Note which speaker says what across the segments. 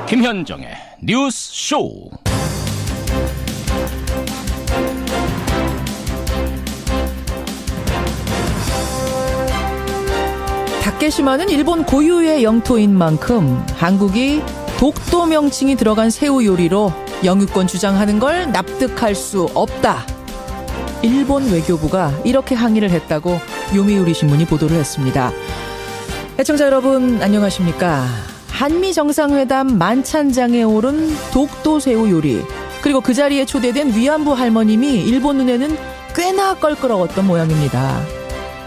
Speaker 1: 김현정의 뉴스 쇼.
Speaker 2: 다케시마는 일본 고유의 영토인 만큼 한국이 독도 명칭이 들어간 새우 요리로 영유권 주장하는 걸 납득할 수 없다. 일본 외교부가 이렇게 항의를 했다고 요미우리 신문이 보도를 했습니다. 애청자 여러분 안녕하십니까. 한미 정상회담 만찬장에 오른 독도 새우 요리, 그리고 그 자리에 초대된 위안부 할머님이 일본 눈에는 꽤나 껄끄러웠던 모양입니다.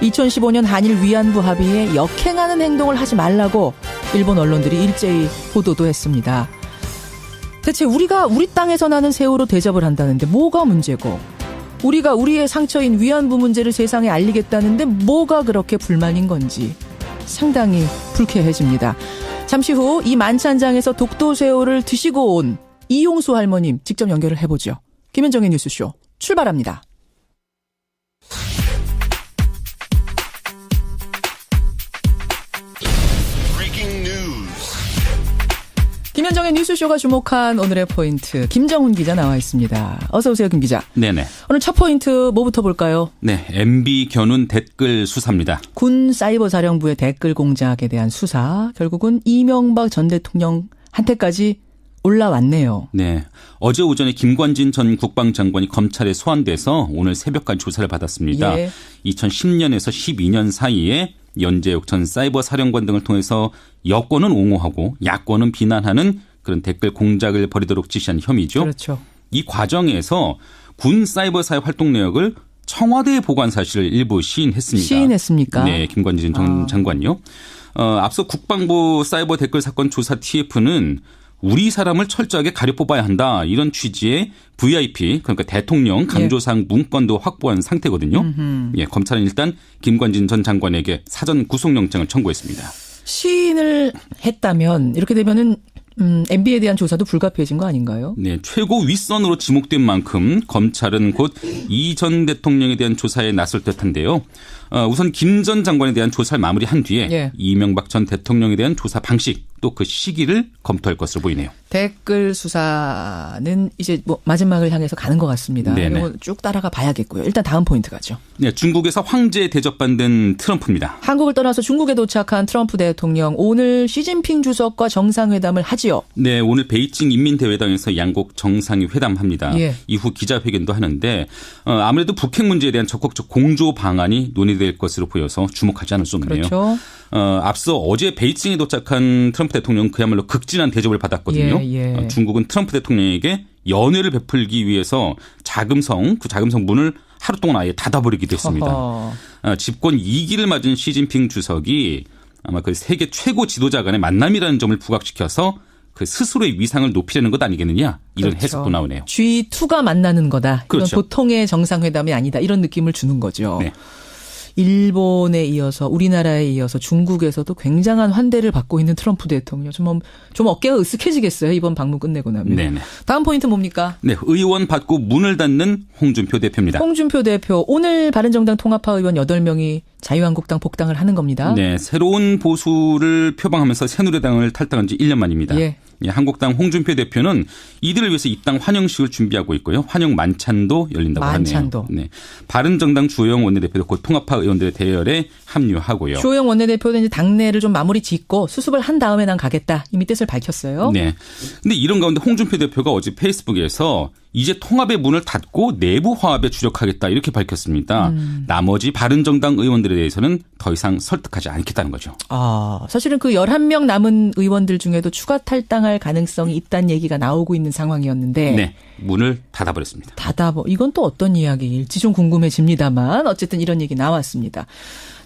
Speaker 2: 2015년 한일 위안부 합의에 역행하는 행동을 하지 말라고 일본 언론들이 일제히 보도도 했습니다. 대체 우리가 우리 땅에서 나는 새우로 대접을 한다는데 뭐가 문제고, 우리가 우리의 상처인 위안부 문제를 세상에 알리겠다는데 뭐가 그렇게 불만인 건지 상당히 불쾌해집니다. 잠시 후 이 만찬장에서 독도 새우를 드시고 온 이용수 할머님 직접 연결을 해보죠. 김현정의 뉴스쇼 출발합니다. 김현정의 뉴스쇼가 주목한 오늘의 포인트, 김정훈 기자 나와 있습니다. 어서 오세요, 김 기자.
Speaker 3: 네네.
Speaker 2: 오늘 첫 포인트 뭐부터 볼까요?
Speaker 3: 네, MB 견운 댓글 수사입니다.
Speaker 2: 군 사이버사령부의 댓글 공작에 대한 수사, 결국은 이명박 전 대통령한테까지 올라왔네요.
Speaker 3: 네, 어제 오전에 김관진 전 국방장관이 검찰에 소환돼서 오늘 새벽까지 조사를 받았습니다.
Speaker 2: 예.
Speaker 3: 2010년에서 12년 사이에 연재욱 전 사이버 사령관 등을 통해서 여권은 옹호하고 야권은 비난하는 그런 댓글 공작을 벌이도록 지시한 혐의죠.
Speaker 2: 그렇죠.
Speaker 3: 이 과정에서 군 사이버사의 활동 내역을 청와대에 보고한 사실을 일부 시인했습니다.
Speaker 2: 시인했습니까?
Speaker 3: 네, 김관진 전 장관요. 앞서 국방부 사이버 댓글 사건 조사 TF는 우리 사람을 철저하게 가려 뽑아야 한다, 이런 취지의 VIP, 그러니까 대통령 강조사항 문건도 확보한 상태거든요. 예, 검찰은 일단 김관진 전 장관에게 사전 구속영장을 청구했습니다.
Speaker 2: 시인을 했다면 이렇게 되면은 MB에 대한 조사도 불가피해진 거 아닌가요?
Speaker 3: 네, 최고 윗선으로 지목된 만큼 검찰은 곧 이 전 대통령에 대한 조사에 나설 듯한데요. 우선 김 전 장관에 대한 조사를 마무리한 뒤에
Speaker 2: 예.
Speaker 3: 이명박 전 대통령에 대한 조사 방식, 또 그 시기를 검토할 것으로 보이네요.
Speaker 2: 댓글 수사는 이제 뭐 마지막을 향해서 가는 것 같습니다. 이거 쭉 따라가 봐야겠고요. 일단 다음 포인트 가죠.
Speaker 3: 네, 중국에서 황제 대접받는 트럼프입니다.
Speaker 2: 한국을 떠나서 중국에 도착한 트럼프 대통령, 오늘 시진핑 주석과 정상회담을 하지요.
Speaker 3: 네, 오늘 베이징 인민대회당에서 양국 정상이 회담합니다.
Speaker 2: 예.
Speaker 3: 이후 기자회견도 하는데 아무래도 북핵 문제에 대한 적극적 공조 방안이 논의될 것으로 보여서 주목하지 않을 수 없네요.
Speaker 2: 그렇죠.
Speaker 3: 앞서 어제 베이징에 도착한 트럼프 대통령 그야말로 극진한 대접을 받았거든요.
Speaker 2: 예.
Speaker 3: 중국은 트럼프 대통령에게 연회를 베풀기 위해서 자금성 문을 하루 동안 아예 닫아버리기도 했습니다. 집권 2기를 맞은 시진핑 주석이 아마 그 세계 최고 지도자 간의 만남이라는 점을 부각시켜서 그 스스로의 위상을 높이려는 것 아니겠느냐, 이런
Speaker 2: 그렇죠.
Speaker 3: 해석도 나오네요.
Speaker 2: G2가 만나는 거다.
Speaker 3: 그렇죠.
Speaker 2: 이건 보통의 정상회담이 아니다. 이런 느낌을 주는 거죠.
Speaker 3: 네.
Speaker 2: 일본에 이어서 우리나라에 이어서 중국에서도 굉장한 환대를 받고 있는 트럼프 대통령. 좀 어깨가 으쓱해지겠어요, 이번 방문 끝내고 나면.
Speaker 3: 네네.
Speaker 2: 다음 포인트 뭡니까?
Speaker 3: 네, 의원 받고 문을 닫는 홍준표 대표입니다.
Speaker 2: 홍준표 대표, 오늘 바른정당 통합파 의원 8명이 자유한국당 복당을 하는 겁니다.
Speaker 3: 네, 새로운 보수를 표방하면서 새누리당을 탈당한 지 1년 만입니다.
Speaker 2: 예.
Speaker 3: 한국당 홍준표 대표는 이들을 위해서 입당 환영식을 준비하고 있고요. 환영 만찬도 열린다고
Speaker 2: 만찬도.
Speaker 3: 하네요. 네, 바른정당 주호영 원내대표도 곧 통합파 의원들의 대열에 합류하고요.
Speaker 2: 주호영 원내대표는 이제 당내를 좀 마무리 짓고 수습을 한 다음에 난 가겠다, 이미 뜻을 밝혔어요.
Speaker 3: 네. 근데 이런 가운데 홍준표 대표가 어제 페이스북에서 이제 통합의 문을 닫고 내부 화합에 주력하겠다, 이렇게 밝혔습니다. 나머지 바른정당 의원들에 대해서는 더 이상 설득하지 않겠다는 거죠.
Speaker 2: 사실은 그 11명 남은 의원들 중에도 추가 탈당할 가능성이 있다는 얘기가 나오고 있는 상황이었는데.
Speaker 3: 네. 문을 닫아버렸습니다.
Speaker 2: 이건 또 어떤 이야기일지 좀 궁금해집니다만 어쨌든 이런 얘기 나왔습니다.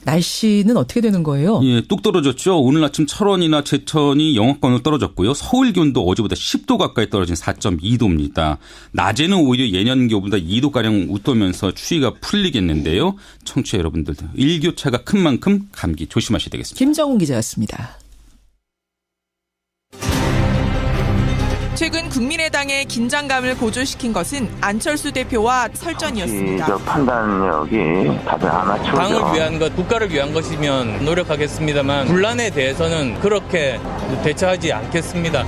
Speaker 2: 날씨는 어떻게 되는 거예요?
Speaker 3: 예, 뚝 떨어졌죠. 오늘 아침 철원이나 제천이 영하권으로 떨어졌고요. 서울 기온도 어제보다 10도 가까이 떨어진 4.2도입니다. 낮에는 오히려 예년 기온보다 2도가량 웃돌면서 추위가 풀리겠는데요. 청취자 여러분들도 일교차가 큰 만큼 감기 조심하셔야 되겠습니다.
Speaker 2: 김정훈 기자였습니다.
Speaker 4: 최근 국민의당의 긴장감을 고조시킨 것은 안철수 대표와 설전이었습니다.
Speaker 5: 정치적 판단력이 다들 아마추어죠.
Speaker 6: 당을 위한 것, 국가를 위한 것이면 노력하겠습니다만 분란에 대해서는 그렇게 대처하지 않겠습니다.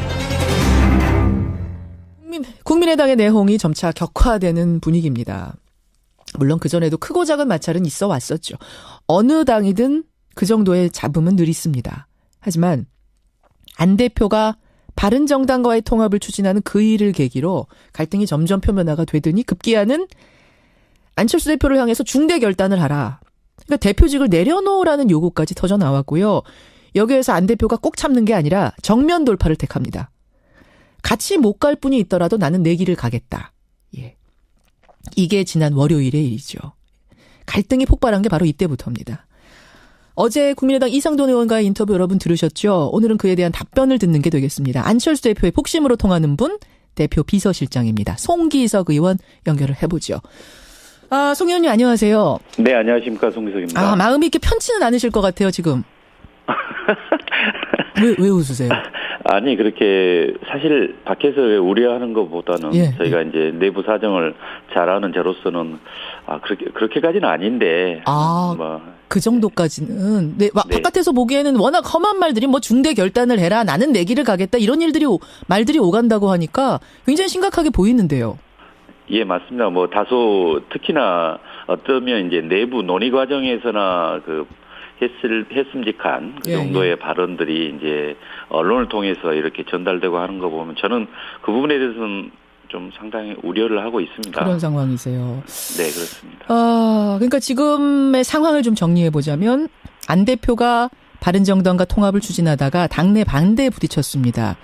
Speaker 2: 국민의당의 내홍이 점차 격화되는 분위기입니다. 물론 그전에도 크고 작은 마찰은 있어 왔었죠. 어느 당이든 그 정도의 잡음은 늘 있습니다. 하지만 안 대표가 바른정당과의 통합을 추진하는 그 일을 계기로 갈등이 점점 표면화가 되더니 급기야는 안철수 대표를 향해서 중대 결단을 하라. 그러니까 대표직을 내려놓으라는 요구까지 터져 나왔고요. 여기에서 안 대표가 꼭 참는 게 아니라 정면 돌파를 택합니다. 같이 못 갈 뿐이 있더라도 나는 내 길을 가겠다. 예. 이게 지난 월요일의 일이죠. 갈등이 폭발한 게 바로 이때부터입니다. 어제 국민의당 이상돈 의원과의 인터뷰 여러분 들으셨죠? 오늘은 그에 대한 답변을 듣는 게 되겠습니다. 안철수 대표의 복심으로 통하는 분, 대표 비서실장입니다. 송기석 의원 연결을 해보죠. 송 의원님 안녕하세요.
Speaker 7: 네, 안녕하십니까. 송기석입니다.
Speaker 2: 마음이 이렇게 편치는 않으실 것 같아요, 지금. 왜 웃으세요?
Speaker 7: 아니, 그렇게 사실 밖에서 우려하는 것보다는 저희가 이제 내부 사정을 잘 아는 저로서는 그렇게까지는 아닌데.
Speaker 2: 그 정도까지는. 네, 바깥에서 보기에는 워낙 험한 말들이 뭐 중대 결단을 해라, 나는 내 길을 가겠다 이런 말들이 오간다고 하니까 굉장히 심각하게 보이는데요.
Speaker 7: 예, 맞습니다. 뭐 다소 특히나 어쩌면 이제 내부 논의 과정에서나 했음직한 그 정도의 발언들이 이제 언론을 통해서 이렇게 전달되고 하는 거 보면 저는 그 부분에 대해서는 좀 상당히 우려를 하고 있습니다.
Speaker 2: 그런 상황이세요.
Speaker 7: 네, 그렇습니다.
Speaker 2: 그러니까 지금의 상황을 좀 정리해 보자면 안 대표가 바른정당과 통합을 추진하다가 당내 반대에 부딪혔습니다.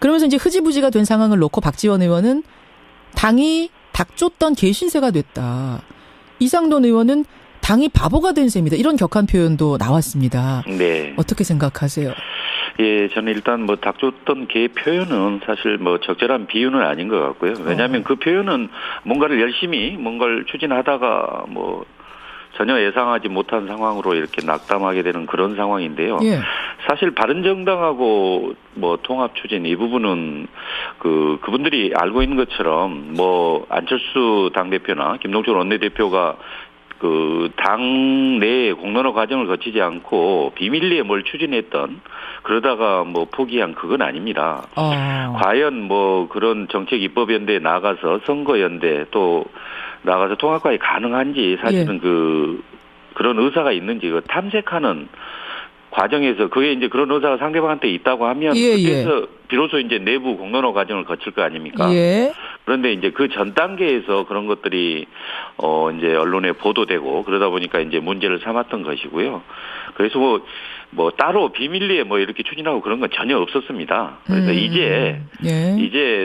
Speaker 2: 그러면서 이제 흐지부지가 된 상황을 놓고 박지원 의원은 당이 닥쳤던 개신세가 됐다. 이상돈 의원은 당이 바보가 된 셈이다. 이런 격한 표현도 나왔습니다.
Speaker 7: 네.
Speaker 2: 어떻게 생각하세요?
Speaker 7: 예, 저는 일단 뭐 닥쳤던 개 표현은 사실 뭐 적절한 비유는 아닌 것 같고요. 왜냐하면 그 표현은 뭔가를 열심히 뭔가를 추진하다가 뭐 전혀 예상하지 못한 상황으로 이렇게 낙담하게 되는 그런 상황인데요.
Speaker 2: 예.
Speaker 7: 사실 바른정당하고 뭐 통합 추진 이 부분은 그분들이 알고 있는 것처럼 뭐 안철수 당대표나 김동철 원내대표가 당 내에 공론화 과정을 거치지 않고 비밀리에 뭘 추진했던 그러다가 뭐 포기한 그건 아닙니다. 과연 뭐 그런 정책 입법연대에 나가서 선거연대 또 나가서 통합까지 가능한지 사실은 그런 의사가 있는지 탐색하는 과정에서 그게 이제 그런 의사가 상대방한테 있다고 하면 그때서 비로소 이제 내부 공론화 과정을 거칠 거 아닙니까? 그런데 이제 그 전 단계에서 그런 것들이 이제 언론에 보도되고 그러다 보니까 이제 문제를 삼았던 것이고요. 그래서 뭐 따로 비밀리에 뭐 이렇게 추진하고 그런 건 전혀 없었습니다. 그래서 이제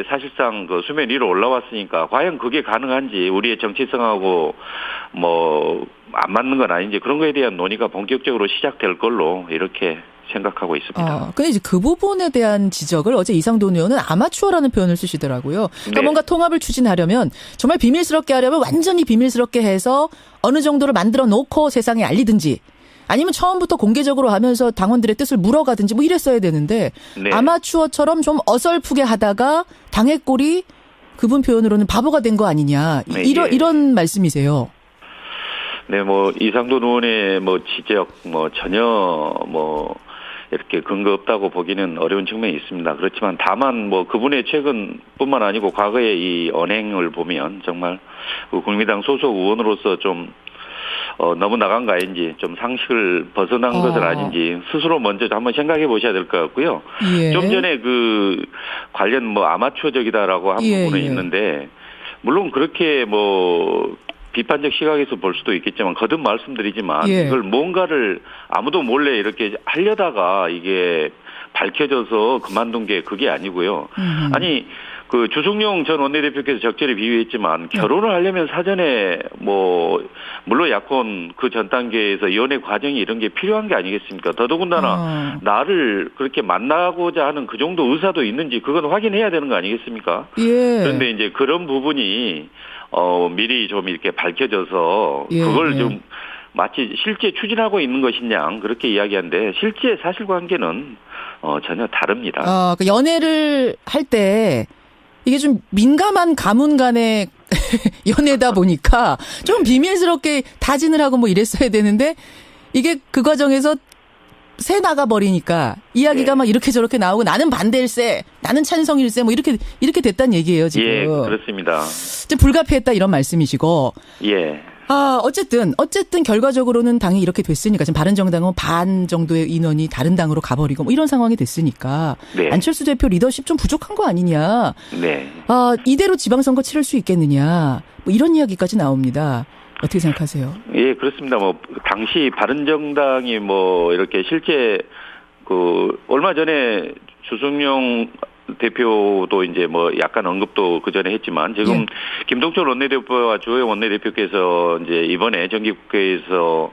Speaker 7: 사실상 그 수면 위로 올라왔으니까 과연 그게 가능한지 우리의 정치성하고 뭐 안 맞는 건 아닌지 그런 거에 대한 논의가 본격적으로 시작될 걸로 이렇게 생각하고 있습니다.
Speaker 2: 근데 이제 그 부분에 대한 지적을 어제 이상돈 의원은 아마추어라는 표현을 쓰시더라고요. 그러니까 뭔가 통합을 추진하려면 정말 비밀스럽게 하려면 완전히 비밀스럽게 해서 어느 정도를 만들어 놓고 세상에 알리든지 아니면 처음부터 공개적으로 하면서 당원들의 뜻을 물어가든지 뭐 이랬어야 되는데 아마추어처럼 좀 어설프게 하다가 당의 꼴이 그분 표현으로는 바보가 된 거 아니냐 이런 말씀이세요.
Speaker 7: 네, 뭐 이상돈 의원의 뭐 지적 뭐 전혀 뭐 이렇게 근거 없다고 보기는 어려운 측면이 있습니다. 그렇지만 다만 뭐 그분의 최근뿐만 아니고 과거의 이 언행을 보면 정말 국민의당 소속 의원으로서 좀 너무 나간 거 아닌지 좀 상식을 벗어난 것은 아닌지 스스로 먼저 한번 생각해 보셔야 될 것 같고요. 좀 전에 관련 뭐 아마추어적이다라고 한 부분은 있는데 물론 그렇게 뭐 비판적 시각에서 볼 수도 있겠지만 거듭 말씀드리지만 이걸 뭔가를 아무도 몰래 이렇게 하려다가 이게 밝혀져서 그만둔 게 그게 아니고요. 아니 주승용 전 원내대표께서 적절히 비유했지만 결혼을 하려면 사전에 뭐 물론 약혼 그 전 단계에서 연애 과정이 이런 게 필요한 게 아니겠습니까? 더더군다나 나를 그렇게 만나고자 하는 그 정도 의사도 있는지 그건 확인해야 되는 거 아니겠습니까? 그런데 이제 그런 부분이 미리 좀 이렇게 밝혀져서 그걸 좀 마치 실제 추진하고 있는 것이냐 그렇게 이야기하는데 실제 사실관계는 전혀 다릅니다.
Speaker 2: 연애를 할 때 이게 좀 민감한 가문 간의 연애다 보니까 좀 비밀스럽게 타진을 하고 뭐 이랬어야 되는데 이게 그 과정에서 새 나가버리니까 이야기가 막 이렇게 저렇게 나오고 나는 반대일세, 나는 찬성일세 뭐 이렇게 됐다는 얘기예요, 지금.
Speaker 7: 예, 그렇습니다.
Speaker 2: 좀 불가피했다 이런 말씀이시고.
Speaker 7: 예.
Speaker 2: 어쨌든 결과적으로는 당이 이렇게 됐으니까 지금 바른정당은 반 정도의 인원이 다른 당으로 가버리고 뭐 이런 상황이 됐으니까
Speaker 7: 네.
Speaker 2: 안철수 대표 리더십 좀 부족한 거 아니냐.
Speaker 7: 네.
Speaker 2: 이대로 지방선거 치를 수 있겠느냐. 뭐 이런 이야기까지 나옵니다. 어떻게 생각하세요?
Speaker 7: 예, 그렇습니다. 뭐 당시 바른정당이 뭐 이렇게 실제 얼마 전에 주승용 대표도 이제 뭐 약간 언급도 그 전에 했지만 지금 김동철 원내대표와 주호영 원내대표께서 이제 이번에 정기국회에서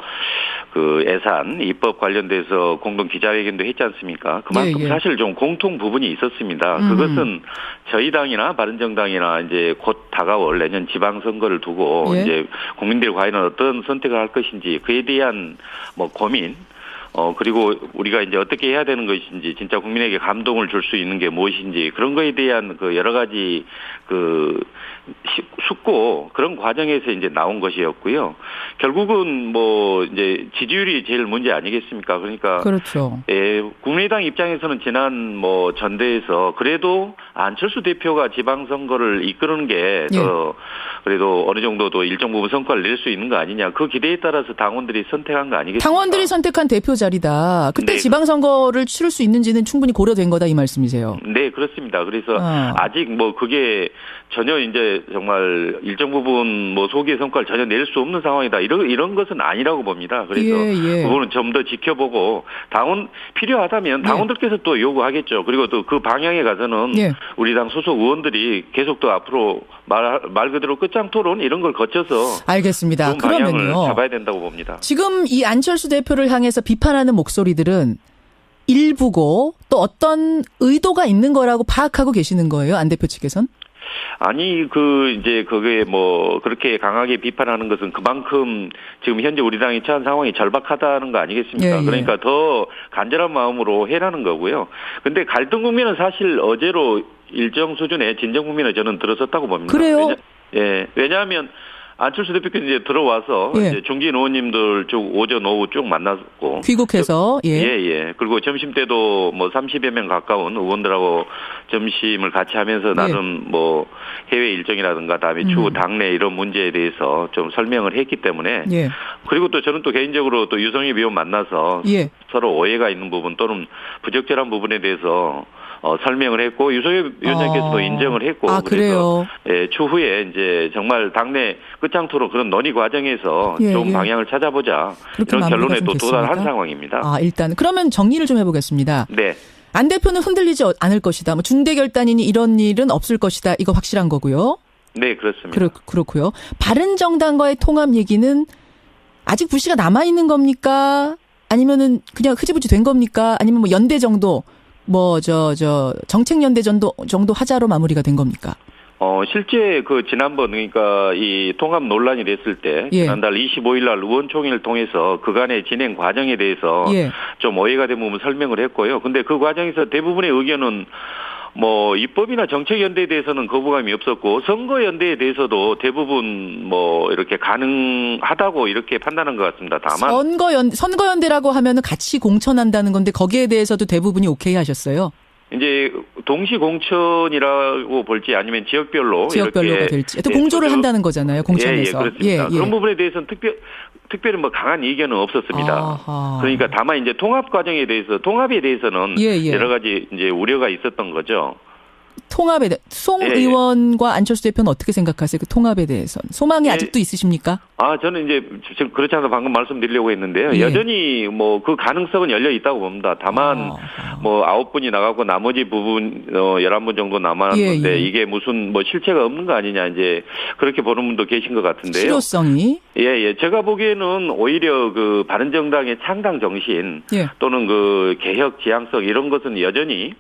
Speaker 7: 그 예산 입법 관련돼서 공동 기자회견도 했지 않습니까? 그만큼 사실 좀 공통 부분이 있었습니다. 그것은 저희 당이나 바른정당이나 이제 곧 다가올 내년 지방선거를 두고 이제 국민들이 과연 어떤 선택을 할 것인지 그에 대한 뭐 고민. 그리고 우리가 이제 어떻게 해야 되는 것인지, 진짜 국민에게 감동을 줄 수 있는 게 무엇인지, 그런 거에 대한 그 여러 가지 숙고, 그런 과정에서 이제 나온 것이었고요. 결국은 뭐 이제 지지율이 제일 문제 아니겠습니까? 그러니까.
Speaker 2: 그렇죠.
Speaker 7: 예, 국민의당 입장에서는 지난 뭐 전대에서 그래도 안철수 대표가 지방선거를 이끄는 게 그래도 어느 정도도 일정 부분 성과를 낼 수 있는 거 아니냐. 그 기대에 따라서 당원들이 선택한 거 아니겠습니까? 당원들이
Speaker 2: 선택한 대표 자리다. 그때
Speaker 7: 네,
Speaker 2: 지방선거를 치를 수 있는지는 충분히 고려된 거다 이 말씀이세요.
Speaker 7: 네, 그렇습니다. 그래서 아직 뭐 그게 전혀 이제 정말 일정 부분 뭐 소기의 성과를 전혀 낼 수 없는 상황이다. 이런 것은 아니라고 봅니다. 그래서 그거는 좀 더 지켜보고 필요하다면 당원들께서 또 요구하겠죠. 그리고 또 그 방향에 가서는 우리 당 소속 의원들이 계속 또 앞으로 말 그대로 끝장 토론 이런 걸 거쳐서
Speaker 2: 알겠습니다.
Speaker 7: 좋은 방향을 잡아야 된다고 봅니다.
Speaker 2: 지금 이 안철수 대표를 향해서 비판하는 목소리들은 일부고 또 어떤 의도가 있는 거라고 파악하고 계시는 거예요? 안 대표 측에선?
Speaker 7: 아니, 이제 그게 뭐 그렇게 강하게 비판하는 것은 그만큼 지금 현재 우리 당이 처한 상황이 절박하다는 거 아니겠습니까? 그러니까 더 간절한 마음으로 해라는 거고요. 근데 갈등 국면은 사실 어제로 일정 수준의 진정 국면에 저는 들어섰다고 봅니다.
Speaker 2: 그래요?
Speaker 7: 왜냐하면 안철수 대표께서 이제 들어와서 이제 중진 의원님들 쭉 오전 오후 쭉 만났고
Speaker 2: 귀국해서
Speaker 7: 그리고 점심 때도 뭐 30여 명 가까운 의원들하고 점심을 같이 하면서 나름 뭐 해외 일정이라든가 다음에 추후 당내 이런 문제에 대해서 좀 설명을 했기 때문에 그리고 또 저는 또 개인적으로 또 유성엽 의원 만나서 서로 오해가 있는 부분 또는 부적절한 부분에 대해서 설명을 했고 유성엽 위원장께서도 인정을 했고
Speaker 2: 그래요.
Speaker 7: 추후에 이제 정말 당내 끝장토록 그런 논의 과정에서 좋은 방향을 찾아보자 이런 결론에 또 도달한 상황입니다.
Speaker 2: 일단 그러면 정리를 좀 해보겠습니다.
Speaker 7: 네.
Speaker 2: 안 대표는 흔들리지 않을 것이다. 뭐 중대 결단이니 이런 일은 없을 것이다. 이거 확실한 거고요.
Speaker 7: 네, 그렇습니다.
Speaker 2: 그렇고요. 바른정당과의 통합 얘기는 아직 불씨가 남아 있는 겁니까? 아니면은 그냥 흐지부지 된 겁니까? 아니면 뭐 연대 정도? 정책연대 정도 하자로 마무리가 된 겁니까?
Speaker 7: 실제 지난번 그러니까 이 통합 논란이 됐을 때 지난달 25일 날 의원총회를 통해서 그간의 진행 과정에 대해서 좀 오해가 된 부분 설명을 했고요. 근데 그 과정에서 대부분의 의견은 뭐 입법이나 정책연대에 대해서는 거부감이 없었고 선거연대에 대해서도 대부분 뭐 이렇게 가능하다고 이렇게 판단한 것 같습니다. 다만
Speaker 2: 선거연대라고 하면은 같이 공천한다는 건데 거기에 대해서도 대부분이 오케이 하셨어요.
Speaker 7: 이제 동시 공천이라고 볼지 아니면 지역별로가
Speaker 2: 될지 또 공조를 한다는 거잖아요. 공천에서.
Speaker 7: 그렇습니다. 그런 부분에 대해서는 특별히 뭐 강한 이견은 없었습니다. 그러니까 다만 이제 통합에 대해서는 여러 가지 이제 우려가 있었던 거죠.
Speaker 2: 통합에 대해 송 의원과 안철수 대표는 어떻게 생각하세요? 그 통합에 대해서는 소망이 아직도 있으십니까?
Speaker 7: 저는 이제 그렇지 않아서 방금 말씀드리려고 했는데요. 여전히 뭐 그 가능성은 열려 있다고 봅니다. 다만 뭐 9분이 나가고 나머지 부분 11분 정도 남았는데 이게 무슨 뭐 실체가 없는 거 아니냐 이제 그렇게 보는 분도 계신 것 같은데요.
Speaker 2: 실효성이
Speaker 7: 제가 보기에는 오히려 그 바른정당의 창당 정신 또는 그 개혁 지향성 이런 것은 여전히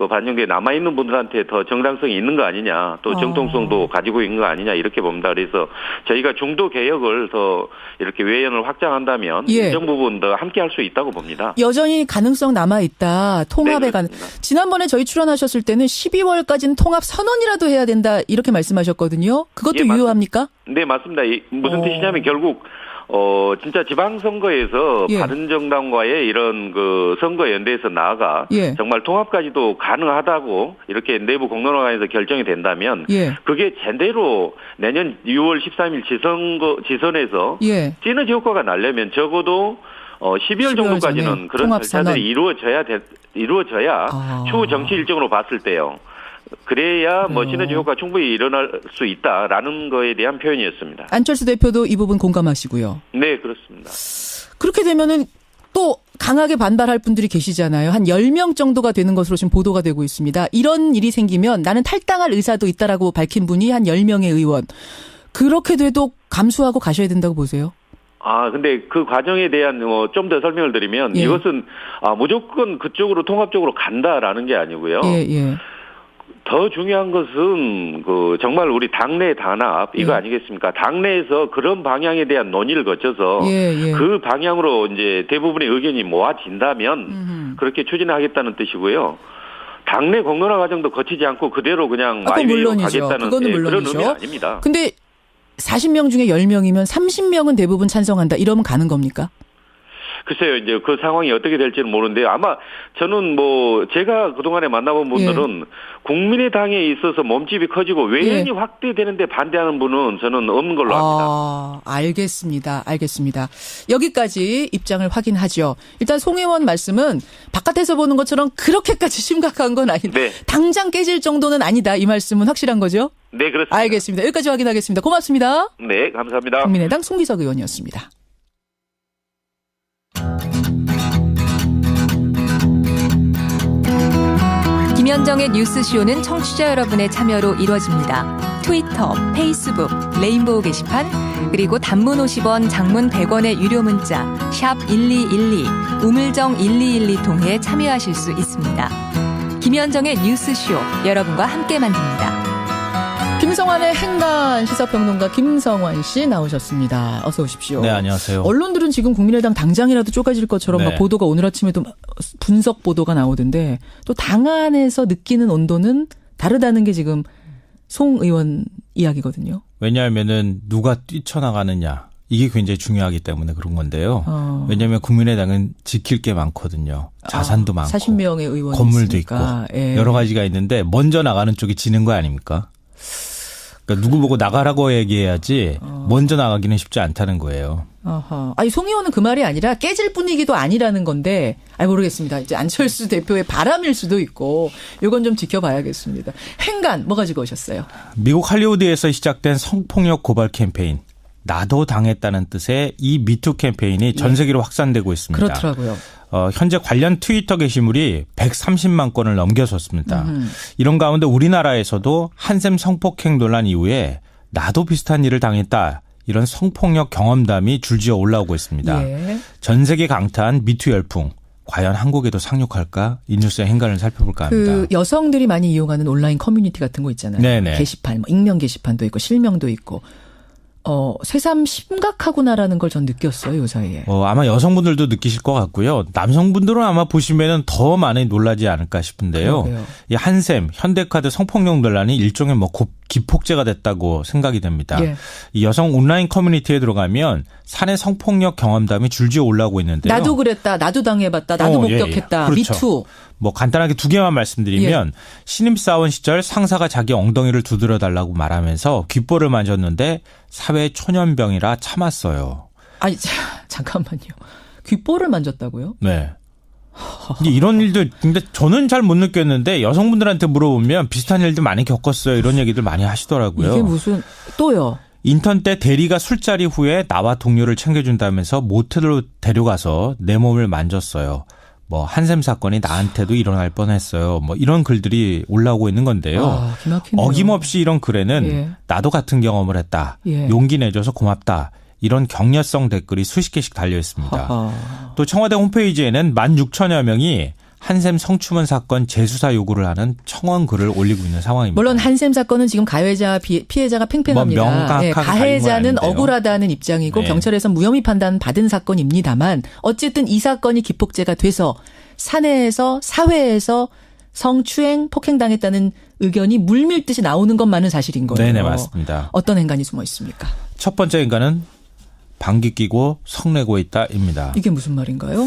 Speaker 7: 그 반영돼 남아 있는 분들한테 더 정당성이 있는 거 아니냐, 또 정통성도 가지고 있는 거 아니냐 이렇게 봅니다. 그래서 저희가 중도 개혁을 더 이렇게 외연을 확장한다면
Speaker 2: 예.
Speaker 7: 일정 부분 더 함께 할 수 있다고 봅니다.
Speaker 2: 여전히 가능성 남아 있다. 통합에
Speaker 7: 네,
Speaker 2: 가는.
Speaker 7: 그렇습니다.
Speaker 2: 지난번에 저희 출연하셨을 때는 12월까지는 통합 선언이라도 해야 된다 이렇게 말씀하셨거든요. 그것도
Speaker 7: 예,
Speaker 2: 유효합니까?
Speaker 7: 네, 맞습니다. 무슨 뜻이냐면 결국 진짜 지방선거에서
Speaker 2: 예.
Speaker 7: 바른정당과의 이런 그 선거 연대에서 나아가
Speaker 2: 예.
Speaker 7: 정말 통합까지도 가능하다고 이렇게 내부 공론화에서 결정이 된다면
Speaker 2: 예.
Speaker 7: 그게 제대로 내년 6월 13일 지선에서
Speaker 2: 예.
Speaker 7: 시너지 효과가 나려면 적어도 12월
Speaker 2: 12월
Speaker 7: 정도까지는
Speaker 2: 전에
Speaker 7: 그런
Speaker 2: 통합 선언.
Speaker 7: 절차들이 이루어져야 추후 정치 일정으로 봤을 때요. 그래야 시너지 효과 충분히 일어날 수 있다라는 거에 대한 표현이었습니다.
Speaker 2: 안철수 대표도 이 부분 공감하시고요.
Speaker 7: 네, 그렇습니다.
Speaker 2: 그렇게 되면은 또 강하게 반발할 분들이 계시잖아요. 한 10명 정도가 되는 것으로 지금 보도가 되고 있습니다. 이런 일이 생기면 나는 탈당할 의사도 있다라고 밝힌 분이 한 10명의 의원. 그렇게 돼도 감수하고 가셔야 된다고 보세요?
Speaker 7: 근데 그 과정에 대한 좀 더 설명을 드리면
Speaker 2: 예.
Speaker 7: 이것은 무조건 그쪽으로 통합적으로 간다라는 게 아니고요.
Speaker 2: 예.
Speaker 7: 더 중요한 것은 정말 우리 당내 단합 이거
Speaker 2: 예.
Speaker 7: 아니겠습니까? 당내에서 그런 방향에 대한 논의를 거쳐서
Speaker 2: 예.
Speaker 7: 그 방향으로 이제 대부분의 의견이 모아진다면 그렇게 추진하겠다는 뜻이고요. 당내 공론화 과정도 거치지 않고 그대로 그냥 마이웨이로 가겠다는
Speaker 2: 그거는
Speaker 7: 그런
Speaker 2: 물론이죠.
Speaker 7: 의미는 아닙니다.
Speaker 2: 근데 40명 중에 10명이면 30명은 대부분 찬성한다. 이러면 가는 겁니까?
Speaker 7: 글쎄요, 이제 그 상황이 어떻게 될지는 모르는데 아마 저는 제가 그동안에 만나본 분들은 국민의당에 있어서 몸집이 커지고 외연이 확대되는데 반대하는 분은 저는 없는 걸로 압니다.
Speaker 2: 알겠습니다. 여기까지 입장을 확인하죠. 일단 송 의원 말씀은 바깥에서 보는 것처럼 그렇게까지 심각한 건 아닌데
Speaker 7: 네.
Speaker 2: 당장 깨질 정도는 아니다. 이 말씀은 확실한 거죠?
Speaker 7: 네, 그렇습니다.
Speaker 2: 알겠습니다. 여기까지 확인하겠습니다. 고맙습니다.
Speaker 7: 네, 감사합니다.
Speaker 2: 국민의당 송기석 의원이었습니다.
Speaker 8: 김현정의 뉴스쇼는 청취자 여러분의 참여로 이루어집니다. 트위터, 페이스북, 레인보우 게시판, 그리고 단문 50원, 장문 100원의 유료 문자 샵 1212, 우물정 1212 통해 참여하실 수 있습니다. 김현정의 뉴스쇼, 여러분과 함께 만듭니다.
Speaker 2: 김성환의 행간 시사평론가 김성환 씨 나오셨습니다. 어서 오십시오.
Speaker 9: 네, 안녕하세요.
Speaker 2: 언론들은 지금 국민의당 당장이라도 쪼개질 것처럼 막 보도가 오늘 아침에도 분석 보도가 나오던데 또 당 안에서 느끼는 온도는 다르다는 게 지금 송 의원 이야기거든요.
Speaker 9: 왜냐하면은 누가 뛰쳐나가느냐 이게 굉장히 중요하기 때문에 그런 건데요. 왜냐하면 국민의당은 지킬 게 많거든요. 자산도 많고
Speaker 2: 40명의 의원이
Speaker 9: 건물도
Speaker 2: 있으니까.
Speaker 9: 있고 여러 가지가 있는데 먼저 나가는 쪽이 지는 거 아닙니까? 그러니까 누구 보고 나가라고 얘기해야지 먼저 나가기는 쉽지 않다는 거예요.
Speaker 2: 아니 송 의원은 그 말이 아니라 깨질 분위기도 아니라는 건데, 모르겠습니다. 이제 안철수 대표의 바람일 수도 있고, 이건 좀 지켜봐야겠습니다. 행간 뭐 가지고 오셨어요?
Speaker 9: 미국 할리우드에서 시작된 성폭력 고발 캠페인. 나도 당했다는 뜻의 이 미투 캠페인이 전 세계로 확산되고 있습니다.
Speaker 2: 그렇더라고요.
Speaker 9: 현재 관련 트위터 게시물이 130만 건을 넘겨섰습니다. 이런 가운데 우리나라에서도 한샘 성폭행 논란 이후에 나도 비슷한 일을 당했다. 이런 성폭력 경험담이 줄지어 올라오고 있습니다. 전 세계 강타한 미투 열풍. 과연 한국에도 상륙할까? 이 뉴스의 행간을 살펴볼까 합니다.
Speaker 2: 그 여성들이 많이 이용하는 온라인 커뮤니티 같은 거 있잖아요.
Speaker 9: 네네.
Speaker 2: 게시판, 익명 게시판도 있고 실명도 있고. 새삼 심각하구나라는 걸 전 느꼈어요, 요 사이에.
Speaker 9: 아마 여성분들도 느끼실 것 같고요. 남성분들은 아마 보시면은 더 많이 놀라지 않을까 싶은데요.
Speaker 2: 그러게요.
Speaker 9: 이 한샘, 현대카드 성폭력 논란이 일종의 기폭제가 됐다고 생각이 됩니다. 이 여성 온라인 커뮤니티에 들어가면 사내 성폭력 경험담이 줄지어 올라오고 있는데요.
Speaker 2: 나도 그랬다, 나도 당해봤다, 나도 목격했다,
Speaker 9: 그렇죠.
Speaker 2: 미투.
Speaker 9: 간단하게 두 개만 말씀드리면 신입사원 시절 상사가 자기 엉덩이를 두드려달라고 말하면서 귓볼을 만졌는데 사회 초년병이라 참았어요.
Speaker 2: 아니 잠깐만요. 귓볼을 만졌다고요?
Speaker 9: 네. 이런 일들 근데 저는 잘 못 느꼈는데 여성분들한테 물어보면 비슷한 일들 많이 겪었어요. 이런 얘기들 많이 하시더라고요.
Speaker 2: 이게 무슨 또요? 인턴
Speaker 9: 때 대리가 술자리 후에 나와 동료를 챙겨준다면서 모텔로 데려가서 내 몸을 만졌어요. 한샘 사건이 나한테도 일어날 뻔했어요. 이런 글들이 올라오고 있는 건데요.
Speaker 2: 기막히네요.
Speaker 9: 어김없이 이런 글에는 나도 같은 경험을 했다. 용기 내줘서 고맙다. 이런 격려성 댓글이 수십 개씩 달려 있습니다. 또 청와대 홈페이지에는 16,000여 명이 한샘 성추문 사건 재수사 요구를 하는 청원 글을 올리고 있는 상황입니다.
Speaker 2: 물론 한샘 사건은 지금 가해자 피해자가 팽팽합니다.
Speaker 9: 뭐 명확한
Speaker 2: 가해자는 억울하다는 입장이고
Speaker 9: 네.
Speaker 2: 경찰에서 무혐의 판단 받은 사건입니다만 어쨌든 이 사건이 기폭제가 돼서 사내에서 사회에서 성추행 폭행당했다는 의견이 물밀듯이 나오는 것만은 사실인 거예요.
Speaker 9: 네네 맞습니다.
Speaker 2: 어떤 행간이 숨어 있습니까?
Speaker 9: 첫 번째 행간은 방귀 끼고 성내고 있다입니다.
Speaker 2: 이게 무슨 말인가요?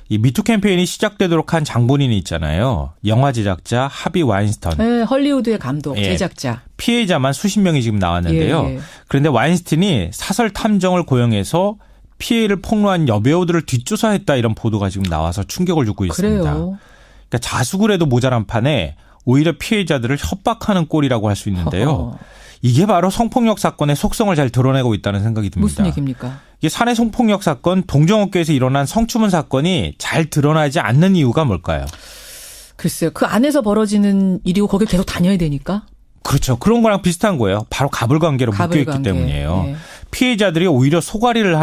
Speaker 9: 이 미투 캠페인이 시작되도록 한 장본인이 있잖아요. 영화 제작자 하비 와인스턴.
Speaker 2: 네, 헐리우드의 감독,
Speaker 9: 예.
Speaker 2: 제작자.
Speaker 9: 피해자만 수십 명이 지금 나왔는데요.
Speaker 2: 예.
Speaker 9: 그런데 와인스틴이 사설 탐정을 고용해서 피해를 폭로한 여배우들을 뒷조사했다 이런 보도가 지금 나와서 충격을 주고 있습니다.
Speaker 2: 그래요.
Speaker 9: 그러니까 자숙을 해도 모자란 판에 오히려 피해자들을 협박하는 꼴이라고 할 수 있는데요.
Speaker 2: 허허.
Speaker 9: 이게 바로 성폭력 사건의 속성을 잘 드러내고 있다는 생각이 듭니다.
Speaker 2: 무슨 얘기입니까?
Speaker 9: 이게 사내 성폭력 사건, 동종업계에서 일어난 성추문 사건이 잘 드러나지 않는 이유가 뭘까요?
Speaker 2: 글쎄요. 그 안에서 벌어지는 일이고 거길 계속 다녀야 되니까?
Speaker 9: 그렇죠. 그런 거랑 비슷한 거예요. 바로 가불관계로 묶여있기 때문이에요.
Speaker 2: 네.
Speaker 9: 피해자들이 오히려 소가리를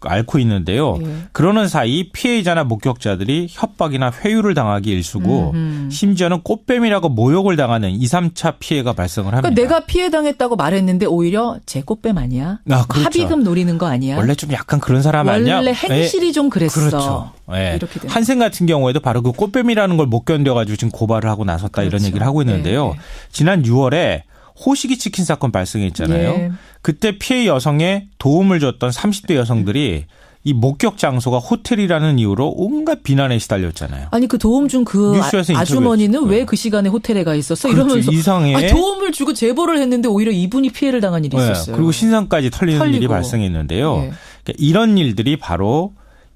Speaker 9: 앓고 있는데요.
Speaker 2: 예.
Speaker 9: 그러는 사이 피해자나 목격자들이 협박이나 회유를 당하기 일쑤고 심지어는 꽃뱀이라고 모욕을 당하는 2, 3차 피해가 발생을 합니다.
Speaker 2: 그러니까 내가 피해당했다고 말했는데 오히려 제 꽃뱀 아니야?
Speaker 9: 아, 그렇죠.
Speaker 2: 합의금 노리는 거 아니야?
Speaker 9: 원래 좀 약간 그런 사람 아니야?
Speaker 2: 원래 행실이 좀 그랬어.
Speaker 9: 그렇죠. 네.
Speaker 2: 이렇게 되는.
Speaker 9: 한샘 같은 경우에도 바로 그 꽃뱀이라는 걸 못 견뎌가지고 지금 고발을 하고 나섰다 이런
Speaker 2: 그렇죠.
Speaker 9: 얘기를 하고 있는데요.
Speaker 2: 네.
Speaker 9: 지난 6월에 호식이 치킨 사건 발생했잖아요.
Speaker 2: 예.
Speaker 9: 그때 피해 여성에 도움을 줬던 30대 여성들이 이 목격 장소가 호텔이라는 이유로 온갖 비난에 시달렸잖아요.
Speaker 2: 아니 그 도움 준 그
Speaker 9: 뉴스에서
Speaker 2: 아주머니는
Speaker 9: 인터뷰했을
Speaker 2: 왜 그 시간에 호텔에 가 있었어?
Speaker 9: 그렇죠.
Speaker 2: 이러면서
Speaker 9: 이상해.
Speaker 2: 도움을 주고 제보를 했는데 오히려 이분이 피해를 당한 일이
Speaker 9: 네.
Speaker 2: 있었어요.
Speaker 9: 그리고 신상까지 털리는 일이
Speaker 2: 털리고.
Speaker 9: 발생했는데요.
Speaker 2: 예.
Speaker 9: 그러니까 이런 일들이 바로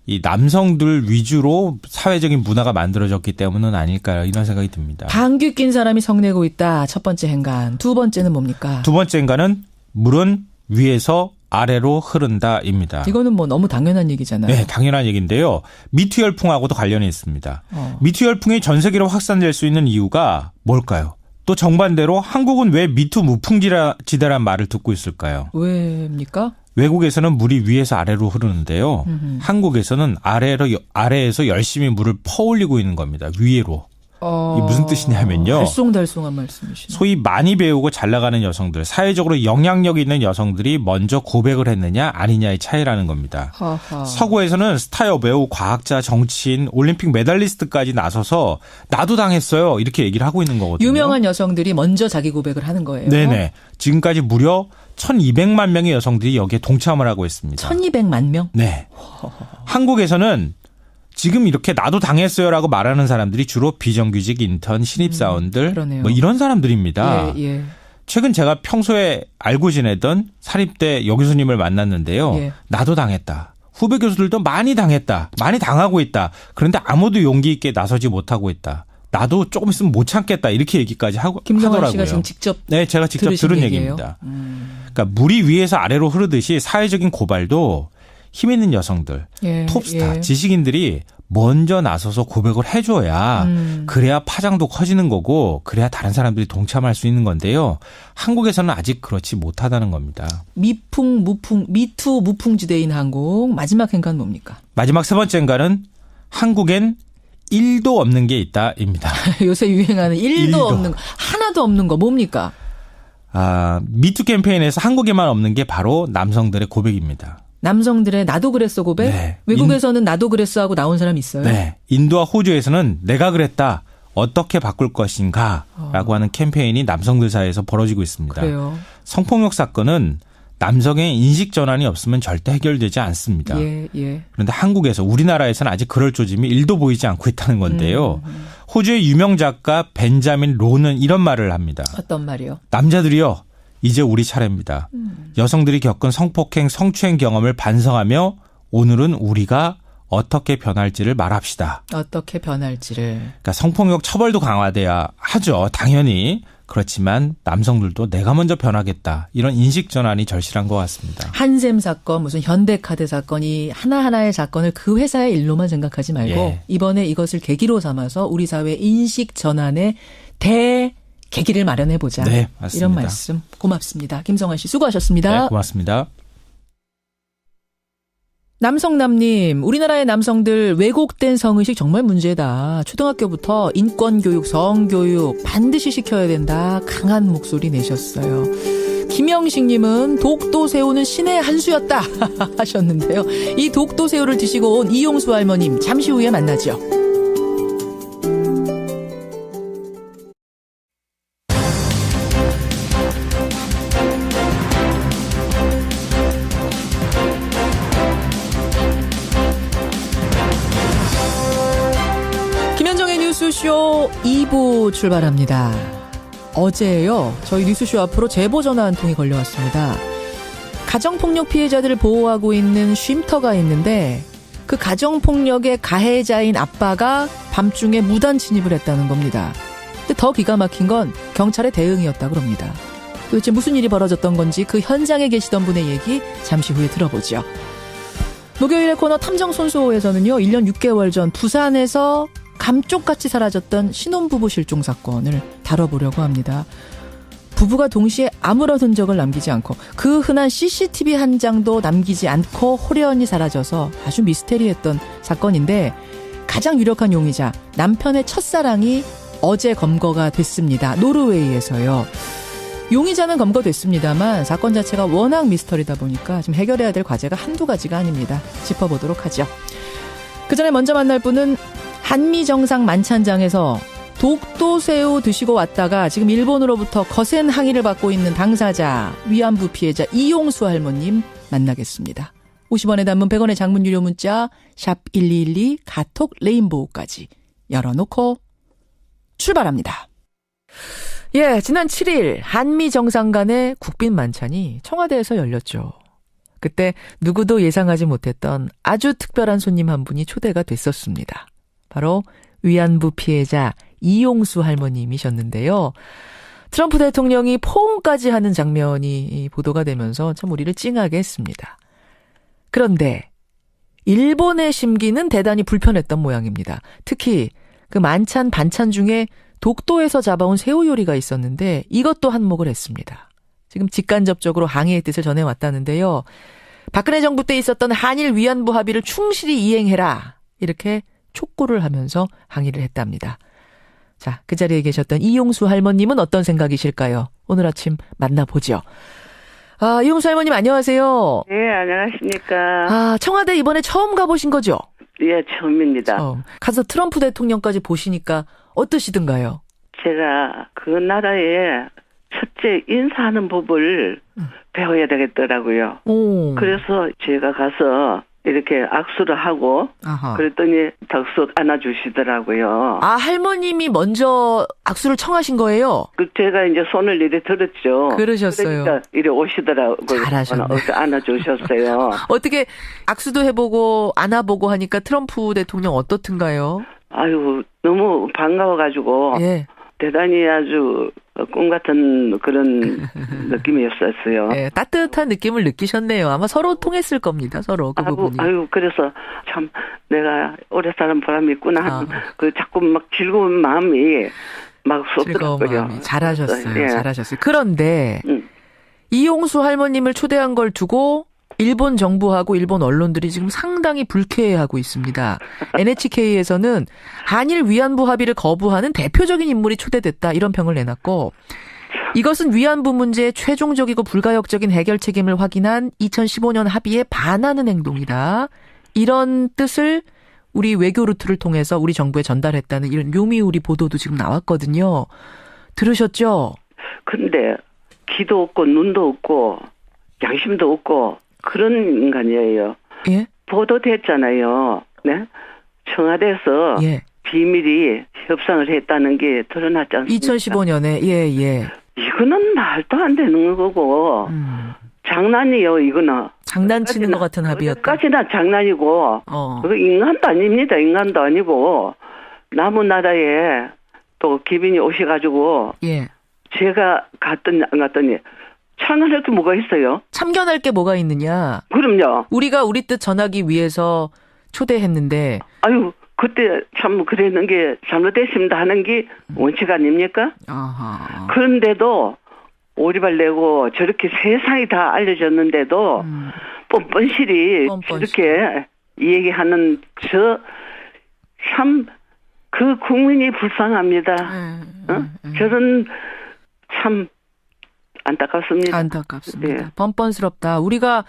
Speaker 9: 이 남성들 위주로 사회적인 문화가 만들어졌기 때문은 아닐까 이런 생각이 듭니다.
Speaker 2: 방귀 낀 사람이 성내고 있다. 첫 번째 행간. 두 번째는 뭡니까?
Speaker 9: 두 번째인가는 물은 위에서 아래로 흐른다입니다.
Speaker 2: 이거는 뭐 너무 당연한 얘기잖아요.
Speaker 9: 네, 당연한 얘기인데요. 미투 열풍하고도 관련이 있습니다. 미투 열풍이 전 세계로 확산될 수 있는 이유가 뭘까요? 또 정반대로 한국은 왜 미투 무풍지대란 말을 듣고 있을까요?
Speaker 2: 왜입니까?
Speaker 9: 외국에서는 물이 위에서 아래로 흐르는데요. 한국에서는 아래에서 열심히 물을 퍼올리고 있는 겁니다. 위로. 이게 무슨 뜻이냐면요.
Speaker 2: 달쏭달쏭한 말씀이시네요.
Speaker 9: 소위 많이 배우고 잘 나가는 여성들, 사회적으로 영향력 있는 여성들이 먼저 고백을 했느냐 아니냐의 차이라는 겁니다.
Speaker 2: 하하.
Speaker 9: 서구에서는 스타 여배우, 과학자, 정치인, 올림픽 메달리스트까지 나서서 나도 당했어요. 이렇게 얘기를 하고 있는 거거든요.
Speaker 2: 유명한 여성들이 먼저 자기 고백을 하는 거예요.
Speaker 9: 네네. 지금까지 무려 1200만 명의 여성들이 여기에 동참을 하고 있습니다.
Speaker 2: 1200만 명?
Speaker 9: 네. 한국에서는 지금 이렇게 나도 당했어요라고 말하는 사람들이 주로 비정규직 인턴, 신입사원들
Speaker 2: 그러네요.
Speaker 9: 뭐 이런 사람들입니다.
Speaker 2: 예.
Speaker 9: 최근 제가 평소에 알고 지내던 사립대 여교수님을 만났는데요.
Speaker 2: 예.
Speaker 9: 나도 당했다. 후배 교수들도 많이 당했다. 많이 당하고 있다. 그런데 아무도 용기 있게 나서지 못하고 있다. 나도 조금 있으면 못 참겠다. 이렇게 얘기까지
Speaker 2: 김성환
Speaker 9: 하더라고요.
Speaker 2: 씨가 지금 직접
Speaker 9: 네, 제가 직접
Speaker 2: 들으신
Speaker 9: 들은
Speaker 2: 얘기예요?
Speaker 9: 얘기입니다. 그러니까 물이 위에서 아래로 흐르듯이 사회적인 고발도 힘 있는 여성들,
Speaker 2: 예,
Speaker 9: 톱스타,
Speaker 2: 예.
Speaker 9: 지식인들이 먼저 나서서 고백을 해줘야 그래야 파장도 커지는 거고 그래야 다른 사람들이 동참할 수 있는 건데요. 한국에서는 아직 그렇지 못하다는 겁니다.
Speaker 2: 미투 무풍지대인 한국. 마지막 행간 뭡니까?
Speaker 9: 마지막 세 번째인가는 한국엔 1도 없는 게 있다입니다.
Speaker 2: 요새 유행하는 1도 없는 거. 하나도 없는 거 뭡니까?
Speaker 9: 미투 캠페인에서 한국에만 없는 게 바로 남성들의 고백입니다.
Speaker 2: 남성들의 나도 그랬어 고백?
Speaker 9: 네.
Speaker 2: 외국에서는 나도 그랬어 하고 나온 사람 있어요?
Speaker 9: 네. 인도와 호주에서는 내가 그랬다. 어떻게 바꿀 것인가 라고 하는 캠페인이 남성들 사이에서 벌어지고 있습니다.
Speaker 2: 그래요.
Speaker 9: 성폭력 사건은 남성의 인식 전환이 없으면 절대 해결되지 않습니다.
Speaker 2: 예.
Speaker 9: 그런데 한국에서 우리나라에서는 아직 그럴 조짐이 1도 보이지 않고 있다는 건데요. 호주의 유명 작가 벤자민 로는 이런 말을 합니다.
Speaker 2: 어떤 말이요?
Speaker 9: 남자들이요. 이제 우리 차례입니다. 여성들이 겪은 성폭행, 성추행 경험을 반성하며 오늘은 우리가 어떻게 변할지를 말합시다.
Speaker 2: 어떻게 변할지를.
Speaker 9: 그러니까 성폭력 처벌도 강화돼야 하죠. 당연히. 그렇지만 남성들도 내가 먼저 변하겠다. 이런 인식 전환이 절실한 것 같습니다.
Speaker 2: 한샘 사건, 무슨 현대카드 사건이 하나하나의 사건을 그 회사의 일로만 생각하지 말고
Speaker 9: 예.
Speaker 2: 이번에 이것을 계기로 삼아서 우리 사회 인식 전환의 계기를 마련해보자.
Speaker 9: 네, 맞습니다.
Speaker 2: 이런 말씀 고맙습니다. 김성환 씨 수고하셨습니다.
Speaker 9: 네, 고맙습니다.
Speaker 2: 남성남님, 우리나라의 남성들 왜곡된 성의식 정말 문제다. 초등학교부터 인권교육, 성교육 반드시 시켜야 된다. 강한 목소리 내셨어요. 김영식님은 독도새우는 신의 한 수였다 하셨는데요. 이 독도새우를 드시고 온 이용수 할머님 잠시 후에 만나죠. 김현정의 뉴스쇼 2부 출발합니다. 어제요, 저희 뉴스쇼 앞으로 제보 전화 한 통이 걸려왔습니다. 가정폭력 피해자들을 보호하고 있는 쉼터가 있는데 그 가정폭력의 가해자인 아빠가 밤중에 무단 침입을 했다는 겁니다. 근데 더 기가 막힌 건 경찰의 대응이었다고 합니다. 도대체 무슨 일이 벌어졌던 건지 그 현장에 계시던 분의 얘기 잠시 후에 들어보죠. 목요일의 코너 탐정손수호에서는요, 1년 6개월 전 부산에서 감쪽같이 사라졌던 신혼부부 실종 사건을 다뤄보려고 합니다. 부부가 동시에 아무런 흔적을 남기지 않고 그 흔한 CCTV 한 장도 남기지 않고 호련히 사라져서 아주 미스테리했던 사건인데 가장 유력한 용의자 남편의 첫사랑이 어제 검거가 됐습니다. 노르웨이에서요. 용의자는 검거됐습니다만 사건 자체가 워낙 미스터리다 보니까 지금 해결해야 될 과제가 한두 가지가 아닙니다. 짚어보도록 하죠. 그 전에 먼저 만날 분은 한미정상 만찬장에서 독도새우 드시고 왔다가 지금 일본으로부터 거센 항의를 받고 있는 당사자, 위안부 피해자 이용수 할머님 만나겠습니다. 50원의 단문 100원의 장문 유료 문자 샵 1212 카톡 레인보우까지 열어놓고 출발합니다. 예, 지난 7일 한미정상 간의 국빈 만찬이 청와대에서 열렸죠. 그때 누구도 예상하지 못했던 아주 특별한 손님 한 분이 초대가 됐었습니다. 바로 위안부 피해자 이용수 할머님이셨는데요. 트럼프 대통령이 포옹까지 하는 장면이 보도가 되면서 참 우리를 찡하게 했습니다. 그런데 일본의 심기는 대단히 불편했던 모양입니다. 특히 그 만찬 반찬 중에 독도에서 잡아온 새우 요리가 있었는데 이것도 한몫을 했습니다. 지금 직간접적으로 항의의 뜻을 전해왔다는데요. 박근혜 정부 때 있었던 한일 위안부 합의를 충실히 이행해라. 이렇게 촉구를 하면서 항의를 했답니다. 자, 그 자리에 계셨던 이용수 할머님은 어떤 생각이실까요? 오늘 아침 만나보죠. 아, 이용수 할머님 안녕하세요.
Speaker 10: 네, 안녕하십니까.
Speaker 2: 청와대 이번에 처음 가보신 거죠?
Speaker 10: 예, 처음입니다.
Speaker 2: 가서 트럼프 대통령까지 보시니까 어떠시던가요?
Speaker 10: 제가 그 나라의 첫째 인사하는 법을 배워야 되겠더라고요. 그래서 제가 가서 이렇게 악수를 하고 그랬더니 덕석 안아주시더라고요.
Speaker 2: 아, 할머님이 먼저 악수를 청하신 거예요?
Speaker 10: 제가 이제 손을 이래 들었죠.
Speaker 2: 그러셨어요.
Speaker 10: 그러니까 이래 오시더라고요.
Speaker 2: 잘하셨네.
Speaker 10: 안아주셨어요.
Speaker 2: 어떻게 악수도 해보고 안아보고 하니까 트럼프 대통령 어떻든가요?
Speaker 10: 아유, 너무 반가워가지고
Speaker 2: 예.
Speaker 10: 대단히 아주 꿈 같은 그런 느낌이었어요.
Speaker 2: 네, 따뜻한 느낌을 느끼셨네요. 아마 서로 통했을 겁니다. 서로 그 부분이.
Speaker 10: 아유, 그래서 참 내가 오래 사는 보람이 있구나. 그 자꾸 막 즐거운 마음이 막 쏟더라고요.
Speaker 2: 잘하셨어요.
Speaker 10: 예.
Speaker 2: 잘하셨어요. 그런데 이용수 할머님을 초대한 걸 두고 일본 정부하고 일본 언론들이 지금 상당히 불쾌해하고 있습니다. NHK에서는 한일 위안부 합의를 거부하는 대표적인 인물이 초대됐다 이런 평을 내놨고 이것은 위안부 문제의 최종적이고 불가역적인 해결 책임을 확인한 2015년 합의에 반하는 행동이다. 이런 뜻을 우리 외교 루트를 통해서 우리 정부에 전달했다는 이런 요미우리 보도도 지금 나왔거든요. 들으셨죠?
Speaker 10: 근데 귀도 없고 눈도 없고 양심도 없고 그런 인간이에요.
Speaker 2: 예?
Speaker 10: 보도됐잖아요. 네? 청와대에서
Speaker 2: 예.
Speaker 10: 비밀이 협상을 했다는 게 드러났지 않습니까?
Speaker 2: 2015년에 예.
Speaker 10: 이거는 말도 안 되는 거고 장난이에요. 이거는.
Speaker 2: 장난치는 것 같은 합의였다.
Speaker 10: 까지나 장난이고 그거 인간도 아닙니다. 인간도 아니고 남은 나라에 또 기빈이 오셔가지고
Speaker 2: 예.
Speaker 10: 제가 갔더니 안 갔더니 참견할 게 뭐가 있어요?
Speaker 2: 참견할 게 뭐가 있느냐?
Speaker 10: 그럼요.
Speaker 2: 우리가 우리 뜻 전하기 위해서 초대했는데.
Speaker 10: 아유, 그때 참 그랬는 게 잘못됐습니다 하는 게 원칙 아닙니까?
Speaker 2: 아하.
Speaker 10: 그런데도 오리발 내고 저렇게 세상이 다 알려졌는데도 뻔뻔실이 이렇게 얘기하는 참 그 국민이 불쌍합니다. 저는 참 안타깝습니다.
Speaker 2: 예. 뻔뻔스럽다. 우리가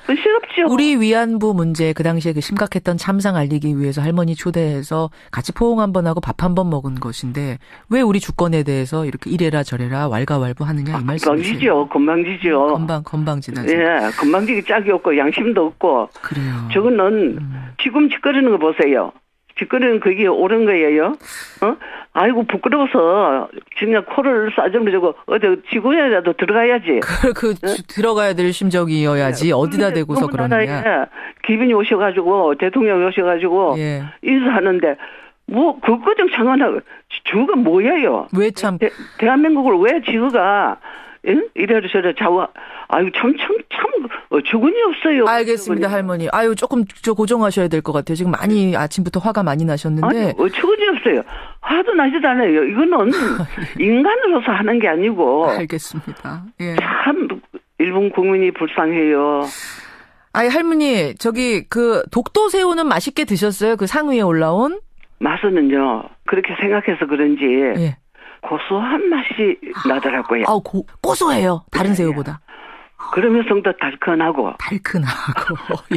Speaker 2: 우리 위안부 문제 그 당시에 그 심각했던 참상 알리기 위해서 할머니 초대해서 같이 포옹 한번 하고 밥 한 번 먹은 것인데 왜 우리 주권에 대해서 이렇게 이래라 저래라 왈가왈부하느냐 이 말씀이세요.
Speaker 10: 건방지죠.
Speaker 2: 건방지다.
Speaker 10: 예, 건방지기 짝이 없고 양심도 없고.
Speaker 2: 그래요.
Speaker 10: 저거는 지금 짓거리는 거 보세요. 짓거리는 그게 옳은 거예요. 아이고 부끄러워서 그냥 코를 싸정주고 어디 지구에라도 들어가야지.
Speaker 2: 들어가야 될 심정이어야지 어디다 대고서 그러느냐.
Speaker 10: 기빈이 오셔가지고 대통령이 오셔가지고 인사하는데 뭐 그거좀 장관하고 저거 뭐예요?
Speaker 2: 왜 참
Speaker 10: 대한민국을 왜 지구가 이래저래 좌우 아유 참 주군이 없어요.
Speaker 2: 알겠습니다, 할머니. 아유 조금 고정하셔야 될 것 같아요. 지금 많이 아침부터 화가 많이 나셨는데.
Speaker 10: 아니, 주군이 없어요. 화도 나지도 않아요. 이거는 인간으로서 하는 게 아니고.
Speaker 2: 알겠습니다. 예.
Speaker 10: 참 일본 국민이 불쌍해요.
Speaker 2: 아니 할머니 저기 그 독도새우는 맛있게 드셨어요? 그 상 위에 올라온?
Speaker 10: 맛은요. 그렇게 생각해서 그런지.
Speaker 2: 예.
Speaker 10: 고소한 맛이 나더라고요.
Speaker 2: 고소해요. 다른 새우보다.
Speaker 10: 그러면서도 달큰하고.
Speaker 2: 야,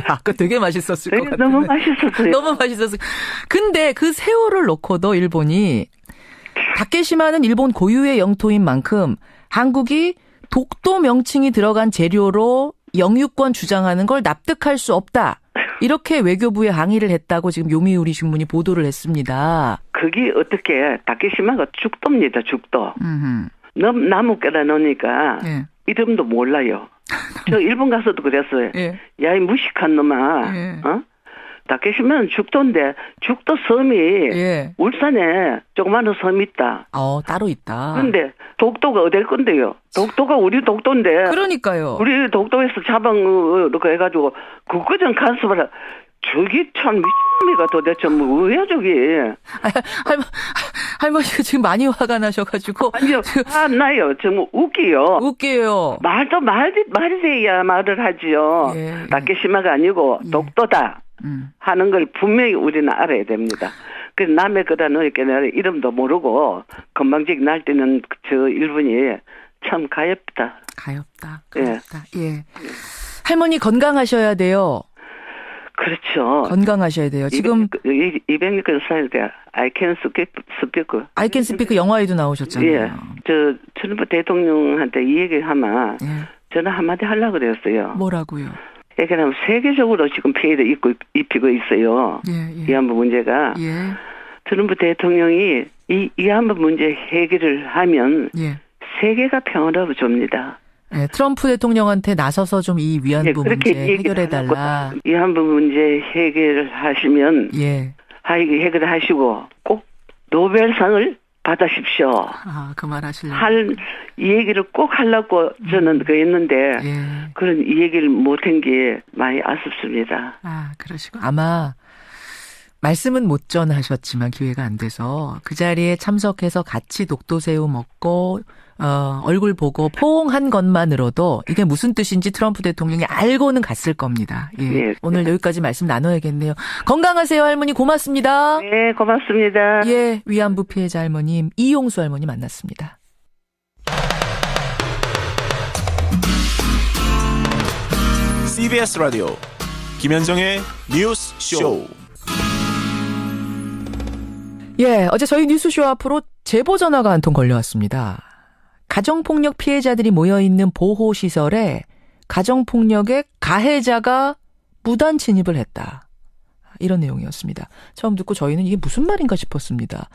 Speaker 2: 아까 되게 맛있었을 것 같은데.
Speaker 10: 너무 맛있었어요.
Speaker 2: 너무 맛있었어요. 근데 그 새우를 놓고도 일본이 다케시마는 일본 고유의 영토인 만큼 한국이 독도 명칭이 들어간 재료로 영유권 주장하는 걸 납득할 수 없다. 이렇게 외교부에 항의를 했다고 지금 요미우리 신문이 보도를 했습니다.
Speaker 10: 그게 어떻게 다케시마가 죽도입니다. 죽도. 나무 깨다 놓으니까 이름도 몰라요. 저 일본 가서도 그랬어요. 야, 이 무식한 놈아. 다케시마는 죽도인데 죽도 섬이 울산에 조그마한 섬이 있다.
Speaker 2: 따로 있다.
Speaker 10: 그런데 독도가 어딜 건데요? 독도가 우리 독도인데.
Speaker 2: 그러니까요.
Speaker 10: 우리 독도에서 잡아놓고 해가지고 그거 좀 간섭하라. 저기 참 미친놈이가 도대체 뭐야 저기.
Speaker 2: 할머니가 지금 많이 화가 나셔가지고.
Speaker 10: 아니요. 나요. 좀 웃기요. 말이 돼야 말을 하지요. 다케시마가 아니고 독도다. 하는 걸 분명히 우리는 알아야 됩니다. 그래서 남의 거다 너에게 이름도 모르고 건방지게 날뛰는 저 일본이 참 가엽다.
Speaker 2: 예. 할머니 건강하셔야 돼요.
Speaker 10: 그렇죠.
Speaker 2: 건강하셔야 돼요. 지금
Speaker 10: 200년 살때 I can speak
Speaker 2: 영화에도 나오셨잖아요.
Speaker 10: 예. 저 트럼프 대통령한테 이 얘기를 하면 저는 한마디 하려고 그랬어요.
Speaker 2: 뭐라고요?
Speaker 10: 얘기하면 세계적으로 지금 피해를 입히고 있어요. 위안부 문제가. 트럼프 대통령이 이 위안부 문제 해결을 하면 세계가 평화로워집니다.
Speaker 2: 트럼프 대통령한테 나서서 좀 이 위안부 문제 해결해달라.
Speaker 10: 위안부 문제 해결을 하시면 해결을 하시고 꼭 노벨상을 받으십시오.
Speaker 2: 그 말 하시려고.
Speaker 10: 이 얘기를 꼭 하려고 저는 그랬는데 그런 이 얘기를 못한 게 많이 아쉽습니다.
Speaker 2: 그러시고 아마 말씀은 못 전하셨지만 기회가 안 돼서 그 자리에 참석해서 같이 독도새우 먹고 얼굴 보고 포옹한 것만으로도 이게 무슨 뜻인지 트럼프 대통령이 알고는 갔을 겁니다. 오늘 여기까지 말씀 나눠야겠네요. 건강하세요, 할머니. 고맙습니다.
Speaker 10: 네, 고맙습니다.
Speaker 2: 위안부 피해자 할머님 이용수 할머니 만났습니다.
Speaker 11: CBS 라디오 김현정의 뉴스 쇼.
Speaker 2: 어제 저희 뉴스쇼 앞으로 제보 전화가 한 통 걸려왔습니다. 가정폭력 피해자들이 모여있는 보호시설에 가정폭력의 가해자가 무단 침입을 했다. 이런 내용이었습니다. 처음 듣고 저희는 이게 무슨 말인가 싶었습니다.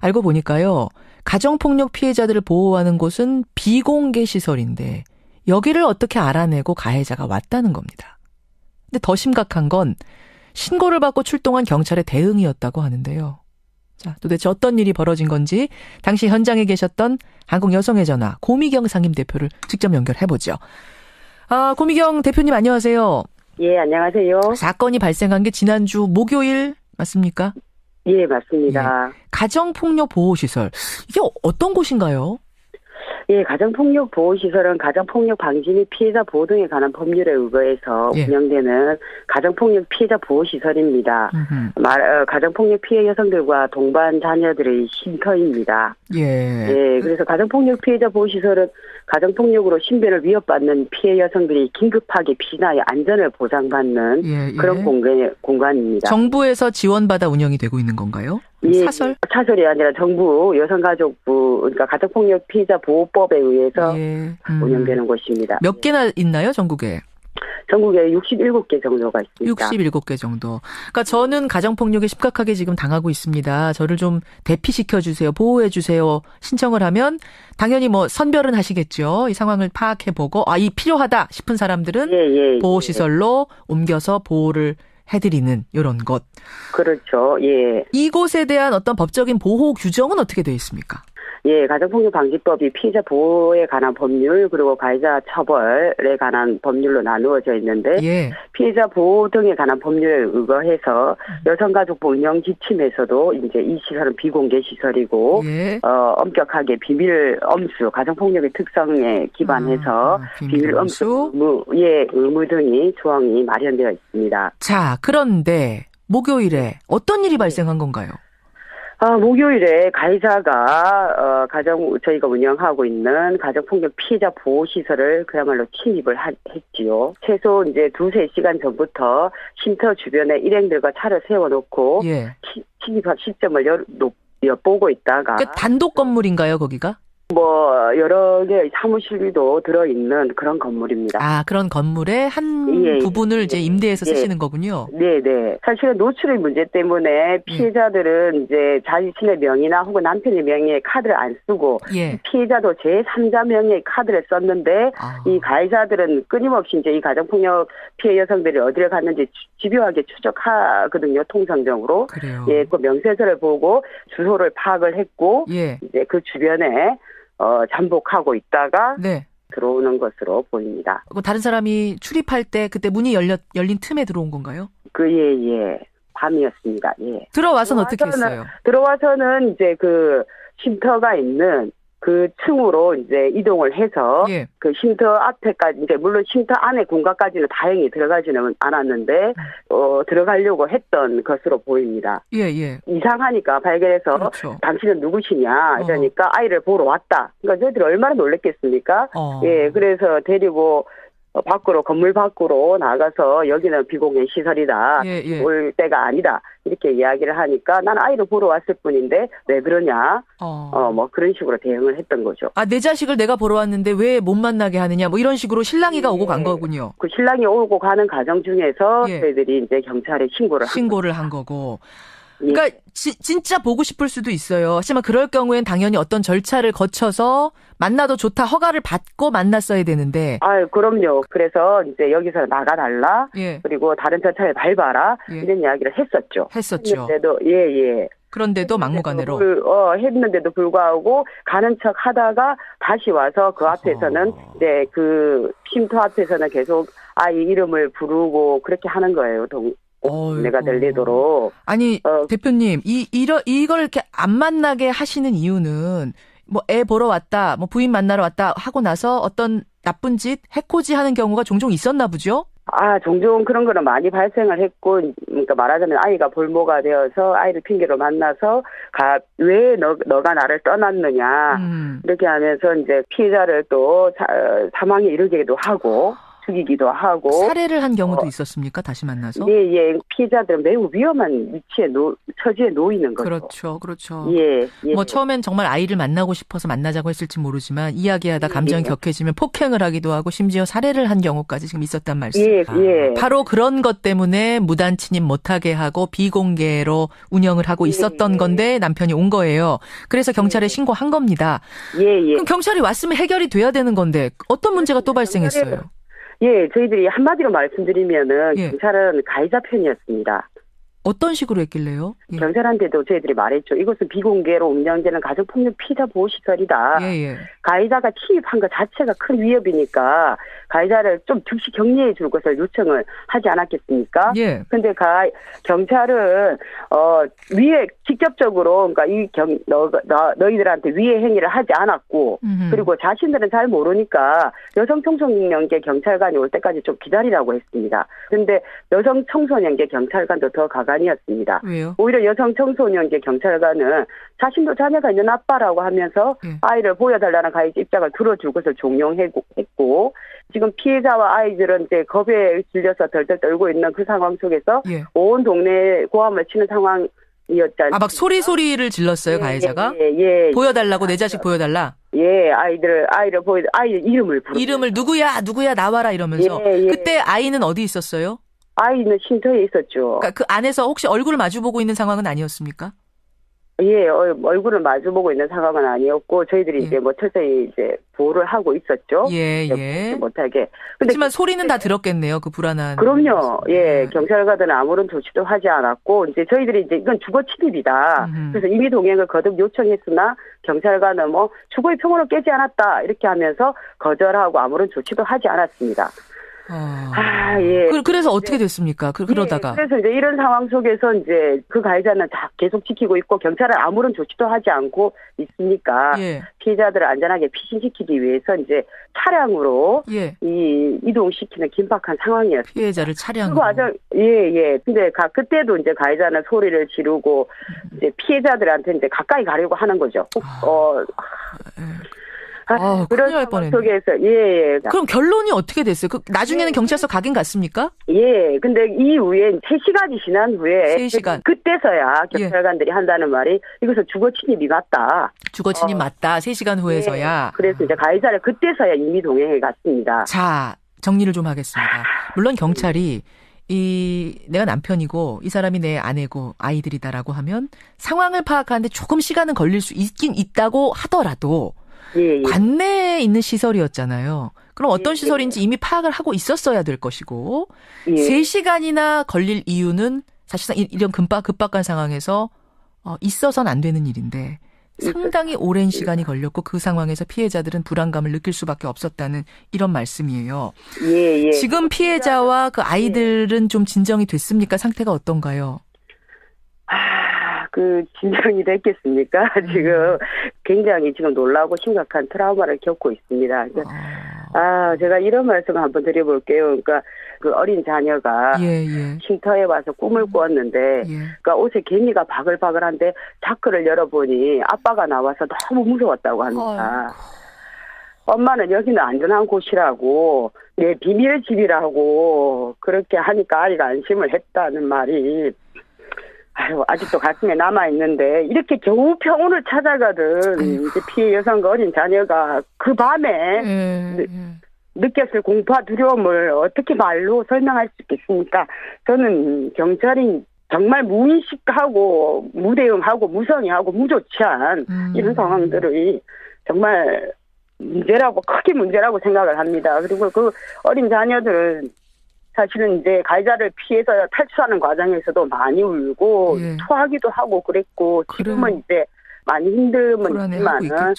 Speaker 2: 알고 보니까요. 가정폭력 피해자들을 보호하는 곳은 비공개 시설인데 여기를 어떻게 알아내고 가해자가 왔다는 겁니다. 근데 더 심각한 건 신고를 받고 출동한 경찰의 대응이었다고 하는데요. 자, 도대체 어떤 일이 벌어진 건지 당시 현장에 계셨던 한국여성의 전화 고미경 상임대표를 직접 연결해보죠. 고미경 대표님 안녕하세요.
Speaker 12: 예, 안녕하세요.
Speaker 2: 사건이 발생한 게 지난주 목요일 맞습니까?
Speaker 12: 예, 맞습니다.
Speaker 2: 가정폭력 보호시설. 이게 어떤 곳인가요?
Speaker 12: 예, 가정폭력 보호시설은 가정폭력 방지 및 피해자 보호 등에 관한 법률에 의거해서 운영되는 가정폭력 피해자 보호시설입니다. 가정폭력 피해 여성들과 동반 자녀들의 쉼터입니다. 예, 그래서 가정폭력 피해자 보호시설은 가정폭력으로 신변을 위협받는 피해 여성들이 긴급하게 피나의 안전을 보장받는 그런 공간입니다.
Speaker 2: 정부에서 지원받아 운영이 되고 있는 건가요?
Speaker 12: 사설이 아니라 정부 여성가족부, 그러니까 가정폭력 피해자 보호법에 의해서 운영되는 곳입니다.
Speaker 2: 몇 개나 있나요, 전국에?
Speaker 12: 전국에 67개 정도가 있습니다.
Speaker 2: 67개 정도. 그러니까 저는 가정폭력에 심각하게 지금 당하고 있습니다. 저를 좀 대피시켜 주세요. 보호해 주세요. 신청을 하면 당연히 뭐 선별은 하시겠죠. 이 상황을 파악해 보고 이 필요하다 싶은 사람들은 보호시설로 옮겨서 보호를 해드리는 이런 것.
Speaker 12: 그렇죠. 예.
Speaker 2: 이곳에 대한 어떤 법적인 보호 규정은 어떻게 되어 있습니까?
Speaker 12: 예, 가정폭력방지법이 피해자 보호에 관한 법률 그리고 가해자 처벌에 관한 법률로 나누어져 있는데 피해자 보호 등에 관한 법률에 의거해서 여성가족부 운영 지침에서도 이제 이 시설은 비공개 시설이고 엄격하게 비밀 엄수, 가정폭력의 특성에 기반해서 비밀 엄수 의무 등이 조항이 마련되어 있습니다.
Speaker 2: 자, 그런데 목요일에 어떤 일이 발생한 건가요?
Speaker 12: 목요일에 가해자가 저희가 운영하고 있는 가정폭력 피해자 보호시설을 그야말로 침입을 했지요. 최소 이제 2-3시간 전부터 쉼터 주변에 일행들과 차를 세워놓고 침입할 시점을 엿보고 있다가.
Speaker 2: 그러니까 단독 건물인가요, 거기가?
Speaker 12: 여러 개의 사무실도 들어있는 그런 건물입니다.
Speaker 2: 그런 건물의 한 부분을 이제 임대해서 쓰시는 거군요.
Speaker 12: 네네. 사실은 노출의 문제 때문에 피해자들은 이제 자신의 명의나 혹은 남편의 명의의 카드를 안 쓰고 피해자도 제3자 명의의 카드를 썼는데 이 가해자들은 끊임없이 이제 이 가정폭력 피해 여성들이 어디를 갔는지 집요하게 추적하거든요. 통상적으로.
Speaker 2: 그래요.
Speaker 12: 그 명세서를 보고 주소를 파악을 했고 이제 그 주변에 잠복하고 있다가 들어오는 것으로 보입니다.
Speaker 2: 다른 사람이 출입할 때 그때 문이 열린 틈에 들어온 건가요?
Speaker 12: 밤이었습니다.
Speaker 2: 들어와서는 어떻게 했어요?
Speaker 12: 들어와서는 이제 그 쉼터가 있는 그 층으로 이제 이동을 해서 그 쉼터 앞에까지 이제 물론 쉼터 안에 공간까지는 다행히 들어가지는 않았는데 들어가려고 했던 것으로 보입니다. 이상하니까 발견해서 당신은 누구시냐 이러니까 아이를 보러 왔다. 그러니까 저희들이 얼마나 놀랬겠습니까? 그래서 데리고 건물 밖으로 나가서 여기는 비공개 시설이다. 올 때가 아니다. 이렇게 이야기를 하니까 난 아이를 보러 왔을 뿐인데 왜 그러냐. 그런 식으로 대응을 했던 거죠.
Speaker 2: 내 자식을 내가 보러 왔는데 왜 못 만나게 하느냐. 이런 식으로 신랑이가 오고 간 거군요.
Speaker 12: 그 신랑이 오고 가는 과정 중에서 저희들이 이제 경찰에 신고를
Speaker 2: 한 거고. 그러니까 진짜 보고 싶을 수도 있어요. 하지만 그럴 경우엔 당연히 어떤 절차를 거쳐서 만나도 좋다 허가를 받고 만났어야 되는데.
Speaker 12: 그럼요. 그래서 이제 여기서 나가달라. 그리고 다른 절차를 밟아라. 이런 이야기를 했었죠. 했는데도
Speaker 2: 그런데도 막무가내로.
Speaker 12: 했는데도 불구하고 가는 척 하다가 다시 와서 그 앞에서는 이제 그 쉼터 앞에서는 계속 아이 이름을 부르고 그렇게 하는 거예요. 내가 들리도록.
Speaker 2: 대표님, 이걸 이렇게 안 만나게 하시는 이유는 애 보러 왔다, 부인 만나러 왔다 하고 나서 어떤 나쁜 짓, 해코지 하는 경우가 종종 있었나 보죠?
Speaker 12: 종종 그런 거는 많이 발생을 했고, 그러니까 말하자면 아이가 볼모가 되어서 아이를 핑계로 만나서 왜 너가 나를 떠났느냐 이렇게 하면서 이제 피해자를 또 사망에 이르기도 하고. 죽이기도 하고.
Speaker 2: 살해를 한 경우도 있었습니까? 다시 만나서?
Speaker 12: 피해자들은 매우 위험한 위치에 처지에 놓이는 거죠.
Speaker 2: 그렇죠. 처음엔 정말 아이를 만나고 싶어서 만나자고 했을지 모르지만 이야기하다 감정이 격해지면 폭행을 하기도 하고 심지어 살해를 한 경우까지 지금 있었단 말씀입니다. 바로 그런 것 때문에 무단 침입 못하게 하고 비공개로 운영을 하고 있었던 건데 남편이 온 거예요. 그래서 경찰에 신고한 겁니다. 그럼 경찰이 왔으면 해결이 돼야 되는 건데 어떤 문제가 또 발생했어요?
Speaker 12: 저희들이 한마디로 말씀드리면은 경찰은 가해자 편이었습니다.
Speaker 2: 어떤 식으로 했길래요? 예.
Speaker 12: 경찰한테도 저희들이 말했죠. 이것은 비공개로 운영되는 가정폭력 피해자 보호시설이다.
Speaker 2: 예.
Speaker 12: 가해자가 침입한 것 자체가 큰 위협이니까 가해자를 좀 즉시 격리해 줄 것을 요청을 하지 않았겠습니까?
Speaker 2: 예.
Speaker 12: 근데 경찰은 위해 직접적으로 그러니까 너희들한테 위해 행위를 하지 않았고 그리고 자신들은 잘 모르니까 여성 청소년계 경찰관이 올 때까지 좀 기다리라고 했습니다. 근데 여성 청소년계 경찰관도 더 가관이었습니다.
Speaker 2: 왜요?
Speaker 12: 오히려 여성 청소년계 경찰관은 자신도 자녀가 있는 아빠라고 하면서 아이를 보여달라는 가해자 입장을 들어줄 것을 종용했고 지금 피해자와 아이들은 이제 겁에 질려서 덜덜 떨고 있는 그 상황 속에서 온 동네에 고함을 치는 상황이었잖아요.
Speaker 2: 막 소리를 질렀어요, 가해자가?
Speaker 12: 예.
Speaker 2: 보여달라고, 내 자식 보여달라?
Speaker 12: 예, 아이 이름을 부르고.
Speaker 2: 이름을 누구야 나와라 이러면서. 그때 아이는 어디 있었어요?
Speaker 12: 아이는 쉼터에 있었죠.
Speaker 2: 그러니까 그 안에서 혹시 얼굴을 마주보고 있는 상황은 아니었습니까?
Speaker 12: 예, 얼굴을 마주보고 있는 상황은 아니었고 저희들이 이제 뭐 철저히 이제 보호를 하고 있었죠.
Speaker 2: 예.
Speaker 12: 못하게.
Speaker 2: 그렇지만 소리는 다 들었겠네요. 그 불안한.
Speaker 12: 그럼요. 예, 경찰관들은 아무런 조치도 하지 않았고 이제 저희들이 이제 이건 주거 침입이다. 그래서 임의 동행을 거듭 요청했으나 경찰관은 뭐 주거의 평온을 깨지 않았다 이렇게 하면서 거절하고 아무런 조치도 하지 않았습니다. 예.
Speaker 2: 그래서 어떻게 됐습니까? 그러다가.
Speaker 12: 예, 그래서 이제 이런 상황 속에서 이제 그 가해자는 계속 지키고 있고 경찰은 아무런 조치도 하지 않고 있으니까 피해자들을 안전하게 피신시키기 위해서 이제 차량으로 이동시키는 긴박한 상황이었어요.
Speaker 2: 피해자를 차량으로.
Speaker 12: 그 과정, 예. 근데 그때도 이제 가해자는 소리를 지르고 이제 피해자들한테 이제 가까이 가려고 하는 거죠.
Speaker 2: 큰일 날 뻔했네.
Speaker 12: 속에서 예.
Speaker 2: 그럼 결론이 어떻게 됐어요? 나중에는 경찰서 가긴 갔습니까?
Speaker 12: 예. 근데 이후에 3시간이 지난 후에
Speaker 2: 3시간.
Speaker 12: 그때서야 경찰관들이 한다는 말이 이것은 주거 침입이 맞다.
Speaker 2: 주거 침입 맞다. 3시간 후에서야.
Speaker 12: 그래서 이제 가해자를 그때서야 임의 동행해 갔습니다.
Speaker 2: 자, 정리를 좀 하겠습니다. 물론 경찰이 내가 남편이고 이 사람이 내 아내고 아이들이다라고 하면 상황을 파악하는데 조금 시간은 걸릴 수 있긴 있다고 하더라도 관내에 있는 시설이었잖아요. 그럼 어떤 시설인지 이미 파악을 하고 있었어야 될 것이고 3시간이나 걸릴 이유는 사실상 이런 급박한 상황에서 있어서는 안 되는 일인데 상당히 오랜 시간이 걸렸고 그 상황에서 피해자들은 불안감을 느낄 수밖에 없었다는 이런 말씀이에요. 지금 피해자와 그 아이들은 좀 진정이 됐습니까? 상태가 어떤가요?
Speaker 12: 진정이 됐겠습니까? 지금 굉장히 지금 놀라고 심각한 트라우마를 겪고 있습니다. 제가 이런 말씀을 한번 드려볼게요. 그러니까 그 어린 자녀가 쉼터에 와서 꿈을 꾸었는데 그러니까 옷에 개미가 바글바글한데 자크를 열어보니 아빠가 나와서 너무 무서웠다고 합니다. 엄마는 여기는 안전한 곳이라고 내 비밀의 집이라고 그렇게 하니까 아이가 안심을 했다는 말이 아직도 가슴에 남아있는데, 이렇게 겨우 평온을 찾아가던 이제 피해 여성과 어린 자녀가 그 밤에 느꼈을 공포와 두려움을 어떻게 말로 설명할 수 있겠습니까? 저는 경찰이 정말 무의식하고 무대응하고 무성의하고 무조치한 이런 상황들이 정말 크게 문제라고 생각을 합니다. 그리고 그 어린 자녀들은 사실은 이제 가해자를 피해서 탈출하는 과정에서도 많이 울고 토하기도 하고 그랬고 지금은 이제 많이 힘듦은 있지만은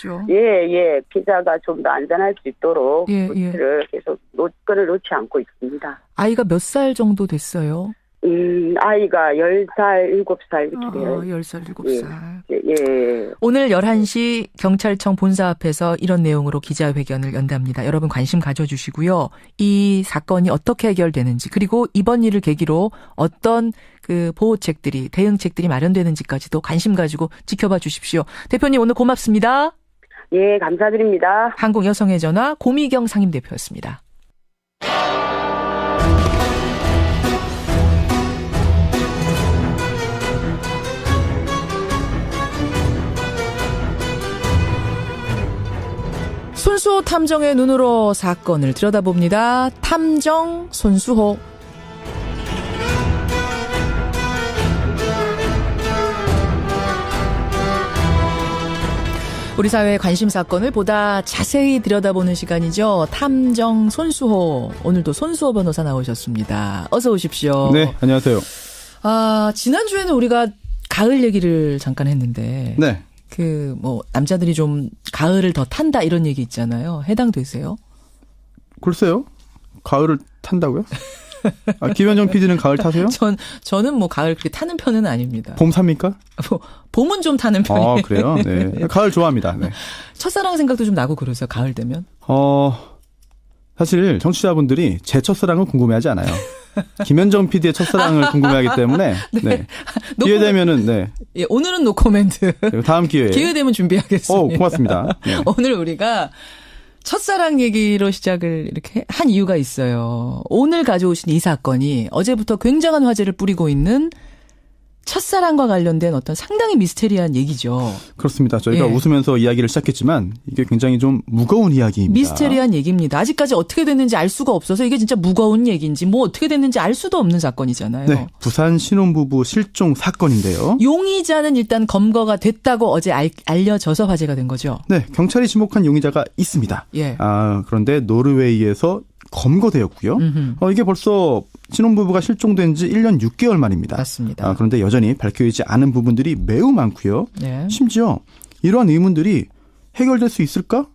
Speaker 12: 피해자가 좀 더 안전할 수 있도록 조치를 계속 끈을 놓지 않고 있습니다.
Speaker 2: 아이가 몇 살 정도 됐어요?
Speaker 12: 아이가 10살, 7살 이렇게 돼요.
Speaker 2: 10살, 7살. 오늘 11시 경찰청 본사 앞에서 이런 내용으로 기자회견을 연답니다. 여러분 관심 가져주시고요. 이 사건이 어떻게 해결되는지 그리고 이번 일을 계기로 어떤 그 보호책들이 대응책들이 마련되는지까지도 관심 가지고 지켜봐 주십시오. 대표님 오늘 고맙습니다.
Speaker 12: 예, 감사드립니다.
Speaker 2: 한국여성의 전화 고미경 상임대표였습니다. 손수호 탐정의 눈으로 사건을 들여다봅니다. 탐정 손수호. 우리 사회의 관심 사건을 보다 자세히 들여다보는 시간이죠. 탐정 손수호. 오늘도 손수호 변호사 나오셨습니다. 어서 오십시오.
Speaker 13: 네, 안녕하세요.
Speaker 2: 지난주에는 우리가 가을 얘기를 잠깐 했는데.
Speaker 13: 네.
Speaker 2: 남자들이 좀 가을을 더 탄다 이런 얘기 있잖아요. 해당되세요?
Speaker 13: 글쎄요. 가을을 탄다고요? 김현정 PD는 가을 타세요?
Speaker 2: 저는 가을 그렇게 타는 편은 아닙니다.
Speaker 13: 봄 삽니까?
Speaker 2: 봄은 좀 타는 편이에요.
Speaker 13: 그래요? 네. 가을 좋아합니다. 네.
Speaker 2: 첫사랑 생각도 좀 나고 그러세요. 가을 되면?
Speaker 13: 사실 청취자분들이 제 첫사랑을 궁금해하지 않아요. 김현정 PD의 첫사랑을 궁금해하기 때문에 네. 기회 되면은
Speaker 2: 예, 오늘은 노코멘트.
Speaker 13: 다음 기회에
Speaker 2: 기회 되면 준비하겠습니다.
Speaker 13: 고맙습니다. 네.
Speaker 2: 오늘 우리가 첫사랑 얘기로 시작을 이렇게 한 이유가 있어요. 오늘 가져오신 이 사건이 어제부터 굉장한 화제를 뿌리고 있는 첫사랑과 관련된 어떤 상당히 미스테리한 얘기죠.
Speaker 13: 그렇습니다. 저희가 웃으면서 이야기를 시작했지만 이게 굉장히 좀 무거운 이야기입니다.
Speaker 2: 미스테리한 얘기입니다. 아직까지 어떻게 됐는지 알 수가 없어서 이게 진짜 무거운 얘기인지 어떻게 됐는지 알 수도 없는 사건이잖아요.
Speaker 13: 네, 부산 신혼부부 실종 사건인데요.
Speaker 2: 용의자는 일단 검거가 됐다고 어제 알려져서 화제가 된 거죠.
Speaker 13: 네, 경찰이 지목한 용의자가 있습니다.
Speaker 2: 예.
Speaker 13: 그런데 노르웨이에서 검거되었고요. 이게 벌써 신혼부부가 실종된 지 1년 6개월 만입니다.
Speaker 2: 맞습니다.
Speaker 13: 그런데 여전히 밝혀지지 않은 부분들이 매우 많고요.
Speaker 2: 네.
Speaker 13: 심지어 이러한 의문들이 해결될 수 있을까?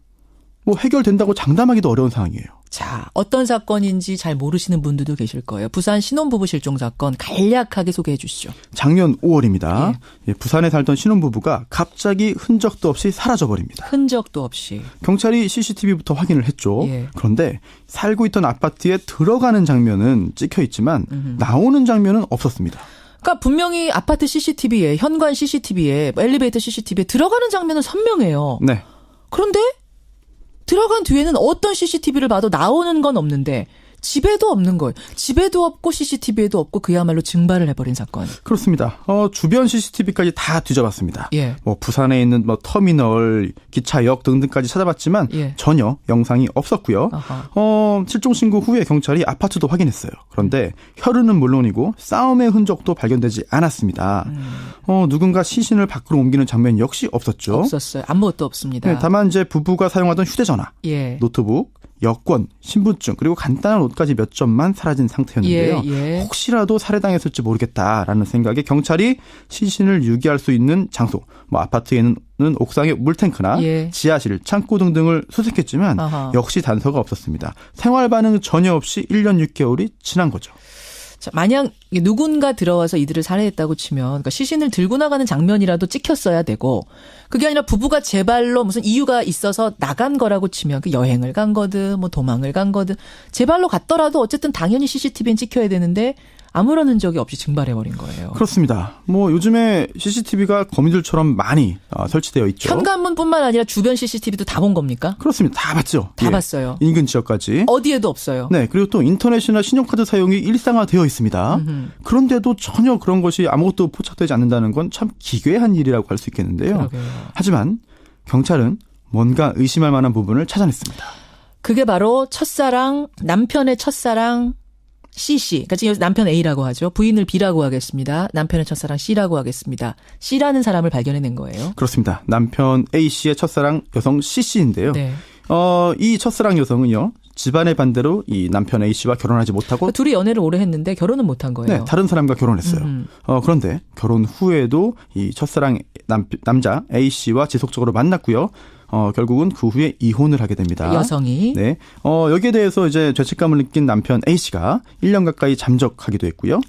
Speaker 13: 해결된다고 장담하기도 어려운 상황이에요.
Speaker 2: 자, 어떤 사건인지 잘 모르시는 분들도 계실 거예요. 부산 신혼부부 실종 사건 간략하게 소개해 주시죠.
Speaker 13: 작년 5월입니다. 예, 부산에 살던 신혼부부가 갑자기 흔적도 없이 사라져버립니다.
Speaker 2: 흔적도 없이.
Speaker 13: 경찰이 CCTV부터 확인을 했죠.
Speaker 2: 예.
Speaker 13: 그런데 살고 있던 아파트에 들어가는 장면은 찍혀 있지만 나오는 장면은 없었습니다.
Speaker 2: 그러니까 분명히 아파트 CCTV에 현관 CCTV에 엘리베이터 CCTV에 들어가는 장면은 선명해요.
Speaker 13: 네.
Speaker 2: 그런데 들어간 뒤에는 어떤 CCTV를 봐도 나오는 건 없는데 집에도 없는 거예요. 집에도 없고 CCTV에도 없고 그야말로 증발을 해버린 사건.
Speaker 13: 그렇습니다. 주변 CCTV까지 다 뒤져봤습니다.
Speaker 2: 예.
Speaker 13: 부산에 있는 터미널, 기차역 등등까지 찾아봤지만 전혀 영상이 없었고요. 실종 신고 후에 경찰이 아파트도 확인했어요. 그런데 혈흔은 물론이고 싸움의 흔적도 발견되지 않았습니다. 누군가 시신을 밖으로 옮기는 장면 역시 없었죠.
Speaker 2: 없었어요. 아무것도 없습니다.
Speaker 13: 네, 다만 이제 부부가 사용하던 휴대전화, 노트북, 여권, 신분증 그리고 간단한 옷까지 몇 점만 사라진 상태였는데요. 혹시라도 살해당했을지 모르겠다라는 생각에 경찰이 시신을 유기할 수 있는 장소, 아파트에는 옥상의 물탱크나 지하실, 창고 등등을 수색했지만 역시 단서가 없었습니다. 생활 반응은 전혀 없이 1년 6개월이 지난 거죠.
Speaker 2: 자, 만약 누군가 들어와서 이들을 살해했다고 치면 그러니까 시신을 들고 나가는 장면이라도 찍혔어야 되고 그게 아니라 부부가 제 발로 무슨 이유가 있어서 나간 거라고 치면 그 여행을 간 거든 도망을 간 거든 제 발로 갔더라도 어쨌든 당연히 CCTV엔 찍혀야 되는데 아무런 흔적이 없이 증발해버린 거예요.
Speaker 13: 그렇습니다. 요즘에 CCTV가 거미줄처럼 많이 설치되어 있죠.
Speaker 2: 현관문뿐만 아니라 주변 CCTV도 다 본 겁니까?
Speaker 13: 그렇습니다. 다 봤죠.
Speaker 2: 다 봤어요.
Speaker 13: 인근 지역까지.
Speaker 2: 어디에도 없어요.
Speaker 13: 네. 그리고 또 인터넷이나 신용카드 사용이 일상화되어 있습니다. 그런데도 전혀 그런 것이 아무것도 포착되지 않는다는 건 참 기괴한 일이라고 할 수 있겠는데요.
Speaker 2: 그러게요.
Speaker 13: 하지만 경찰은 뭔가 의심할 만한 부분을 찾아냈습니다.
Speaker 2: 그게 바로 남편의 첫사랑 C씨, 그러니까 지금 남편 A라고 하죠. 부인을 B라고 하겠습니다. 남편의 첫사랑 C라고 하겠습니다. C라는 사람을 발견해낸 거예요.
Speaker 13: 그렇습니다. 남편 A씨의 첫사랑 여성 C씨인데요.
Speaker 2: 네.
Speaker 13: 이 첫사랑 여성은요. 집안의 반대로 이 남편 A씨와 결혼하지 못하고
Speaker 2: 그러니까 둘이 연애를 오래 했는데 결혼은 못한 거예요.
Speaker 13: 네, 다른 사람과 결혼했어요. 그런데 결혼 후에도 이 첫사랑 남자 A씨와 지속적으로 만났고요. 결국은 그 후에 이혼을 하게 됩니다.
Speaker 2: 여성이.
Speaker 13: 네. 여기에 대해서 이제 죄책감을 느낀 남편 A씨가 1년 가까이 잠적하기도 했고요.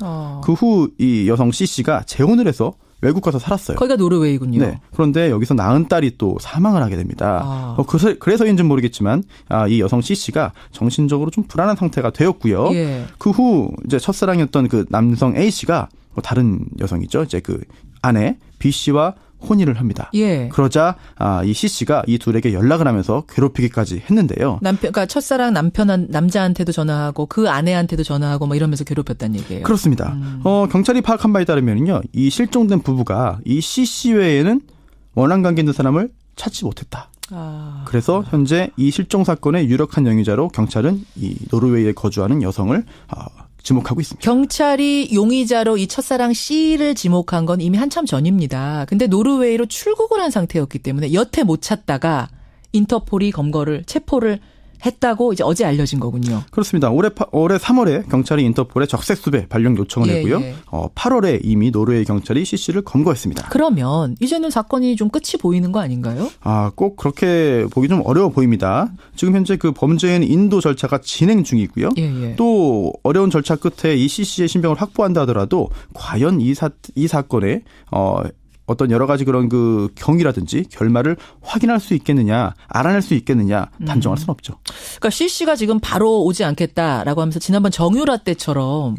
Speaker 13: 그 후 이 여성 C씨가 재혼을 해서 외국 가서 살았어요.
Speaker 2: 거기가 노르웨이군요.
Speaker 13: 네. 그런데 여기서 낳은 딸이 또 사망을 하게 됩니다. 그래서인지는 모르겠지만 이 여성 C씨가 정신적으로 좀 불안한 상태가 되었고요. 그 후 이제 첫사랑이었던 그 남성 A씨가 다른 여성이죠. 이제 그 아내 B씨와 혼인을 합니다. 그러자 이 C씨가 이 둘에게 연락을 하면서 괴롭히기까지 했는데요.
Speaker 2: 그러니까 첫사랑 남자한테도 전화하고 그 아내한테도 전화하고 이러면서 괴롭혔다는 얘기예요.
Speaker 13: 그렇습니다. 경찰이 파악한 바에 따르면요, 이 실종된 부부가 이 C씨 외에는 원한 관계 있는 사람을 찾지 못했다. 그래서 현재 이 실종 사건의 유력한 용의자로 경찰은 이 노르웨이에 거주하는 여성을 지목하고 있습니다.
Speaker 2: 경찰이 용의자로 이 첫사랑 C를 지목한 건 이미 한참 전입니다. 근데 노르웨이로 출국을 한 상태였기 때문에 여태 못 찾다가 인터폴이 체포를 했다고 이제 어제 알려진 거군요.
Speaker 13: 그렇습니다. 올해 3월에 경찰이 인터폴에 적색 수배 발령 요청을 했고요. 8월에 이미 노르웨이 경찰이 CC를 검거했습니다.
Speaker 2: 그러면 이제는 사건이 좀 끝이 보이는 거 아닌가요?
Speaker 13: 꼭 그렇게 보기 좀 어려워 보입니다. 지금 현재 그 범죄인 인도 절차가 진행 중이고요. 또 어려운 절차 끝에 이 CC의 신병을 확보한다 하더라도 과연 이 사건에 어떤 여러 가지 그런 그 경위라든지 결말을 확인할 수 있겠느냐, 알아낼 수 있겠느냐 단정할 수는 없죠.
Speaker 2: 그러니까 CC가 지금 바로 오지 않겠다라고 하면서 지난번 정유라 때처럼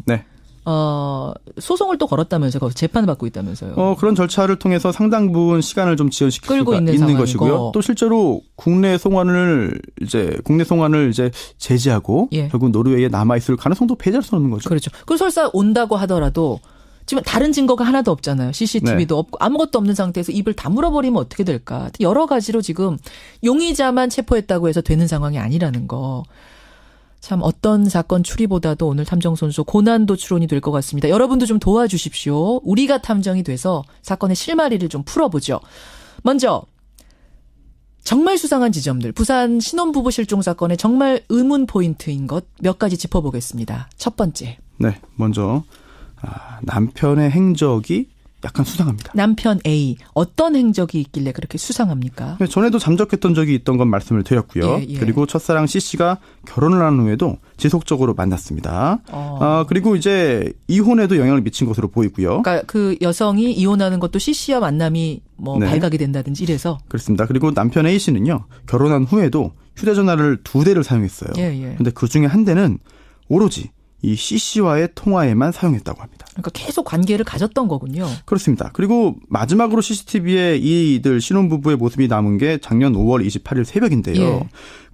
Speaker 2: 소송을 또 걸었다면서요. 거기서 재판을 받고 있다면서요.
Speaker 13: 그런 절차를 통해서 상당 부분 시간을 좀 지연시킬 수가 있는 것이고요. 또 실제로 국내 송환을 이제 제지하고 결국 노르웨이에 남아 있을 가능성도 배제할 수 없는 거죠.
Speaker 2: 그렇죠. 그 설사 온다고 하더라도 지금 다른 증거가 하나도 없잖아요. CCTV도 없고 아무것도 없는 상태에서 입을 다물어버리면 어떻게 될까. 여러 가지로 지금 용의자만 체포했다고 해서 되는 상황이 아니라는 거. 참 어떤 사건 추리보다도 오늘 탐정선수 고난도 추론이 될 것 같습니다. 여러분도 좀 도와주십시오. 우리가 탐정이 돼서 사건의 실마리를 좀 풀어보죠. 먼저 정말 수상한 지점들. 부산 신혼부부 실종 사건의 정말 의문 포인트인 것 몇 가지 짚어보겠습니다. 첫 번째.
Speaker 13: 네. 먼저 남편의 행적이 약간 수상합니다.
Speaker 2: 남편 A. 어떤 행적이 있길래 그렇게 수상합니까?
Speaker 13: 전에도 잠적했던 적이 있던 건 말씀을 드렸고요. 그리고 첫사랑 C씨가 결혼을 한 후에도 지속적으로 만났습니다. 그리고 이제 이혼에도 영향을 미친 것으로 보이고요.
Speaker 2: 그러니까 그 여성이 이혼하는 것도 C씨와 만남이 발각이 된다든지 이래서.
Speaker 13: 그렇습니다. 그리고 남편 A씨는요. 결혼한 후에도 휴대전화를 2대를 사용했어요. 그런데 그중에 한 대는 오로지 이 C씨와의 통화에만 사용했다고 합니다.
Speaker 2: 그러니까 계속 관계를 가졌던 거군요.
Speaker 13: 그렇습니다. 그리고 마지막으로 CCTV에 이들 신혼부부의 모습이 남은 게 작년 5월 28일 새벽인데요.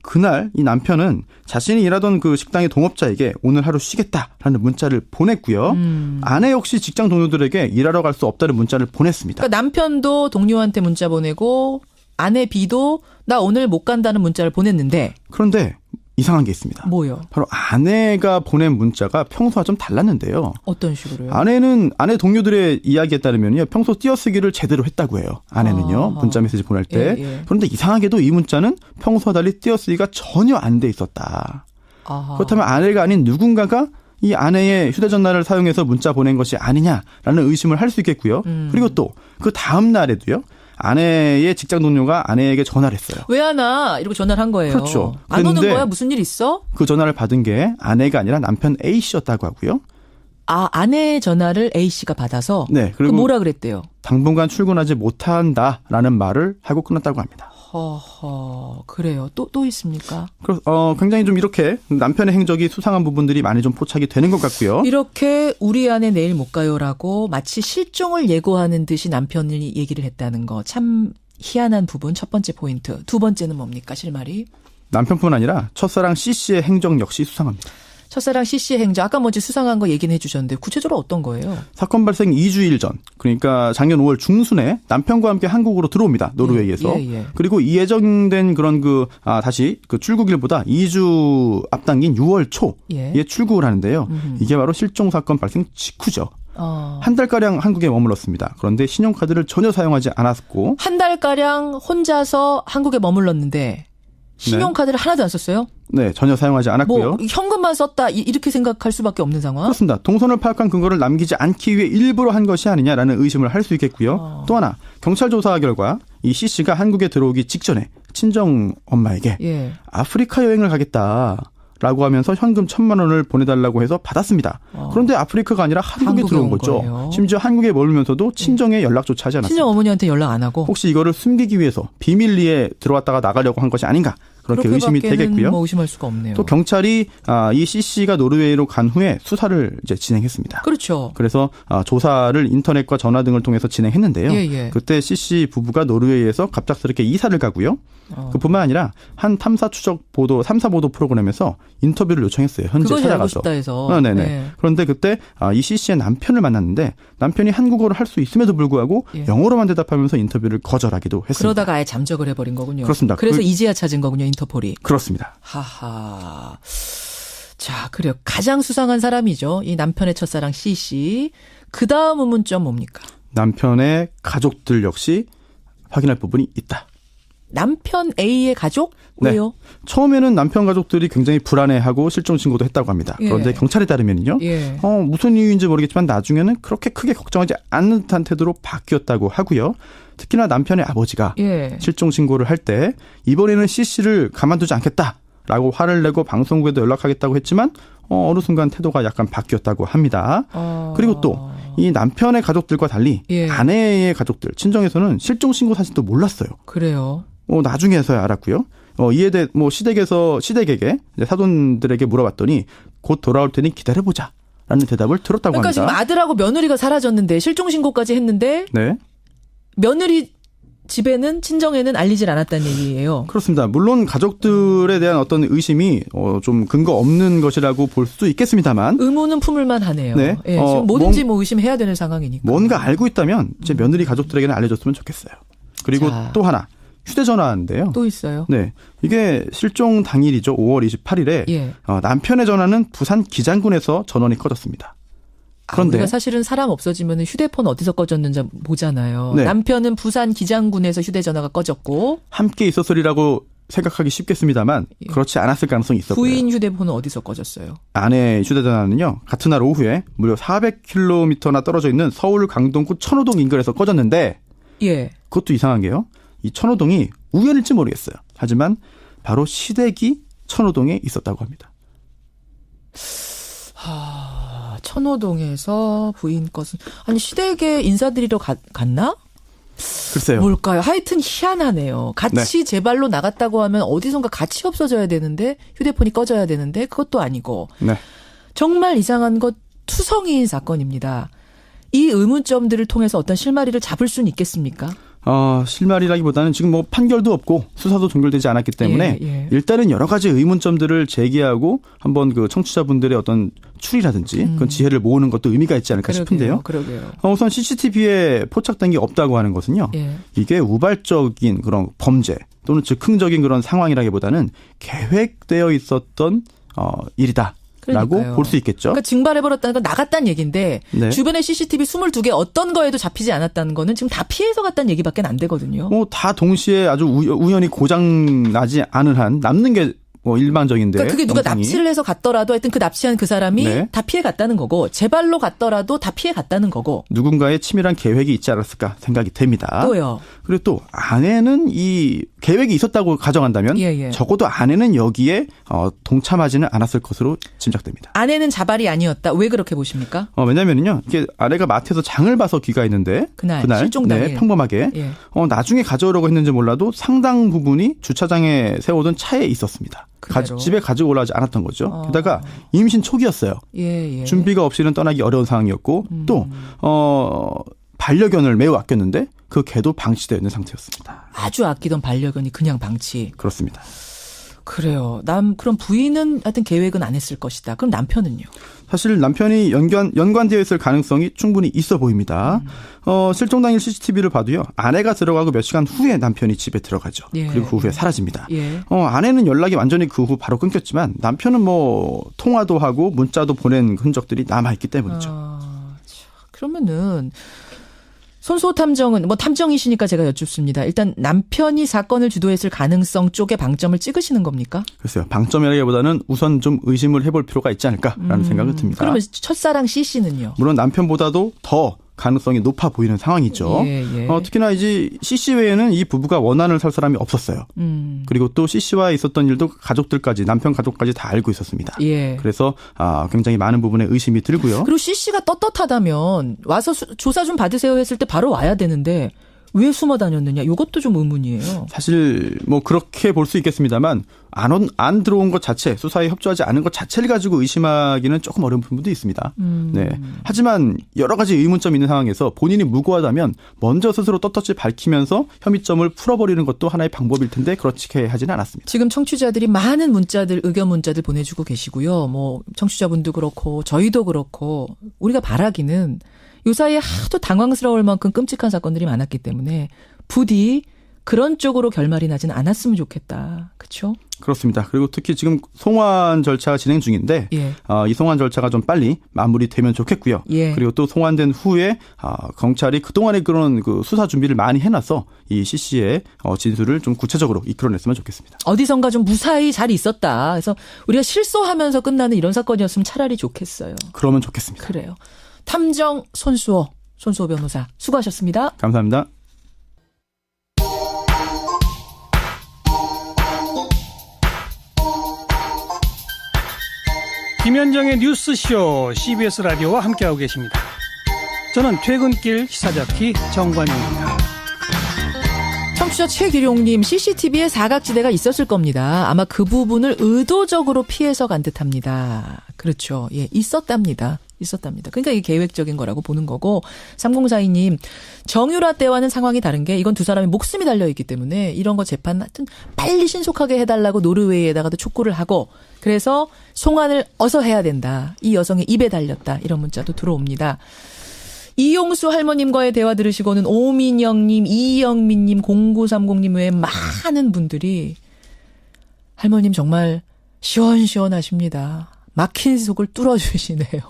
Speaker 13: 그날 이 남편은 자신이 일하던 그 식당의 동업자에게 오늘 하루 쉬겠다라는 문자를 보냈고요. 아내 역시 직장 동료들에게 일하러 갈 수 없다는 문자를 보냈습니다.
Speaker 2: 그러니까 남편도 동료한테 문자 보내고 아내 B도 나 오늘 못 간다는 문자를 보냈는데.
Speaker 13: 그런데 이상한 게 있습니다.
Speaker 2: 뭐요?
Speaker 13: 바로 아내가 보낸 문자가 평소와 좀 달랐는데요.
Speaker 2: 어떤 식으로요?
Speaker 13: 아내 동료들의 이야기에 따르면요. 평소 띄어쓰기를 제대로 했다고 해요. 아내는요. 문자 메시지 보낼 때. 그런데 이상하게도 이 문자는 평소와 달리 띄어쓰기가 전혀 안 돼 있었다. 그렇다면 아내가 아닌 누군가가 이 아내의 휴대전화를 사용해서 문자 보낸 것이 아니냐라는 의심을 할 수 있겠고요. 그리고 또 그 다음 날에도요. 아내의 직장 동료가 아내에게 전화를 했어요.
Speaker 2: 왜 안 와? 이러고 전화를 한 거예요.
Speaker 13: 그렇죠.
Speaker 2: 안 오는 거야? 무슨 일 있어?
Speaker 13: 그 전화를 받은 게 아내가 아니라 남편 A씨였다고 하고요.
Speaker 2: 아내의 전화를 A씨가 받아서?
Speaker 13: 네. 그리고
Speaker 2: 뭐라 그랬대요?
Speaker 13: 당분간 출근하지 못한다라는 말을 하고 끝났다고 합니다.
Speaker 2: 그래요. 또 있습니까?
Speaker 13: 굉장히 좀 이렇게 남편의 행적이 수상한 부분들이 많이 좀 포착이 되는 것 같고요.
Speaker 2: 이렇게 우리 아내 내일 못 가요라고 마치 실종을 예고하는 듯이 남편이 얘기를 했다는 거 참 희한한 부분 첫 번째 포인트. 두 번째는 뭡니까 실마리?
Speaker 13: 남편뿐 아니라 첫사랑 C씨의 행적 역시 수상합니다.
Speaker 2: 첫사랑 C씨의 행적. 아까 먼저 수상한 거 얘기는 해 주셨는데 구체적으로 어떤 거예요?
Speaker 13: 사건 발생 2주일 전. 그러니까 작년 5월 중순에 남편과 함께 한국으로 들어옵니다. 노르웨이에서. 그리고 이 예정된 그런 다시 그 출국일보다 2주 앞당긴 6월 초에 출국을 하는데요. 이게 바로 실종 사건 발생 직후죠. 한 달가량 한국에 머물렀습니다. 그런데 신용카드를 전혀 사용하지 않았고.
Speaker 2: 한 달가량 혼자서 한국에 머물렀는데 신용카드를 하나도 안 썼어요?
Speaker 13: 네, 전혀 사용하지 않았고요.
Speaker 2: 현금만 썼다 이렇게 생각할 수밖에 없는 상황?
Speaker 13: 그렇습니다. 동선을 파악한 근거를 남기지 않기 위해 일부러 한 것이 아니냐라는 의심을 할 수 있겠고요. 또 하나 경찰 조사 결과 이 C씨가 한국에 들어오기 직전에 친정 엄마에게 아프리카 여행을 가겠다라고 하면서 현금 1,000만 원을 보내달라고 해서 받았습니다. 그런데 아프리카가 아니라 한국에 들어온 거죠. 거예요. 심지어 한국에 머물면서도 친정에 연락조차 하지 않았습니다.
Speaker 2: 친정 어머니한테 연락 안 하고?
Speaker 13: 혹시 이거를 숨기기 위해서 비밀리에 들어왔다가 나가려고 한 것이 아닌가? 그렇게 의심이 되겠고요.
Speaker 2: 의심할 수가 없네요.
Speaker 13: 또 경찰이 이 C씨가 노르웨이로 간 후에 수사를 이제 진행했습니다.
Speaker 2: 그렇죠.
Speaker 13: 그래서 조사를 인터넷과 전화 등을 통해서 진행했는데요. 그때 C씨 부부가 노르웨이에서 갑작스럽게 이사를 가고요. 그뿐만 아니라 한 탐사 보도 프로그램에서 인터뷰를 요청했어요. 현재 찾아가서. 그런데 그때 이 C씨의 남편을 만났는데 남편이 한국어를 할 수 있음에도 불구하고 영어로만 대답하면서 인터뷰를 거절하기도 했습니다.
Speaker 2: 그러다가 아예 잠적을 해버린 거군요.
Speaker 13: 그렇습니다.
Speaker 2: 그래서 이제야 찾은 거군요. 인터폴이.
Speaker 13: 그렇습니다.
Speaker 2: 하하. 자, 그래요. 가장 수상한 사람이죠. 이 남편의 첫사랑 C씨. 그 다음 의문점 뭡니까?
Speaker 13: 남편의 가족들 역시 확인할 부분이 있다.
Speaker 2: 남편 A의 가족? 왜요?
Speaker 13: 네. 처음에는 남편 가족들이 굉장히 불안해하고 실종 신고도 했다고 합니다. 그런데 경찰에 따르면요. 무슨 이유인지 모르겠지만 나중에는 그렇게 크게 걱정하지 않는 듯한 태도로 바뀌었다고 하고요. 특히나 남편의 아버지가 실종 신고를 할 때 이번에는 C씨를 가만두지 않겠다라고 화를 내고 방송국에도 연락하겠다고 했지만 어느 순간 태도가 약간 바뀌었다고 합니다. 그리고 또 이 남편의 가족들과 달리 아내의 가족들, 친정에서는 실종 신고 사실도 몰랐어요.
Speaker 2: 그래요.
Speaker 13: 나중에서야 알았고요. 이에 대해 시댁에게 사돈들에게 물어봤더니 곧 돌아올 테니 기다려보자라는 대답을 들었다고
Speaker 2: 그러니까
Speaker 13: 합니다.
Speaker 2: 지금 아들하고 며느리가 사라졌는데 실종 신고까지 했는데 며느리 집에는 친정에는 알리질 않았다는 얘기예요.
Speaker 13: 그렇습니다. 물론 가족들에 대한 어떤 의심이 좀 근거 없는 것이라고 볼 수도 있겠습니다만
Speaker 2: 의문은 품을만 하네요. 지금 뭐든지 의심해야 되는 상황이니까.
Speaker 13: 뭔가 알고 있다면 제 며느리 가족들에게는 알려줬으면 좋겠어요. 그리고 또 하나. 휴대전화인데요.
Speaker 2: 또 있어요?
Speaker 13: 네. 이게 실종 당일이죠. 5월 28일에 남편의 전화는 부산 기장군에서 전원이 꺼졌습니다. 그런데
Speaker 2: 우리가 사실은 사람 없어지면 휴대폰 어디서 꺼졌는지 보잖아요. 남편은 부산 기장군에서 휴대전화가 꺼졌고
Speaker 13: 함께 있었으리라고 생각하기 쉽겠습니다만 그렇지 않았을 가능성이 있었고요.
Speaker 2: 부인 휴대폰은 어디서 꺼졌어요?
Speaker 13: 아내 휴대전화는요. 같은 날 오후에 무려 400km나 떨어져 있는 서울 강동구 천호동 인근에서 꺼졌는데 그것도 이상한 게요. 이 천호동이 우연일지 모르겠어요. 하지만 바로 시댁이 천호동에 있었다고 합니다.
Speaker 2: 천호동에서 부인 것은 아니 시댁에 인사드리러 갔나?
Speaker 13: 글쎄요.
Speaker 2: 뭘까요? 하여튼 희한하네요. 같이 제 발로 나갔다고 하면 어디선가 같이 없어져야 되는데 휴대폰이 꺼져야 되는데 그것도 아니고 정말 이상한 것 투성이인 사건입니다. 이 의문점들을 통해서 어떤 실마리를 잡을 수는 있겠습니까?
Speaker 13: 실마리라기보다는 지금 뭐 판결도 없고 수사도 종결되지 않았기 때문에 일단은 여러 가지 의문점들을 제기하고 한번 그 청취자분들의 어떤 추리라든지 그런 지혜를 모으는 것도 의미가 있지 않을까 싶은데요.
Speaker 2: 그러게요.
Speaker 13: 우선 CCTV에 포착된 게 없다고 하는 것은요. 이게 우발적인 그런 범죄 또는 즉흥적인 그런 상황이라기보다는 계획되어 있었던 일이다. 라고 볼 수 있겠죠.
Speaker 2: 그러니까 증발해버렸다는 건 나갔다는 얘기인데 주변에 CCTV 22개 어떤 거에도 잡히지 않았다는 거는 지금 다 피해서 갔다는 얘기밖에 안 되거든요.
Speaker 13: 다 동시에 아주 우연히 고장 나지 않은 한 남는 게 일반적인데.
Speaker 2: 그러니까 그게 누가 납치를 해서 갔더라도 하여튼 그 납치한 그 사람이 다 피해 갔다는 거고 제 발로 갔더라도 다 피해 갔다는 거고.
Speaker 13: 누군가의 치밀한 계획이 있지 않았을까 생각이 됩니다.
Speaker 2: 또요.
Speaker 13: 그리고 또 아내는 이 계획이 있었다고 가정한다면 적어도 아내는 여기에 동참하지는 않았을 것으로 짐작됩니다.
Speaker 2: 아내는 자발이 아니었다. 왜 그렇게 보십니까?
Speaker 13: 왜냐면요. 이게 아내가 마트에서 장을 봐서 귀가했는데 그날
Speaker 2: 실종 당일
Speaker 13: 평범하게 나중에 가져오려고 했는지 몰라도 상당 부분이 주차장에 세워둔 차에 있었습니다. 집에 가지고 올라가지 않았던 거죠. 게다가 임신 초기였어요. 준비가 없이는 떠나기 어려운 상황이었고 또 반려견을 매우 아꼈는데 그 개도 방치되어 있는 상태였습니다.
Speaker 2: 아주 아끼던 반려견이 그냥 방치.
Speaker 13: 그렇습니다.
Speaker 2: 그래요. 그럼 부인은 하여튼 계획은 안 했을 것이다. 그럼 남편은요?
Speaker 13: 사실 남편이 연관되어 있을 가능성이 충분히 있어 보입니다. 실종 당일 CCTV를 봐도요. 아내가 들어가고 몇 시간 후에 남편이 집에 들어가죠. 그리고 그 후에 사라집니다. 아내는 연락이 완전히 그 후 바로 끊겼지만 남편은 통화도 하고 문자도 보낸 흔적들이 남아있기 때문이죠.
Speaker 2: 그러면은 손수호 탐정은 탐정이시니까 제가 여쭙습니다. 일단 남편이 사건을 주도했을 가능성 쪽에 방점을 찍으시는 겁니까?
Speaker 13: 글쎄요. 방점이라기보다는 우선 좀 의심을 해볼 필요가 있지 않을까라는 생각이 듭니다.
Speaker 2: 그러면 첫사랑 C씨는요?
Speaker 13: 물론 남편보다도 더 가능성이 높아 보이는 상황이죠. 특히나 이제 CC 외에는 이 부부가 원한을 살 사람이 없었어요. 그리고 또 CC와 있었던 일도 가족들까지 남편 가족까지 다 알고 있었습니다. 그래서 굉장히 많은 부분에 의심이 들고요.
Speaker 2: 그리고 CC가 떳떳하다면 와서 조사 좀 받으세요 했을 때 바로 와야 되는데 왜 숨어 다녔느냐? 이것도 좀 의문이에요.
Speaker 13: 사실 그렇게 볼 수 있겠습니다만 안 들어온 것 자체, 수사에 협조하지 않은 것 자체를 가지고 의심하기는 조금 어려운 부분도 있습니다. 하지만 여러 가지 의문점이 있는 상황에서 본인이 무고하다면 먼저 스스로 떳떳이 밝히면서 혐의점을 풀어버리는 것도 하나의 방법일 텐데 그렇게 하지는 않았습니다.
Speaker 2: 지금 청취자들이 많은 의견 문자들 보내주고 계시고요. 청취자분도 그렇고 저희도 그렇고 우리가 바라기는 요 사이에 하도 당황스러울 만큼 끔찍한 사건들이 많았기 때문에 부디 그런 쪽으로 결말이 나진 않았으면 좋겠다. 그렇죠?
Speaker 13: 그렇습니다. 그리고 특히 지금 송환 절차가 진행 중인데
Speaker 2: 예.
Speaker 13: 이 송환 절차가 좀 빨리 마무리되면 좋겠고요.
Speaker 2: 예.
Speaker 13: 그리고 또 송환된 후에 경찰이 그동안에 그런 그 수사 준비를 많이 해놔서 이 C씨의 진술을 좀 구체적으로 이끌어냈으면 좋겠습니다.
Speaker 2: 어디선가 좀 무사히 잘 있었다. 그래서 우리가 실소하면서 끝나는 이런 사건이었으면 차라리 좋겠어요.
Speaker 13: 그러면 좋겠습니다.
Speaker 2: 그래요. 탐정 손수호 변호사 수고하셨습니다.
Speaker 13: 감사합니다.
Speaker 14: 김현정의 뉴스쇼 CBS 라디오와 함께하고 계십니다. 저는 퇴근길 시사자키 정관용입니다.
Speaker 2: 청취자 최기룡님, CCTV에 사각지대가 있었을 겁니다. 아마 그 부분을 의도적으로 피해서 간 듯합니다. 그렇죠. 예, 있었답니다. 그러니까 이게 계획적인 거라고 보는 거고. 3042님, 정유라 때와는 상황이 다른 게 이건 두 사람의 목숨이 달려있기 때문에 이런 거 재판 하여튼 빨리 신속하게 해달라고 노르웨이에다가도 촉구를 하고 그래서 송환을 어서 해야 된다. 이 여성의 입에 달렸다. 이런 문자도 들어옵니다. 이용수 할머님과의 대화 들으시고는 오민영님, 이영민님, 0930님 외에 많은 분들이 할머님 정말 시원시원하십니다. 막힌 속을 뚫어주시네요.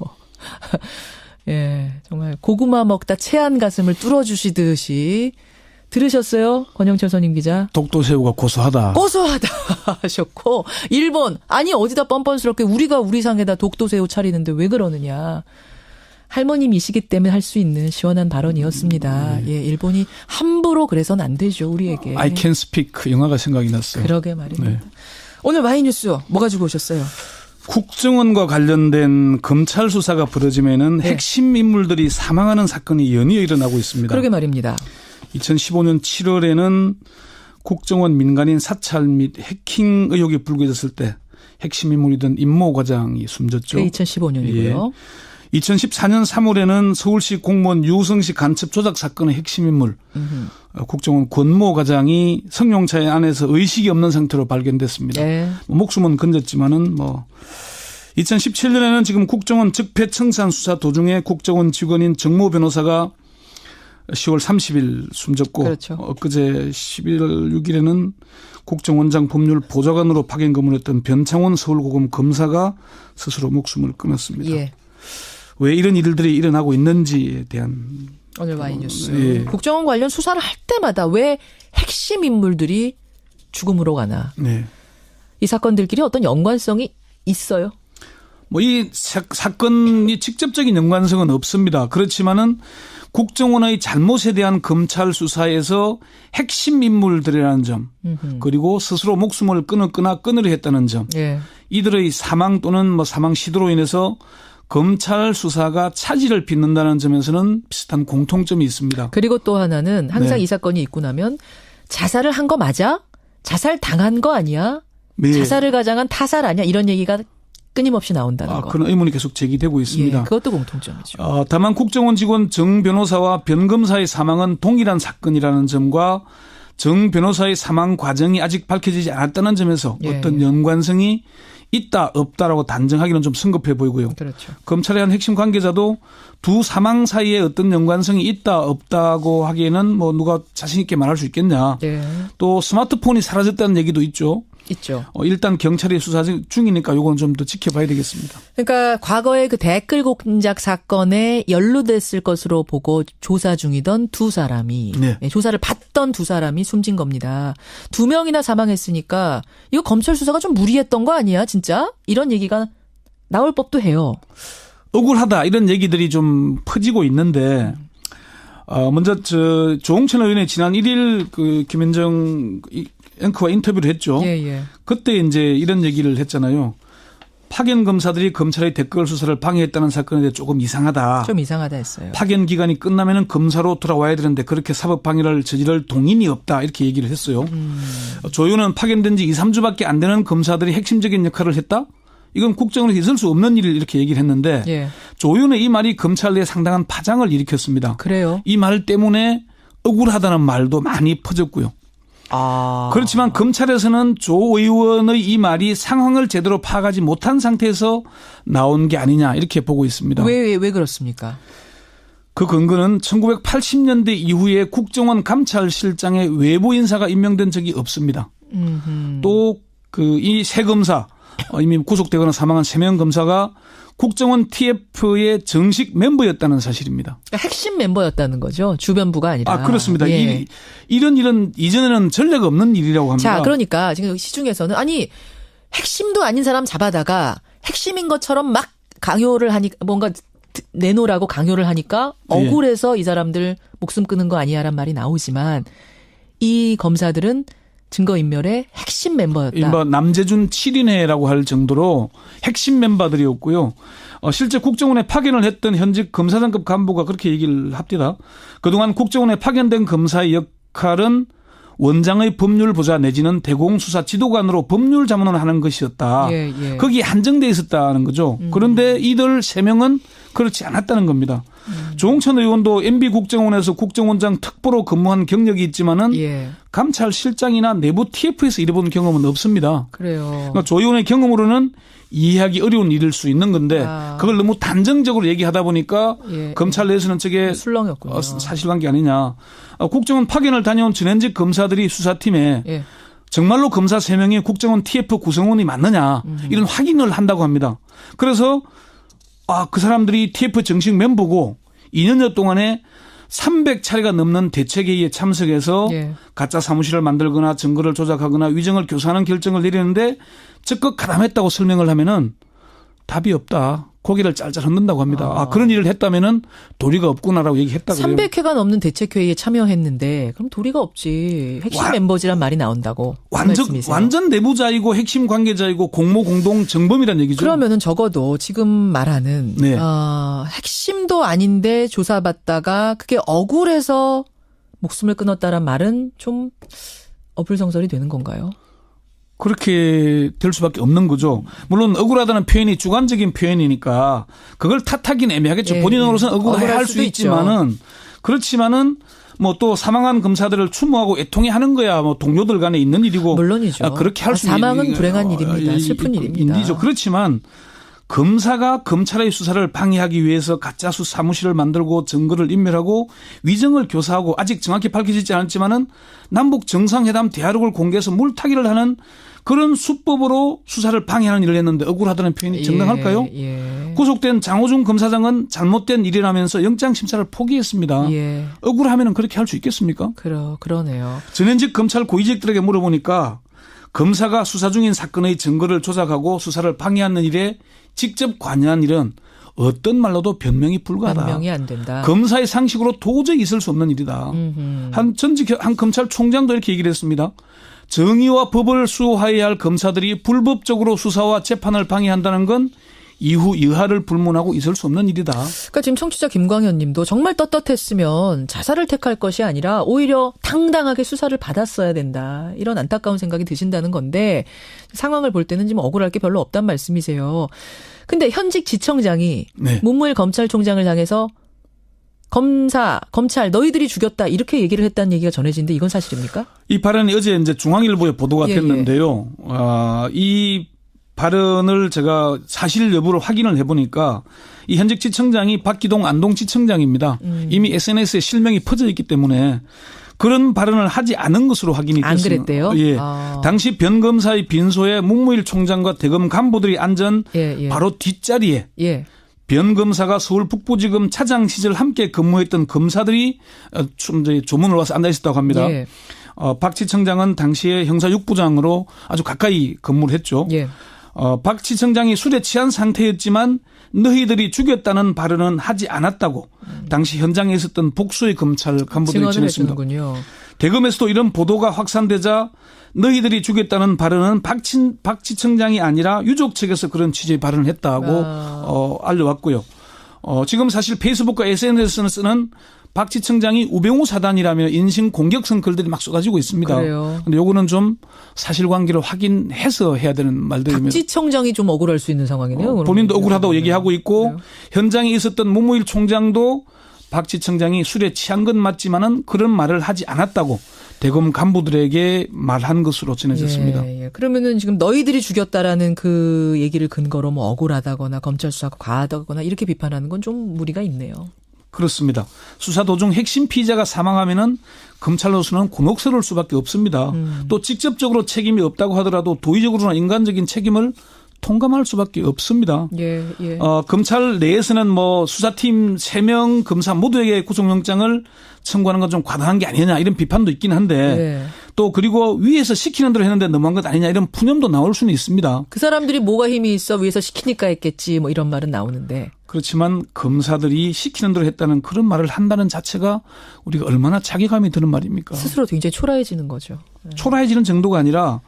Speaker 2: 예, 정말 고구마 먹다 체한 가슴을 뚫어주시듯이 들으셨어요? 권영철 선임 기자.
Speaker 14: 독도새우가 고소하다
Speaker 2: 하셨고, 일본 아니 어디다 뻔뻔스럽게 우리가 우리 상에다 독도새우 차리는데 왜 그러느냐. 할머님이시기 때문에 할 수 있는 시원한 발언이었습니다. 예, 일본이 함부로 그래서는 안 되죠, 우리에게.
Speaker 14: I can speak 영화가 생각이 났어요.
Speaker 2: 그러게 말입니다. 네. 오늘 와이뉴스 뭐 가지고 오셨어요?
Speaker 14: 국정원과 관련된 검찰 수사가 벌어지면은
Speaker 2: 네.
Speaker 14: 핵심 인물들이 사망하는 사건이 연이어 일어나고 있습니다.
Speaker 2: 그러게 말입니다.
Speaker 14: 2015년 7월에는 국정원 민간인 사찰 및 해킹 의혹이 불거졌을 때 핵심 인물이던 임모 과장이 숨졌죠.
Speaker 2: 2015년이고요.
Speaker 14: 예. 2014년 3월에는 서울시 공무원 유성시 간첩 조작 사건의 핵심 인물 국정원 권모 과장이 성룡차에 안에서 의식이 없는 상태로 발견됐습니다.
Speaker 2: 네.
Speaker 14: 목숨은 건졌지만은 2017년에는 지금 국정원 적폐청산 수사 도중에 국정원 직원인 정모 변호사가 10월 30일 숨졌고
Speaker 2: 그렇죠.
Speaker 14: 엊그제 11월 6일에는 국정원장 법률 보좌관으로 파견 근무했던 변창원 서울고검 검사가 스스로 목숨을 끊었습니다.
Speaker 2: 예.
Speaker 14: 왜 이런 일들이 일어나고 있는지에 대한
Speaker 2: 오늘 와이뉴스. 예. 국정원 관련 수사를 할 때마다 왜 핵심 인물들이 죽음으로 가나.
Speaker 14: 네.
Speaker 2: 이 사건들끼리 어떤 연관성이 있어요?
Speaker 14: 이 사건이 직접적인 연관성은 없습니다. 그렇지만은 국정원의 잘못에 대한 검찰 수사에서 핵심 인물들이라는 점 그리고 스스로 목숨을 끊었거나 끊으려 했다는 점
Speaker 2: 예.
Speaker 14: 이들의 사망 또는 사망 시도로 인해서 검찰 수사가 차질을 빚는다는 점에서는 비슷한 공통점이 있습니다.
Speaker 2: 그리고 또 하나는 항상
Speaker 14: 네.
Speaker 2: 이 사건이 있고 나면 자살을 한 거 맞아? 자살 당한 거 아니야?
Speaker 14: 네.
Speaker 2: 자살을 가장한 타살 아니야? 이런 얘기가 끊임없이 나온다는 거.
Speaker 14: 그런 의문이 계속 제기되고 있습니다.
Speaker 2: 예, 그것도 공통점이죠.
Speaker 14: 다만 국정원 직원 정 변호사와 변 검사의 사망은 동일한 사건이라는 점과 정 변호사의 사망 과정이 아직 밝혀지지 않았다는 점에서 어떤 연관성이 있다 없다라고 단정하기는 좀 성급해 보이고요.
Speaker 2: 그렇죠.
Speaker 14: 검찰의 한 핵심 관계자도 두 사망 사이에 어떤 연관성이 있다 없다고 하기에는 누가 자신 있게 말할 수 있겠냐.
Speaker 2: 네.
Speaker 14: 또 스마트폰이 사라졌다는 얘기도 있죠. 일단 경찰이 수사 중이니까 요거는 좀 더 지켜봐야 되겠습니다.
Speaker 2: 그러니까 과거에 그 댓글 공작 사건에 연루됐을 것으로 보고 조사 중이던 두 사람이 조사를 받던 두 사람이 숨진 겁니다. 2명이나 사망했으니까 이거 검찰 수사가 좀 무리했던 거 아니야 진짜? 이런 얘기가 나올 법도 해요.
Speaker 14: 억울하다 이런 얘기들이 좀 퍼지고 있는데 먼저 조홍천 의원이 지난 1일 그 김현정 앵커와 인터뷰를 했죠.
Speaker 2: 예.
Speaker 14: 그때 이제 이런 얘기를 했잖아요. 파견 검사들이 검찰의 댓글 수사를 방해했다는 사건에 대해 조금 이상하다.
Speaker 2: 좀 이상하다 했어요.
Speaker 14: 파견 기간이 끝나면은 검사로 돌아와야 되는데 그렇게 사법 방해를 저지를 동인이 없다 이렇게 얘기를 했어요. 조 의원은 파견된 지 2, 3주밖에 안 되는 검사들이 핵심적인 역할을 했다? 이건 국정원에서 있을 수 없는 일을 이렇게 얘기를 했는데 조 의원의 이 말이 검찰 내에 상당한 파장을 일으켰습니다.
Speaker 2: 그래요?
Speaker 14: 이 말 때문에 억울하다는 말도 많이 퍼졌고요. 그렇지만 검찰에서는 조 의원의 이 말이 상황을 제대로 파악하지 못한 상태에서 나온 게 아니냐 이렇게 보고 있습니다.
Speaker 2: 왜 그렇습니까?
Speaker 14: 그 근거는 1980년대 이후에 국정원 감찰실장의 외부 인사가 임명된 적이 없습니다. 또 이 세 검사 이미 구속되거나 사망한 3명 검사가 국정원 TF의 정식 멤버였다는 사실입니다.
Speaker 2: 그러니까 핵심 멤버였다는 거죠. 주변부가 아니라.
Speaker 14: 그렇습니다. 예. 이런 이전에는 전례가 없는 일이라고 합니다.
Speaker 2: 자, 그러니까 지금 시중에서는 아니 핵심도 아닌 사람 잡아다가 핵심인 것처럼 막 강요를 하니까 뭔가 내놓으라고 강요를 하니까 억울해서 이 사람들 목숨 끊은 거 아니야란 말이 나오지만 이 검사들은 증거인멸의 핵심 멤버였다.
Speaker 14: 남재준 7인회라고 할 정도로 핵심 멤버들이었고요. 실제 국정원에 파견을 했던 현직 검사장급 간부가 그렇게 얘기를 합니다. 그동안 국정원에 파견된 검사의 역할은 원장의 법률 보좌 내지는 대공수사 지도관으로 법률 자문을 하는 것이었다. 거기에 한정돼 있었다는 거죠. 그런데 이들 3명은 그렇지 않았다는 겁니다. 조홍천 의원도 MB 국정원에서 국정원장 특보로 근무한 경력이 있지만은 감찰실장이나 내부 TF에서 일해본 경험은 없습니다.
Speaker 2: 그래요.
Speaker 14: 그러니까 조 의원의 경험으로는 이해하기 어려운 일일 수 있는 건데 그걸 너무 단정적으로 얘기하다 보니까 검찰 내에서는 저게
Speaker 2: 술렁이었군요.
Speaker 14: 사실관계 아니냐. 국정원 파견을 다녀온 전현직 검사들이 수사팀에 정말로 검사 3명이 국정원 TF 구성원이 맞느냐 이런 확인을 한다고 합니다. 그래서 그 사람들이 TF 정식 멤버고 2년여 동안에 300차례가 넘는 대책회의에 참석해서 가짜 사무실을 만들거나 증거를 조작하거나 위정을 교사하는 결정을 내리는데 적극 가담했다고 설명을 하면은 답이 없다. 고개를 짤짤 흔든다고 합니다. 그런 일을 했다면은 도리가 없구나라고 얘기했다고 해요.
Speaker 2: 300회가 넘는 대책회의에 참여했는데 그럼 도리가 없지. 핵심 멤버지란 말이 나온다고.
Speaker 14: 완전 내부자이고 핵심 관계자이고 공모 공동 정범이란 얘기죠.
Speaker 2: 그러면은 적어도 지금 말하는 핵심도 아닌데 조사받다가 그게 억울해서 목숨을 끊었다란 말은 좀 어불성설이 되는 건가요?
Speaker 14: 그렇게 될 수밖에 없는 거죠. 물론 억울하다는 표현이 주관적인 표현이니까 그걸 탓하기는 애매하겠죠. 본인으로서는 억울할 수 있지만은 그렇지만은 뭐 또 사망한 검사들을 추모하고 애통해하는 거야 뭐 동료들 간에 있는 일이고
Speaker 2: 물론이죠.
Speaker 14: 그렇게 할 수 있는
Speaker 2: 사망은 불행한 일입니다. 슬픈 일입니다.
Speaker 14: 일이죠. 그렇지만 검사가 검찰의 수사를 방해하기 위해서 가짜수 사무실을 만들고 증거를 인멸하고 위정을 교사하고 아직 정확히 밝혀지지 않았지만은 남북 정상회담 대화록을 공개해서 물타기를 하는 그런 수법으로 수사를 방해하는 일을 했는데 억울하다는 표현이 정당할까요? 구속된 장호중 검사장은 잘못된 일이라면서 영장심사를 포기했습니다. 억울하면 그렇게 할 수 있겠습니까?
Speaker 2: 그러네요.
Speaker 14: 전현직 검찰 고위직들에게 물어보니까 검사가 수사 중인 사건의 증거를 조작하고 수사를 방해하는 일에 직접 관여한 일은 어떤 말로도 변명이 불가하다.
Speaker 2: 변명이 안 된다.
Speaker 14: 검사의 상식으로 도저히 있을 수 없는 일이다. 한 검찰총장도 이렇게 얘기를 했습니다. 정의와 법을 수호해야 할 검사들이 불법적으로 수사와 재판을 방해한다는 건 이후 여하를 불문하고 있을 수 없는 일이다.
Speaker 2: 그러니까 지금 청취자 김광현 님도 정말 떳떳했으면 자살을 택할 것이 아니라 오히려 당당하게 수사를 받았어야 된다. 이런 안타까운 생각이 드신다는 건데 상황을 볼 때는 지금 억울할 게 별로 없단 말씀이세요. 근데 현직 지청장이 문무일 검찰총장을 향해서 검찰 너희들이 죽였다 이렇게 얘기를 했다는 얘기가 전해지는데 이건 사실입니까?
Speaker 14: 이 발언이 어제 이제 중앙일보에 보도가 됐는데요. 이 발언을 제가 사실 여부를 확인을 해보니까 이 현직 지청장이 박기동 안동지청장입니다. 이미 SNS에 실명이 퍼져 있기 때문에 그런 발언을 하지 않은 것으로 확인이 됐습니다.
Speaker 2: 안 그랬대요?
Speaker 14: 예. 당시 변 검사의 빈소에 문무일 총장과 대검 간부들이 앉은 바로 뒷자리에 변 검사가 서울 북부지검 차장 시절 함께 근무했던 검사들이 조문을 와서 앉아 있었다고 합니다. 박 지청장은 당시에 형사 6부장으로 아주 가까이 근무를 했죠. 박 지청장이 술에 취한 상태였지만 너희들이 죽였다는 발언은 하지 않았다고 당시 현장에 있었던 복수의 검찰 간부들이 전했습니다. 대검에서도 이런 보도가 확산되자 너희들이 죽였다는 발언은 박 지청장이 아니라 유족 측에서 그런 취지의 발언을 했다고 알려왔고요. 지금 사실 페이스북과 SNS에서는 쓰는 박 지청장이 우병우 사단이라며 인신 공격성 글들이 막 쏟아지고 있습니다. 그런데 요거는 좀 사실관계를 확인해서 해야 되는 말들입니다.
Speaker 2: 박 지청장이 좀 억울할 수 있는 상황이네요.
Speaker 14: 본인도 억울하다고 얘기하고 있고 현장에 있었던 문무일 총장도 박 지청장이 술에 취한 건 맞지만은 그런 말을 하지 않았다고 대검 간부들에게 말한 것으로 전해졌습니다.
Speaker 2: 그러면은 지금 너희들이 죽였다라는 그 얘기를 근거로 뭐 억울하다거나 검찰 수사가 과하다거나 이렇게 비판하는 건 좀 무리가 있네요.
Speaker 14: 그렇습니다. 수사 도중 핵심 피의자가 사망하면은 검찰로서는 곤혹스러울 수밖에 없습니다. 또 직접적으로 책임이 없다고 하더라도 도의적으로나 인간적인 책임을 통감할 수밖에 없습니다.
Speaker 2: 예.
Speaker 14: 검찰 내에서는 뭐 수사팀 3명 검사 모두에게 구속영장을 청구하는 건 좀 과다한 게 아니냐 이런 비판도 있긴 한데 또 그리고 위에서 시키는 대로 했는데 너무한 것 아니냐 이런 푸념도 나올 수는 있습니다.
Speaker 2: 그 사람들이 뭐가 힘이 있어 위에서 시키니까 했겠지 뭐 이런 말은 나오는데.
Speaker 14: 그렇지만 검사들이 시키는 대로 했다는 그런 말을 한다는 자체가 우리가 얼마나 자괴감이 드는 말입니까?
Speaker 2: 스스로 굉장히 초라해지는 거죠.
Speaker 14: 초라해지는 정도가 아니라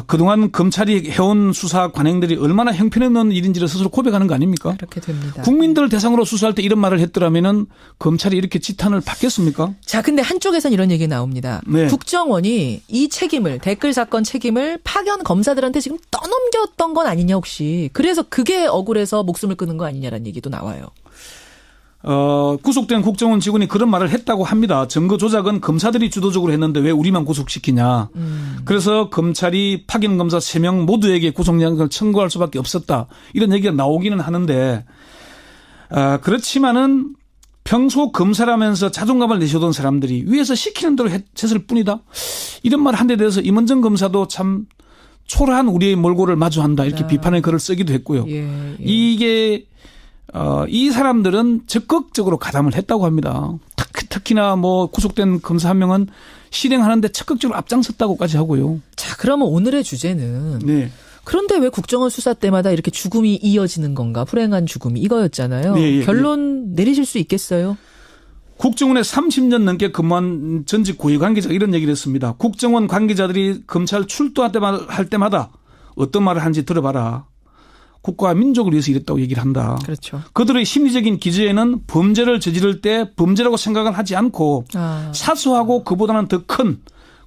Speaker 14: 그동안 검찰이 해온 수사 관행들이 얼마나 형편없는 일인지를 스스로 고백하는 거 아닙니까?
Speaker 2: 그렇게 됩니다.
Speaker 14: 국민들을 대상으로 수사할 때 이런 말을 했더라면은 검찰이 이렇게 지탄을 받겠습니까?
Speaker 2: 자, 근데 한쪽에선 이런 얘기 나옵니다.
Speaker 14: 네.
Speaker 2: 국정원이 이 책임을, 댓글 사건 책임을 파견 검사들한테 지금 떠넘겼던 건 아니냐 혹시. 그래서 그게 억울해서 목숨을 끊은 거 아니냐라는 얘기도 나와요.
Speaker 14: 구속된 국정원 직원이 그런 말을 했다고 합니다. 증거 조작은 검사들이 주도적으로 했는데 왜 우리만 구속시키냐. 그래서 검찰이 파견 검사 3명 모두에게 구속영장을 청구할 수밖에 없었다. 이런 얘기가 나오기는 하는데 그렇지만은 평소 검사라면서 자존감을 내세우던 사람들이 위에서 시키는 대로 했을 뿐이다. 이런 말 한 데 대해서 임원정 검사도 참 초라한 우리의 몰골을 마주한다. 이렇게 비판의 글을 쓰기도 했고요. 이게 이 사람들은 적극적으로 가담을 했다고 합니다. 특히나 뭐 구속된 검사 한 명은 실행하는데 적극적으로 앞장섰다고까지 하고요.
Speaker 2: 자, 그러면 오늘의 주제는 그런데 왜 국정원 수사 때마다 이렇게 죽음이 이어지는 건가? 불행한 죽음이 이거였잖아요. 결론 내리실 수 있겠어요?
Speaker 14: 국정원에 30년 넘게 근무한 전직 고위 관계자가 이런 얘기를 했습니다. 국정원 관계자들이 검찰 출두할 때마다 어떤 말을 하는지 들어봐라. 국가와 민족을 위해서 이랬다고 얘기를 한다.
Speaker 2: 그렇죠.
Speaker 14: 그들의 심리적인 기저에는 범죄를 저지를 때 범죄라고 생각은 하지 않고 사소하고 그보다는 더 큰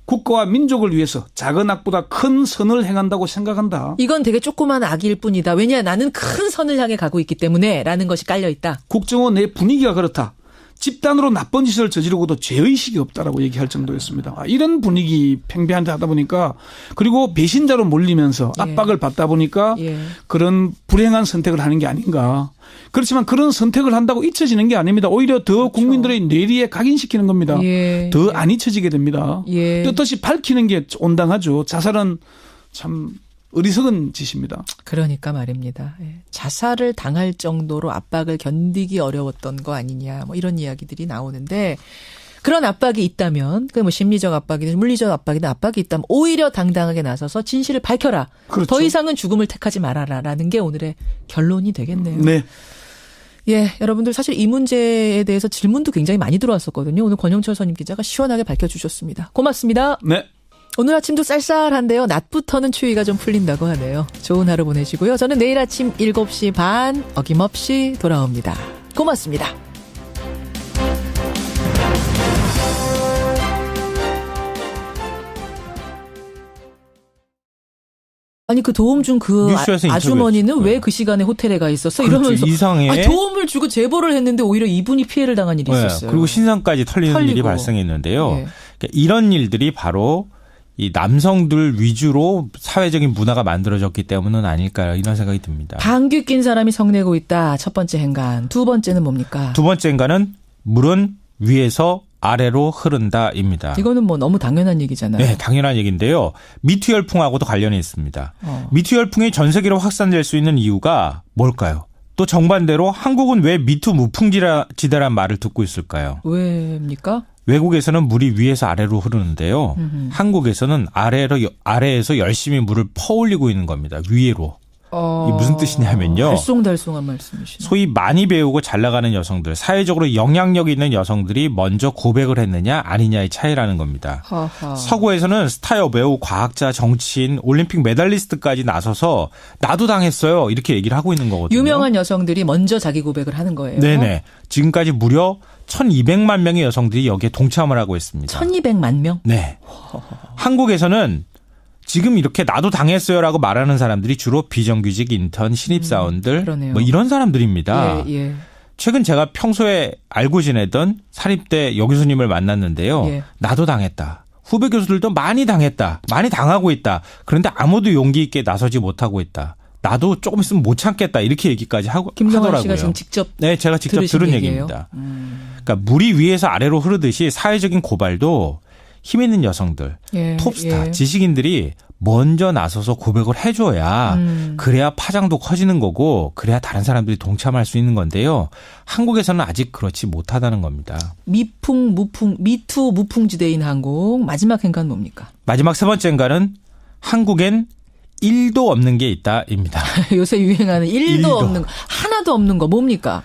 Speaker 14: 국가와 민족을 위해서 작은 악보다 큰 선을 행한다고 생각한다.
Speaker 2: 이건 되게 조그만 악일 뿐이다. 왜냐 나는 큰 선을 향해 가고 있기 때문에 라는 것이 깔려 있다.
Speaker 14: 국정원 내 분위기가 그렇다. 집단으로 나쁜 짓을 저지르고도 죄의식이 없다라고 얘기할 정도였습니다. 이런 분위기 팽배한데 하다 보니까 그리고 배신자로 몰리면서 압박을 받다 보니까 그런 불행한 선택을 하는 게 아닌가. 그렇지만 그런 선택을 한다고 잊혀지는 게 아닙니다. 오히려 더 국민들의 뇌리에 각인시키는 겁니다. 더 안 잊혀지게 됩니다. 떳떳이 밝히는 게 온당하죠. 자살은 참 어리석은 짓입니다.
Speaker 2: 그러니까 말입니다. 자살을 당할 정도로 압박을 견디기 어려웠던 거 아니냐 뭐 이런 이야기들이 나오는데 그런 압박이 있다면 그 뭐 심리적 압박이든 물리적 압박이든 압박이 있다면 오히려 당당하게 나서서 진실을 밝혀라.
Speaker 14: 그렇죠.
Speaker 2: 더 이상은 죽음을 택하지 말아라라는 게 오늘의 결론이 되겠네요.
Speaker 14: 네.
Speaker 2: 예, 여러분들 사실 이 문제에 대해서 질문도 굉장히 많이 들어왔었거든요. 오늘 권영철 선임 기자가 시원하게 밝혀주셨습니다. 고맙습니다.
Speaker 14: 네.
Speaker 2: 오늘 아침도 쌀쌀한데요. 낮부터는 추위가 좀 풀린다고 하네요. 좋은 하루 보내시고요. 저는 내일 아침 7시 반 어김없이 돌아옵니다. 고맙습니다. 아니 그 도움 준 그 아주머니는 왜 그 시간에 호텔에 가 있었어?
Speaker 9: 그렇죠.
Speaker 2: 이러면서
Speaker 9: 이상해.
Speaker 2: 도움을 주고 제보를 했는데 오히려 이분이 피해를 당한 일이 있었어요.
Speaker 9: 그리고 신상까지 털리는 일이 발생했는데요. 그러니까 이런 일들이 바로 이 남성들 위주로 사회적인 문화가 만들어졌기 때문은 아닐까 이런 생각이 듭니다.
Speaker 2: 방귀 낀 사람이 성내고 있다. 첫 번째 행간. 두 번째는 뭡니까?
Speaker 9: 두 번째 행간은 물은 위에서 아래로 흐른다입니다.
Speaker 2: 이거는 뭐 너무 당연한 얘기잖아요.
Speaker 9: 네, 당연한 얘기인데요. 미투 열풍하고도 관련이 있습니다. 미투 열풍이 전 세계로 확산될 수 있는 이유가 뭘까요? 또 정반대로 한국은 왜 미투 무풍지대란 말을 듣고 있을까요?
Speaker 2: 왜입니까?
Speaker 9: 외국에서는 물이 위에서 아래로 흐르는데요. 한국에서는 아래에서 열심히 물을 퍼올리고 있는 겁니다. 위로. 이게 무슨 뜻이냐면요.
Speaker 2: 달송달송한 말씀이시네요.
Speaker 9: 소위 많이 배우고 잘 나가는 여성들, 사회적으로 영향력 있는 여성들이 먼저 고백을 했느냐 아니냐의 차이라는 겁니다. 서구에서는 스타여, 배우, 과학자, 정치인, 올림픽 메달리스트까지 나서서 나도 당했어요. 이렇게 얘기를 하고 있는 거거든요.
Speaker 2: 유명한 여성들이 먼저 자기 고백을 하는 거예요.
Speaker 9: 네네. 지금까지 무려 1200만 명의 여성들이 여기에 동참을 하고 있습니다.
Speaker 2: 1200만 명?
Speaker 9: 네. 한국에서는 지금 이렇게 나도 당했어요라고 말하는 사람들이 주로 비정규직 인턴, 신입사원들 뭐 이런 사람들입니다. 최근 제가 평소에 알고 지내던 사립대 여교수님을 만났는데요. 나도 당했다. 후배 교수들도 많이 당했다. 많이 당하고 있다. 그런데 아무도 용기 있게 나서지 못하고 있다. 나도 조금 있으면 못 참겠다 이렇게 얘기까지
Speaker 2: 김성환
Speaker 9: 하더라고요.
Speaker 2: 씨가 지금 직접
Speaker 9: 네, 제가 직접 들은 얘기입니다. 그러니까 물이 위에서 아래로 흐르듯이 사회적인 고발도 힘 있는 여성들, 톱스타, 지식인들이 먼저 나서서 고백을 해줘야 그래야 파장도 커지는 거고 그래야 다른 사람들이 동참할 수 있는 건데요. 한국에서는 아직 그렇지 못하다는 겁니다.
Speaker 2: 미투 무풍지대인 한국 마지막 행간 뭡니까?
Speaker 9: 마지막 세 번째 행간은 한국엔 1도 없는 게 있다입니다.
Speaker 2: 요새 유행하는 1도 없는 거, 하나도 없는 거 뭡니까?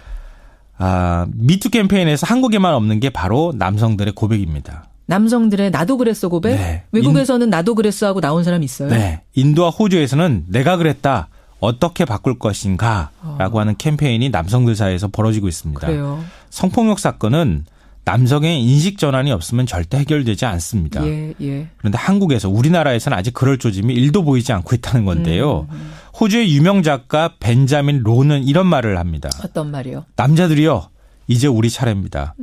Speaker 9: 미투 캠페인에서 한국에만 없는 게 바로 남성들의 고백입니다.
Speaker 2: 남성들의 나도 그랬어 고백?
Speaker 9: 네.
Speaker 2: 외국에서는 나도 그랬어 하고 나온 사람 있어요?
Speaker 9: 네. 인도와 호주에서는 내가 그랬다. 어떻게 바꿀 것인가 라고 하는 캠페인이 남성들 사이에서 벌어지고 있습니다.
Speaker 2: 그래요.
Speaker 9: 성폭력 사건은 남성의 인식 전환이 없으면 절대 해결되지 않습니다. 그런데 한국에서 우리나라에서는 아직 그럴 조짐이 1도 보이지 않고 있다는 건데요. 호주의 유명 작가 벤자민 로는 이런 말을 합니다.
Speaker 2: 어떤 말이요?
Speaker 9: 남자들이요. 이제 우리 차례입니다.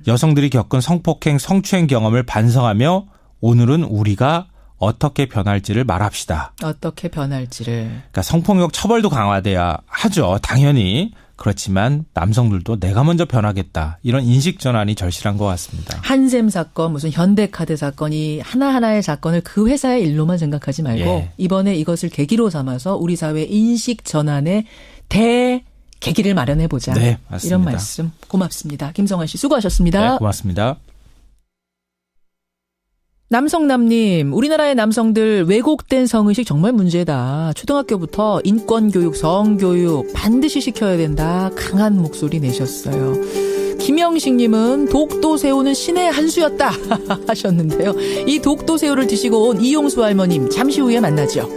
Speaker 9: 여성들이 겪은 성폭행, 성추행 경험을 반성하며 오늘은 우리가 어떻게 변할지를 말합시다.
Speaker 2: 어떻게 변할지를.
Speaker 9: 그러니까 성폭력 처벌도 강화돼야 하죠. 당연히. 그렇지만 남성들도 내가 먼저 변하겠다. 이런 인식 전환이 절실한 것 같습니다.
Speaker 2: 한샘 사건, 무슨 현대카드 사건이 하나하나의 사건을 그 회사의 일로만 생각하지 말고 이번에 이것을 계기로 삼아서 우리 사회 인식 전환의 계기를 마련해보자.
Speaker 9: 네, 맞습니다.
Speaker 2: 이런 말씀 고맙습니다. 김성환 씨 수고하셨습니다.
Speaker 9: 네, 고맙습니다.
Speaker 2: 남성남님, 우리나라의 남성들 왜곡된 성의식 정말 문제다. 초등학교부터 인권교육, 성교육 반드시 시켜야 된다. 강한 목소리 내셨어요. 김영식님은 독도새우는 신의 한 수였다 하셨는데요. 이 독도새우를 드시고 온 이용수 할머님 잠시 후에 만나죠.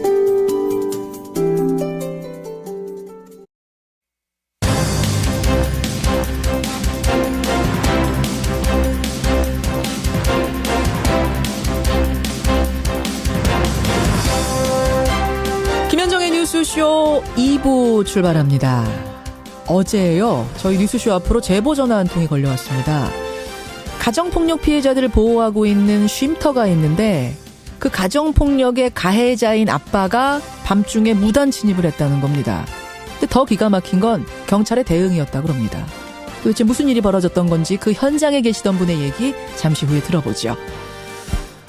Speaker 2: 뉴스쇼 2부 출발합니다. 어제요, 저희 뉴스쇼 앞으로 제보 전화 한 통이 걸려왔습니다. 가정폭력 피해자들을 보호하고 있는 쉼터가 있는데 그 가정폭력의 가해자인 아빠가 밤중에 무단 침입을 했다는 겁니다. 근데 더 기가 막힌 건 경찰의 대응이었다고 합니다. 도대체 무슨 일이 벌어졌던 건지 그 현장에 계시던 분의 얘기 잠시 후에 들어보죠.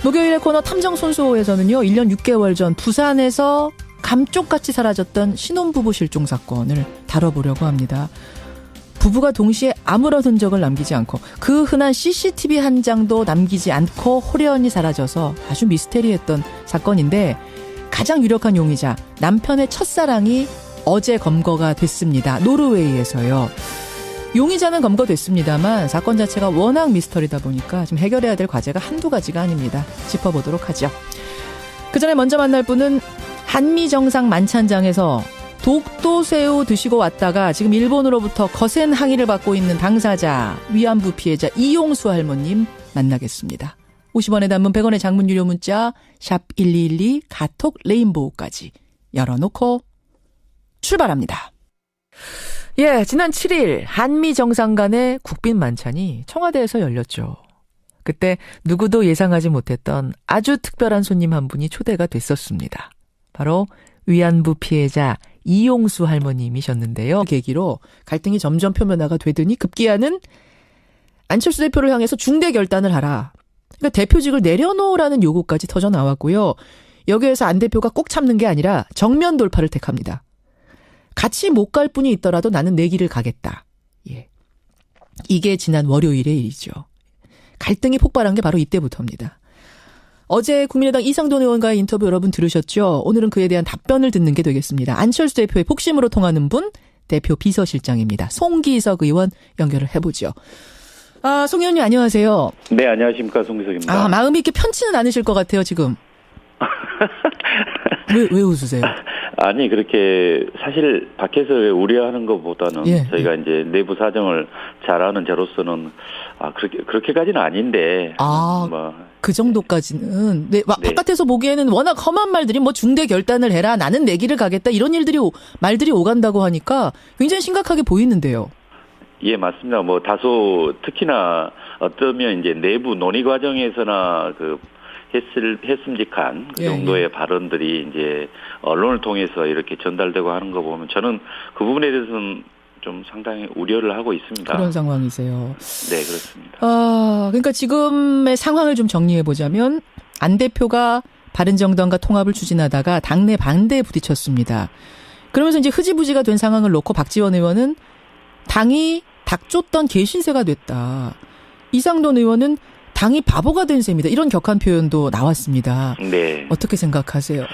Speaker 2: 목요일의 코너 탐정손수호에서는요, 1년 6개월 전 부산에서 감쪽같이 사라졌던 신혼부부 실종 사건을 다뤄보려고 합니다. 부부가 동시에 아무런 흔적을 남기지 않고 그 흔한 CCTV 한 장도 남기지 않고 호련히 사라져서 아주 미스테리했던 사건인데 가장 유력한 용의자 남편의 첫사랑이 어제 검거가 됐습니다. 노르웨이에서요. 용의자는 검거됐습니다만 사건 자체가 워낙 미스터리다 보니까 지금 해결해야 될 과제가 한두 가지가 아닙니다. 짚어보도록 하죠. 그 전에 먼저 만날 분은 한미정상 만찬장에서 독도새우 드시고 왔다가 지금 일본으로부터 거센 항의를 받고 있는 당사자, 위안부 피해자 이용수 할머님 만나겠습니다. 50원의 단문 100원의 장문 유료 문자 샵 1212 카톡 레인보우까지 열어놓고 출발합니다. 예, 지난 7일 한미정상 간의 국빈 만찬이 청와대에서 열렸죠. 그때 누구도 예상하지 못했던 아주 특별한 손님 한 분이 초대가 됐었습니다. 바로 위안부 피해자 이용수 할머님이셨는데요. 계기로 갈등이 점점 표면화가 되더니 급기야는 안철수 대표를 향해서 중대 결단을 하라. 그러니까 대표직을 내려놓으라는 요구까지 터져 나왔고요. 여기에서 안 대표가 꼭 참는 게 아니라 정면 돌파를 택합니다. 같이 못 갈 분이 있더라도 나는 내 길을 가겠다. 예. 이게 지난 월요일의 일이죠. 갈등이 폭발한 게 바로 이때부터입니다. 어제 국민의당 이상돈 의원과의 인터뷰 여러분 들으셨죠? 오늘은 그에 대한 답변을 듣는 게 되겠습니다. 안철수 대표의 폭심으로 통하는 분, 대표 비서실장입니다. 송기석 의원 연결을 해보죠. 송 의원님 안녕하세요.
Speaker 7: 네, 안녕하십니까. 송기석입니다.
Speaker 2: 마음이 이렇게 편치는 않으실 것 같아요, 지금. 왜 웃으세요?
Speaker 7: 아니, 그렇게 사실 밖에서 우려하는 것보다는 저희가 이제 내부 사정을 잘 아는 저로서는 그렇게까지는 아닌데.
Speaker 2: 그 정도까지는. 네, 바깥에서 보기에는 워낙 험한 말들이 뭐 중대 결단을 해라, 나는 내 길을 가겠다 이런 말들이 오간다고 하니까 굉장히 심각하게 보이는데요.
Speaker 7: 예, 맞습니다. 뭐 다소 특히나 어떠면 이제 내부 논의 과정에서나 했음직한 그 정도의 발언들이 이제 언론을 통해서 이렇게 전달되고 하는 거 보면 저는 그 부분에 대해서는 좀 상당히 우려를 하고 있습니다.
Speaker 2: 그런 상황이세요.
Speaker 7: 네, 그렇습니다.
Speaker 2: 그러니까 지금의 상황을 좀 정리해 보자면 안 대표가 바른정당과 통합을 추진하다가 당내 반대에 부딪혔습니다. 그러면서 이제 흐지부지가 된 상황을 놓고 박지원 의원은 당이 닥쳤던 개신세가 됐다. 이상돈 의원은 당이 바보가 된 셈이다. 이런 격한 표현도 나왔습니다.
Speaker 7: 네.
Speaker 2: 어떻게 생각하세요?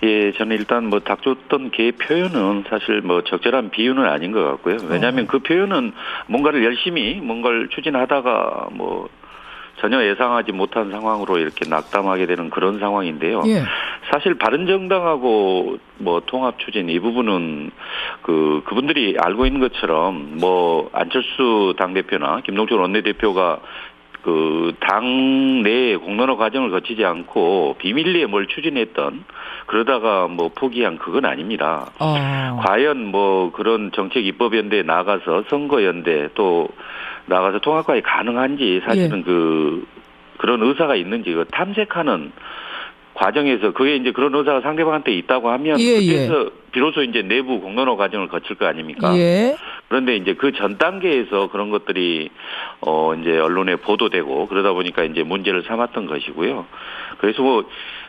Speaker 7: 예, 저는 일단 뭐 닥쳤던 개 표현은 사실 뭐 적절한 비유는 아닌 것 같고요. 왜냐하면 그 표현은 뭔가를 열심히 뭔가를 추진하다가 뭐 전혀 예상하지 못한 상황으로 이렇게 낙담하게 되는 그런 상황인데요. 예. 사실 바른정당하고 뭐 통합 추진 이 부분은 그분들이 알고 있는 것처럼 뭐 안철수 당대표나 김동철 원내대표가 그 당 내에 공론화 과정을 거치지 않고 비밀리에 뭘 추진했던 그러다가 뭐 포기한 그건 아닙니다. 과연 뭐 그런 정책 입법연대에 나가서 선거연대 또 나가서 통합까지 가능한지 사실은 그런 의사가 있는지 그 탐색하는 과정에서 그게 이제 그런 의사가 상대방한테 있다고 하면 그래서 비로소 이제 내부 공론화 과정을 거칠 거 아닙니까? 그런데 이제 그 전 단계에서 그런 것들이 이제 언론에 보도되고 그러다 보니까 이제 문제를 삼았던 것이고요. 그래서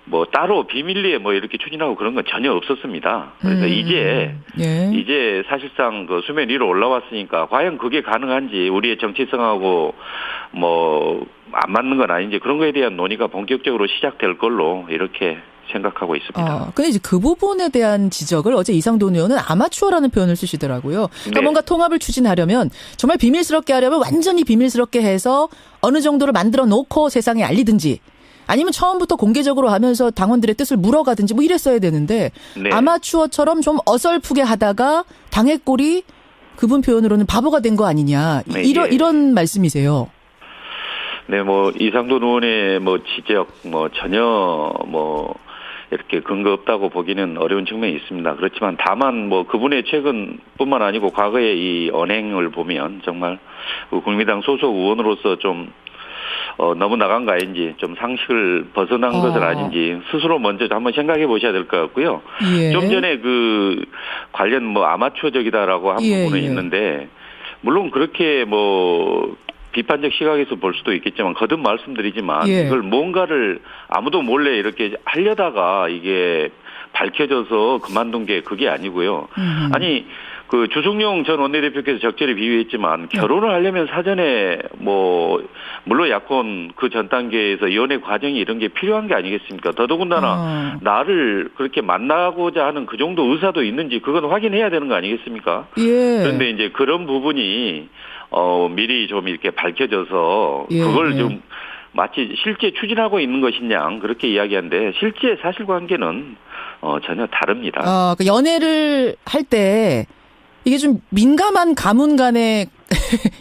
Speaker 7: 뭐 따로 비밀리에 뭐 이렇게 추진하고 그런 건 전혀 없었습니다. 그래서 이제 사실상 그 수면 위로 올라왔으니까 과연 그게 가능한지 우리의 정치성하고 뭐 안 맞는 건 아닌지 그런 거에 대한 논의가 본격적으로 시작될 걸로 이렇게 생각하고 있습니다.
Speaker 2: 근데 이제 그 부분에 대한 지적을 어제 이상돈 의원은 아마추어라는 표현을 쓰시더라고요. 그러니까 뭔가 통합을 추진하려면 정말 비밀스럽게 하려면 완전히 비밀스럽게 해서 어느 정도를 만들어 놓고 세상에 알리든지 아니면 처음부터 공개적으로 하면서 당원들의 뜻을 물어가든지 뭐 이랬어야 되는데 아마추어처럼 좀 어설프게 하다가 당의 꼴이 그분 표현으로는 바보가 된 거 아니냐 이런 말씀이세요.
Speaker 7: 네, 뭐 이상돈 의원의 뭐 지적 뭐 전혀 뭐 이렇게 근거 없다고 보기는 어려운 측면이 있습니다. 그렇지만 다만 뭐 그분의 최근뿐만 아니고 과거의 이 언행을 보면 정말 국민당 소속 의원으로서 좀 너무 나간 거 아닌지 좀 상식을 벗어난 것은 아닌지 스스로 먼저 한번 생각해 보셔야 될 것 같고요. 좀 전에 그 관련 뭐 아마추어적이다라고 한 부분은 있는데 물론 그렇게 뭐 비판적 시각에서 볼 수도 있겠지만 거듭 말씀드리지만 이걸 뭔가를 아무도 몰래 이렇게 하려다가 이게 밝혀져서 그만둔 게 그게 아니고요. 아니 그 주승용 전 원내대표께서 적절히 비유했지만 결혼을 하려면 사전에 뭐 물론 약혼 그 전 단계에서 연애 과정이 이런 게 필요한 게 아니겠습니까? 더더군다나 나를 그렇게 만나고자 하는 그 정도 의사도 있는지 그건 확인해야 되는 거 아니겠습니까? 그런데 이제 그런 부분이 미리 좀 이렇게 밝혀져서 그걸 좀 마치 실제 추진하고 있는 것이냐 그렇게 이야기하는데 실제 사실관계는 전혀 다릅니다.
Speaker 2: 그 연애를 할 때 이게 좀 민감한 가문 간의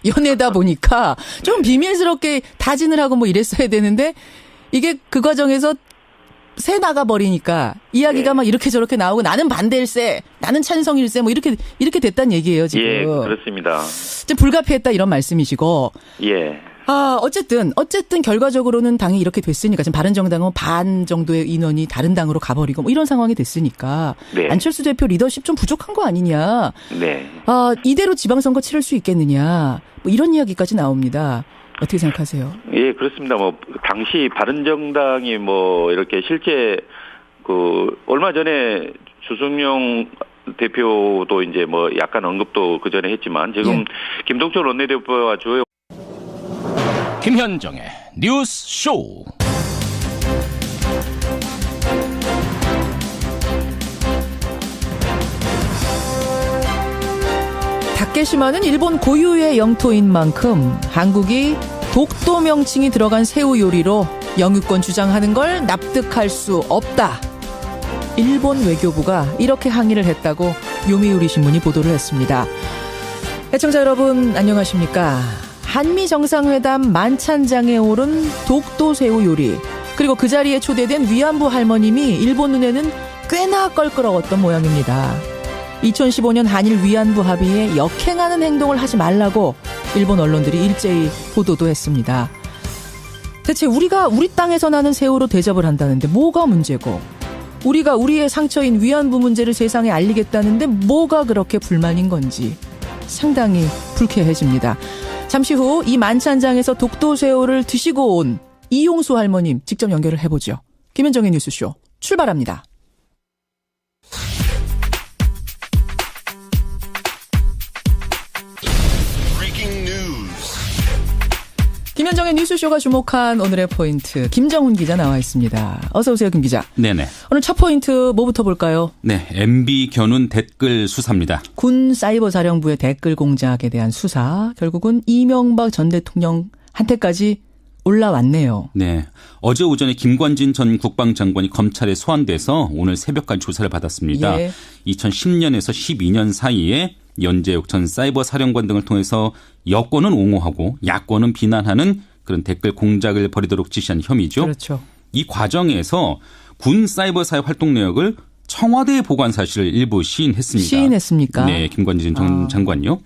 Speaker 2: 연애다 보니까 좀 비밀스럽게 타진을 하고 뭐 이랬어야 되는데 이게 그 과정에서 새 나가버리니까 이야기가 막 이렇게 저렇게 나오고 나는 반대일세, 나는 찬성일세 뭐 이렇게 됐다는 얘기예요, 지금.
Speaker 7: 예, 그렇습니다.
Speaker 2: 이제 불가피했다 이런 말씀이시고.
Speaker 7: 예.
Speaker 2: 어쨌든 결과적으로는 당이 이렇게 됐으니까 지금 바른정당은 반 정도의 인원이 다른 당으로 가버리고 뭐 이런 상황이 됐으니까 안철수 대표 리더십 좀 부족한 거 아니냐. 이대로 지방선거 치를 수 있겠느냐. 뭐 이런 이야기까지 나옵니다. 어떻게 생각하세요?
Speaker 7: 예, 그렇습니다. 뭐 당시 바른정당이 뭐 이렇게 실제 그 얼마 전에 주승용 대표도 이제 뭐 약간 언급도 그 전에 했지만 지금 김동철 원내대표와 주요
Speaker 1: 김현정의 뉴스 쇼.
Speaker 2: 다케시마는 일본 고유의 영토인 만큼 한국이 독도 명칭이 들어간 새우 요리로 영유권 주장하는 걸 납득할 수 없다. 일본 외교부가 이렇게 항의를 했다고 요미우리 신문이 보도를 했습니다. 애청자 여러분 안녕하십니까? 한미 정상회담 만찬장에 오른 독도 새우 요리 그리고 그 자리에 초대된 위안부 할머님이 일본 눈에는 꽤나 껄끄러웠던 모양입니다. 2015년 한일 위안부 합의에 역행하는 행동을 하지 말라고 일본 언론들이 일제히 보도도 했습니다. 대체 우리가 우리 땅에서 나는 새우로 대접을 한다는데 뭐가 문제고, 우리가 우리의 상처인 위안부 문제를 세상에 알리겠다는데 뭐가 그렇게 불만인 건지 상당히 불쾌해집니다. 잠시 후 이 만찬장에서 독도새우를 드시고 온 이용수 할머님 직접 연결을 해보죠. 김현정의 뉴스쇼 출발합니다. 김현정의 뉴스쇼가 주목한 오늘의 포인트, 김정훈 기자 나와 있습니다. 어서 오세요, 김 기자.
Speaker 3: 네네.
Speaker 2: 오늘 첫 포인트 뭐부터 볼까요?
Speaker 3: 네, MB 견운 댓글 수사입니다.
Speaker 2: 군 사이버사령부의 댓글 공작에 대한 수사, 결국은 이명박 전 대통령한테까지 올라왔네요.
Speaker 3: 네, 어제 오전에 김관진 전 국방장관이 검찰에 소환돼서 오늘 새벽까지 조사를 받았습니다. 예. 2010년에서 12년 사이에 연재욱 전 사이버 사령관 등을 통해서 여권은 옹호하고 야권은 비난하는 그런 댓글 공작을 벌이도록 지시한 혐의죠.
Speaker 2: 그렇죠.
Speaker 3: 이 과정에서 군 사이버사의 활동 내역을 청와대에 보고한 사실을 일부 시인했습니다.
Speaker 2: 시인했습니까?
Speaker 3: 네, 김관진 전 장관요.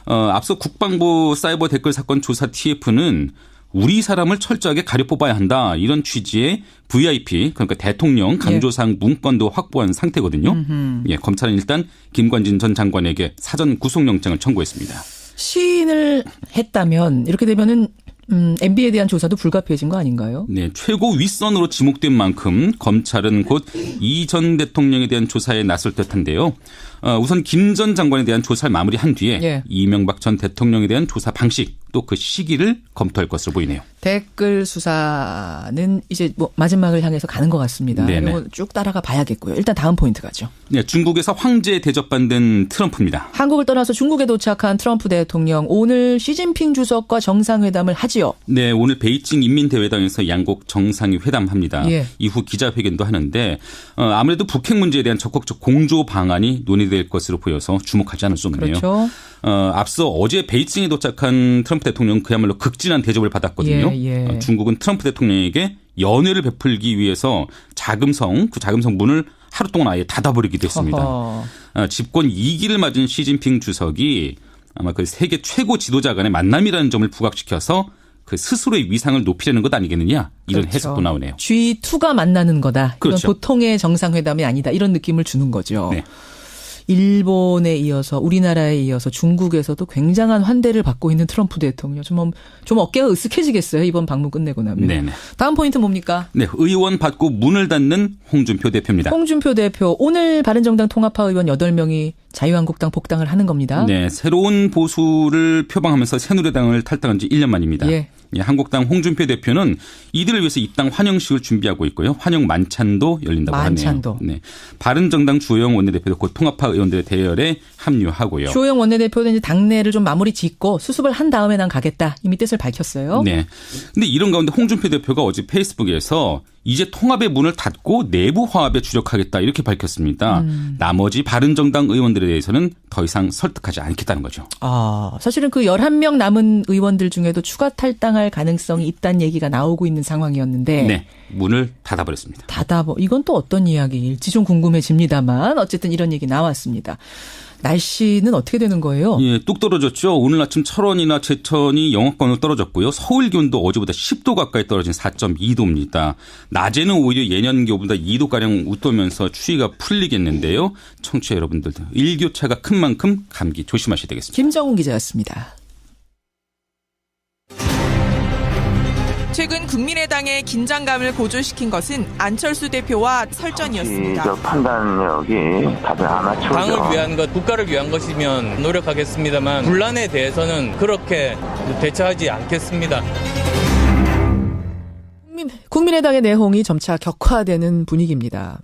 Speaker 3: 앞서 국방부 사이버 댓글 사건 조사 TF는 우리 사람을 철저하게 가려 뽑아야 한다, 이런 취지의 VIP, 그러니까 대통령 강조사항 문건도 확보한 상태거든요. 예, 검찰은 일단 김관진 전 장관에게 사전 구속영장을 청구했습니다.
Speaker 2: 시인을 했다면 이렇게 되면은 MB에 대한 조사도 불가피해진 거 아닌가요?
Speaker 3: 네, 최고 윗선으로 지목된 만큼 검찰은 곧 이 전 대통령에 대한 조사에 나설 듯한데요. 우선 김 전 장관에 대한 조사를 마무리한 뒤에 이명박 전 대통령에 대한 조사 방식, 또 그 시기를 검토할 것으로 보이네요.
Speaker 2: 댓글 수사는 이제 뭐 마지막을 향해서 가는 것 같습니다. 이거 쭉 따라가 봐야겠고요. 일단 다음 포인트 가죠.
Speaker 3: 네, 중국에서 황제 대접받는 트럼프입니다.
Speaker 2: 한국을 떠나서 중국에 도착한 트럼프 대통령, 오늘 시진핑 주석과 정상회담을 하지요.
Speaker 3: 네, 오늘 베이징 인민대회당에서 양국 정상이 회담합니다. 이후 기자회견도 하는데 아무래도 북핵 문제에 대한 적극적 공조 방안이 논의될 것으로 보여서 주목하지 않을 수 없네요.
Speaker 2: 그렇죠.
Speaker 3: 앞서 어제 베이징에 도착한 트럼프 대통령은 그야말로 극진한 대접을 받았거든요. 중국은 트럼프 대통령에게 연회를 베풀기 위해서 자금성 문을 하루 동안 아예 닫아버리기도 했습니다. 집권 2기를 맞은 시진핑 주석이 아마 그 세계 최고 지도자 간의 만남이라는 점을 부각시켜서 그 스스로의 위상을 높이려는 것 아니겠느냐, 이런 해석도 나오네요.
Speaker 2: G2가 만나는 거다.
Speaker 3: 그렇죠.
Speaker 2: 이건 보통의 정상회담이 아니다, 이런 느낌을 주는 거죠.
Speaker 3: 네.
Speaker 2: 일본에 이어서 우리나라에 이어서 중국에서도 굉장한 환대를 받고 있는 트럼프 대통령. 좀 어깨가 으쓱해지겠어요, 이번 방문 끝내고 나면.
Speaker 3: 네네.
Speaker 2: 다음 포인트 뭡니까?
Speaker 3: 네, 의원 받고 문을 닫는 홍준표 대표입니다.
Speaker 2: 홍준표 대표, 오늘 바른정당 통합파 의원 8명이 자유한국당 복당을 하는 겁니다.
Speaker 3: 네, 새로운 보수를 표방하면서 새누리당을 탈당한 지 1년 만입니다. 한국당 홍준표 대표는 이들을 위해서 입당 환영식을 준비하고 있고요. 환영 만찬도 열린다고 하네요. 네, 바른정당 주호영 원내대표도 곧 통합파 의원들의 대열에 합류하고요.
Speaker 2: 주호영 원내대표는 이제 당내를 좀 마무리 짓고 수습을 한 다음에 난 가겠다, 이미 뜻을 밝혔어요.
Speaker 3: 네. 근데 이런 가운데 홍준표 대표가 어제 페이스북에서 이제 통합의 문을 닫고 내부 화합에 주력하겠다, 이렇게 밝혔습니다. 나머지 바른정당 의원들에 대해서는 더 이상 설득하지 않겠다는 거죠.
Speaker 2: 사실은 그 11명 남은 의원들 중에도 추가 탈당할 가능성이 있다는 얘기가 나오고 있는 상황이었는데.
Speaker 3: 네. 문을 닫아버렸습니다.
Speaker 2: 이건 또 어떤 이야기일지 좀 궁금해집니다만 어쨌든 이런 얘기 나왔습니다. 날씨는 어떻게 되는 거예요?
Speaker 3: 예, 뚝 떨어졌죠. 오늘 아침 철원이나 제천이 영하권으로 떨어졌고요. 서울 기온도 어제보다 10도 가까이 떨어진 4.2도입니다. 낮에는 오히려 예년 기온보다 2도가량 웃돌면서 추위가 풀리겠는데요. 청취자 여러분들도 일교차가 큰 만큼 감기 조심하셔야 되겠습니다.
Speaker 2: 김정훈 기자였습니다.
Speaker 4: 최근 국민의당의 긴장감을 고조시킨 것은 안철수 대표와 설전이었습니다.
Speaker 5: 정치적 판단력이 다들 아마추어죠.
Speaker 6: 당을 위한 것, 국가를 위한 것이면 노력하겠습니다만 분란에 대해서는 그렇게 대처하지 않겠습니다.
Speaker 2: 국민의당의 내홍이 점차 격화되는 분위기입니다.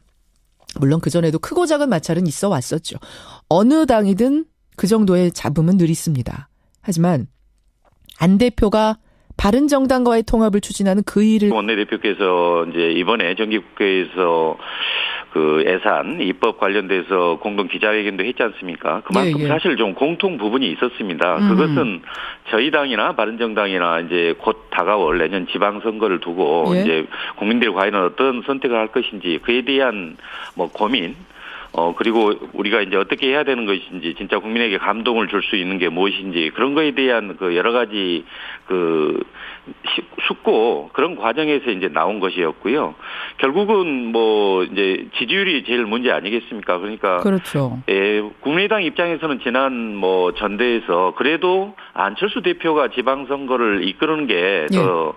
Speaker 2: 물론 그전에도 크고 작은 마찰은 있어 왔었죠. 어느 당이든 그 정도의 잡음은 늘 있습니다. 하지만 안 대표가 바른정당과의 통합을 추진하는 그 일을
Speaker 7: 원내대표께서 이제 이번에 정기국회에서 그 예산 입법 관련돼서 공동 기자회견도 했지 않습니까? 그만큼 사실 좀 공통 부분이 있었습니다. 그것은 저희 당이나 바른정당이나 이제 곧 다가올 내년 지방선거를 두고 이제 국민들이 과연 어떤 선택을 할 것인지 그에 대한 뭐 고민, 그리고 우리가 이제 어떻게 해야 되는 것인지, 진짜 국민에게 감동을 줄 수 있는 게 무엇인지, 그런 거에 대한 그 여러 가지 숙고, 그런 과정에서 이제 나온 것이었고요. 결국은 뭐 이제 지지율이 제일 문제 아니겠습니까? 그러니까.
Speaker 2: 그렇죠.
Speaker 7: 예, 국민의당 입장에서는 지난 뭐 전대에서 그래도 안철수 대표가 지방선거를 이끄는 게 더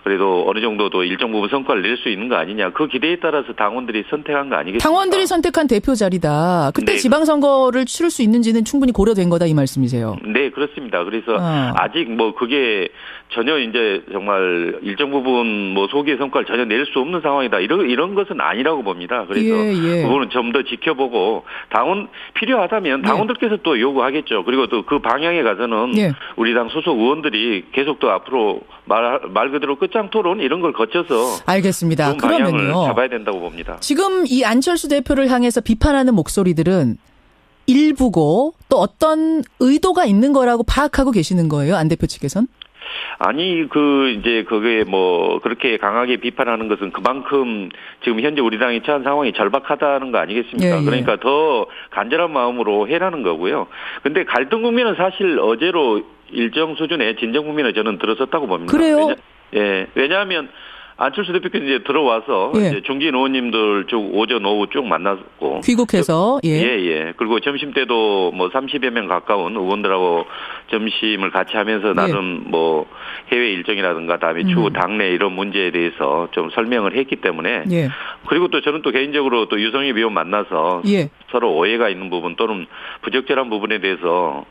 Speaker 7: 그래도 어느 정도도 일정 부분 성과를 낼 수 있는 거 아니냐. 그 기대에 따라서 당원들이 선택한 거 아니겠습니까?
Speaker 2: 당원들이 선택한 대표 자리다. 그때
Speaker 7: 네.
Speaker 2: 지방선거를 치를 수 있는지는 충분히 고려된 거다 이 말씀이세요.
Speaker 7: 네, 그렇습니다. 그래서 아직 뭐 그게 전혀 이제 정말 일정 부분 뭐 소기의 성과를 전혀 낼 수 없는 상황이다. 이런 것은 아니라고 봅니다. 그래서 그거는 좀 더 지켜보고 필요하다면 당원들께서 또 요구하겠죠. 그리고 또 그 방향에 가서는 우리 당 소속 의원들이 계속 또 앞으로 말 그대로 끝장 토론 이런 걸 거쳐서
Speaker 2: 알겠습니다.
Speaker 7: 좋은 방향을
Speaker 2: 그러면요.
Speaker 7: 잡아야 된다고 봅니다.
Speaker 2: 지금 이 안철수 대표를 향해서 비판하는 목소리들은 일부고 또 어떤 의도가 있는 거라고 파악하고 계시는 거예요? 안 대표 측에선?
Speaker 7: 아니, 이제 그게 뭐 그렇게 강하게 비판하는 것은 그만큼 지금 현재 우리 당이 처한 상황이 절박하다는 거 아니겠습니까? 그러니까 더 간절한 마음으로 해라는 거고요. 근데 갈등 국면은 사실 어제로 일정 수준의 진정 국면에 저는 들어섰다고 봅니다.
Speaker 2: 그래요?
Speaker 7: 왜냐하면 안철수 대표께서 이제 들어와서 이제 중진 의원님들 쭉 오전 오후 쭉 만났고
Speaker 2: 귀국해서
Speaker 7: 그리고 점심 때도 뭐 30여 명 가까운 의원들하고 점심을 같이 하면서 나름 뭐 해외 일정이라든가 다음에 추후 당내 이런 문제에 대해서 좀 설명을 했기 때문에 그리고 또 저는 또 개인적으로 또 유성엽 의원 만나서 서로 오해가 있는 부분 또는 부적절한 부분에 대해서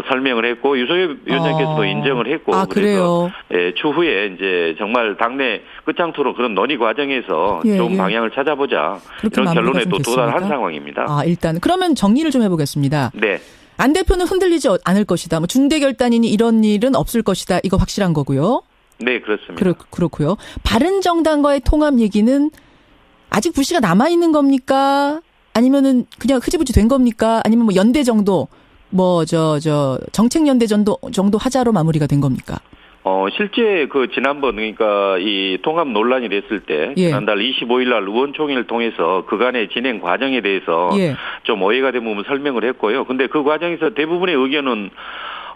Speaker 7: 설명을 했고 유성엽 위원장께서도 인정을 했고
Speaker 2: 그래요?
Speaker 7: 추후에 이제 정말 당내 끝장토론 그런 논의 과정에서 좋은 방향을 찾아보자 이런 결론에 또 도달한 상황입니다.
Speaker 2: 일단 그러면 정리를 좀 해보겠습니다.
Speaker 7: 네.
Speaker 2: 안 대표는 흔들리지 않을 것이다. 뭐 중대결단이니 이런 일은 없을 것이다. 이거 확실한 거고요.
Speaker 7: 네, 그렇습니다.
Speaker 2: 그렇고요. 바른정당과의 통합 얘기는 아직 불씨가 남아 있는 겁니까? 아니면은 그냥 흐지부지 된 겁니까? 아니면 뭐 연대 정도? 정책연대 정도 하자로 마무리가 된 겁니까?
Speaker 7: 실제 지난번 그러니까 이 통합 논란이 됐을 때 지난달 25일 날 의원총회를 통해서 그간의 진행 과정에 대해서 좀 오해가 된 부분 설명을 했고요. 근데 그 과정에서 대부분의 의견은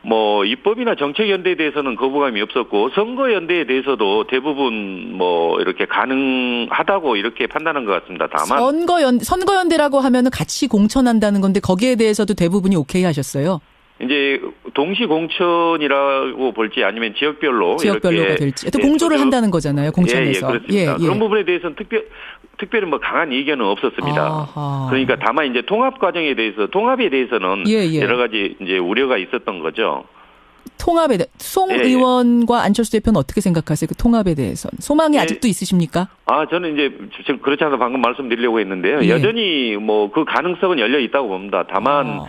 Speaker 7: 뭐 입법이나 정책연대에 대해서는 거부감이 없었고 선거연대에 대해서도 대부분 뭐 이렇게 가능하다고 이렇게 판단한 것 같습니다. 다만
Speaker 2: 선거연대라고 하면은 같이 공천한다는 건데 거기에 대해서도 대부분이 오케이 하셨어요.
Speaker 7: 이제 동시 공천이라고 볼지 아니면 지역별로가
Speaker 2: 될지 또 공조를 한다는 거잖아요. 공천에서.
Speaker 7: 그렇습니다. 그런 부분에 대해서는 특별히 뭐 강한 의견은 없었습니다. 그러니까 다만 이제 통합에 대해서는 여러 가지 이제 우려가 있었던 거죠.
Speaker 2: 통합에 대해 송 의원과 안철수 대표는 어떻게 생각하세요? 그 통합에 대해서 소망이 아직도 있으십니까?
Speaker 7: 저는 이제 그렇지 않아서 방금 말씀드리려고 했는데요. 여전히 뭐 그 가능성은 열려 있다고 봅니다. 다만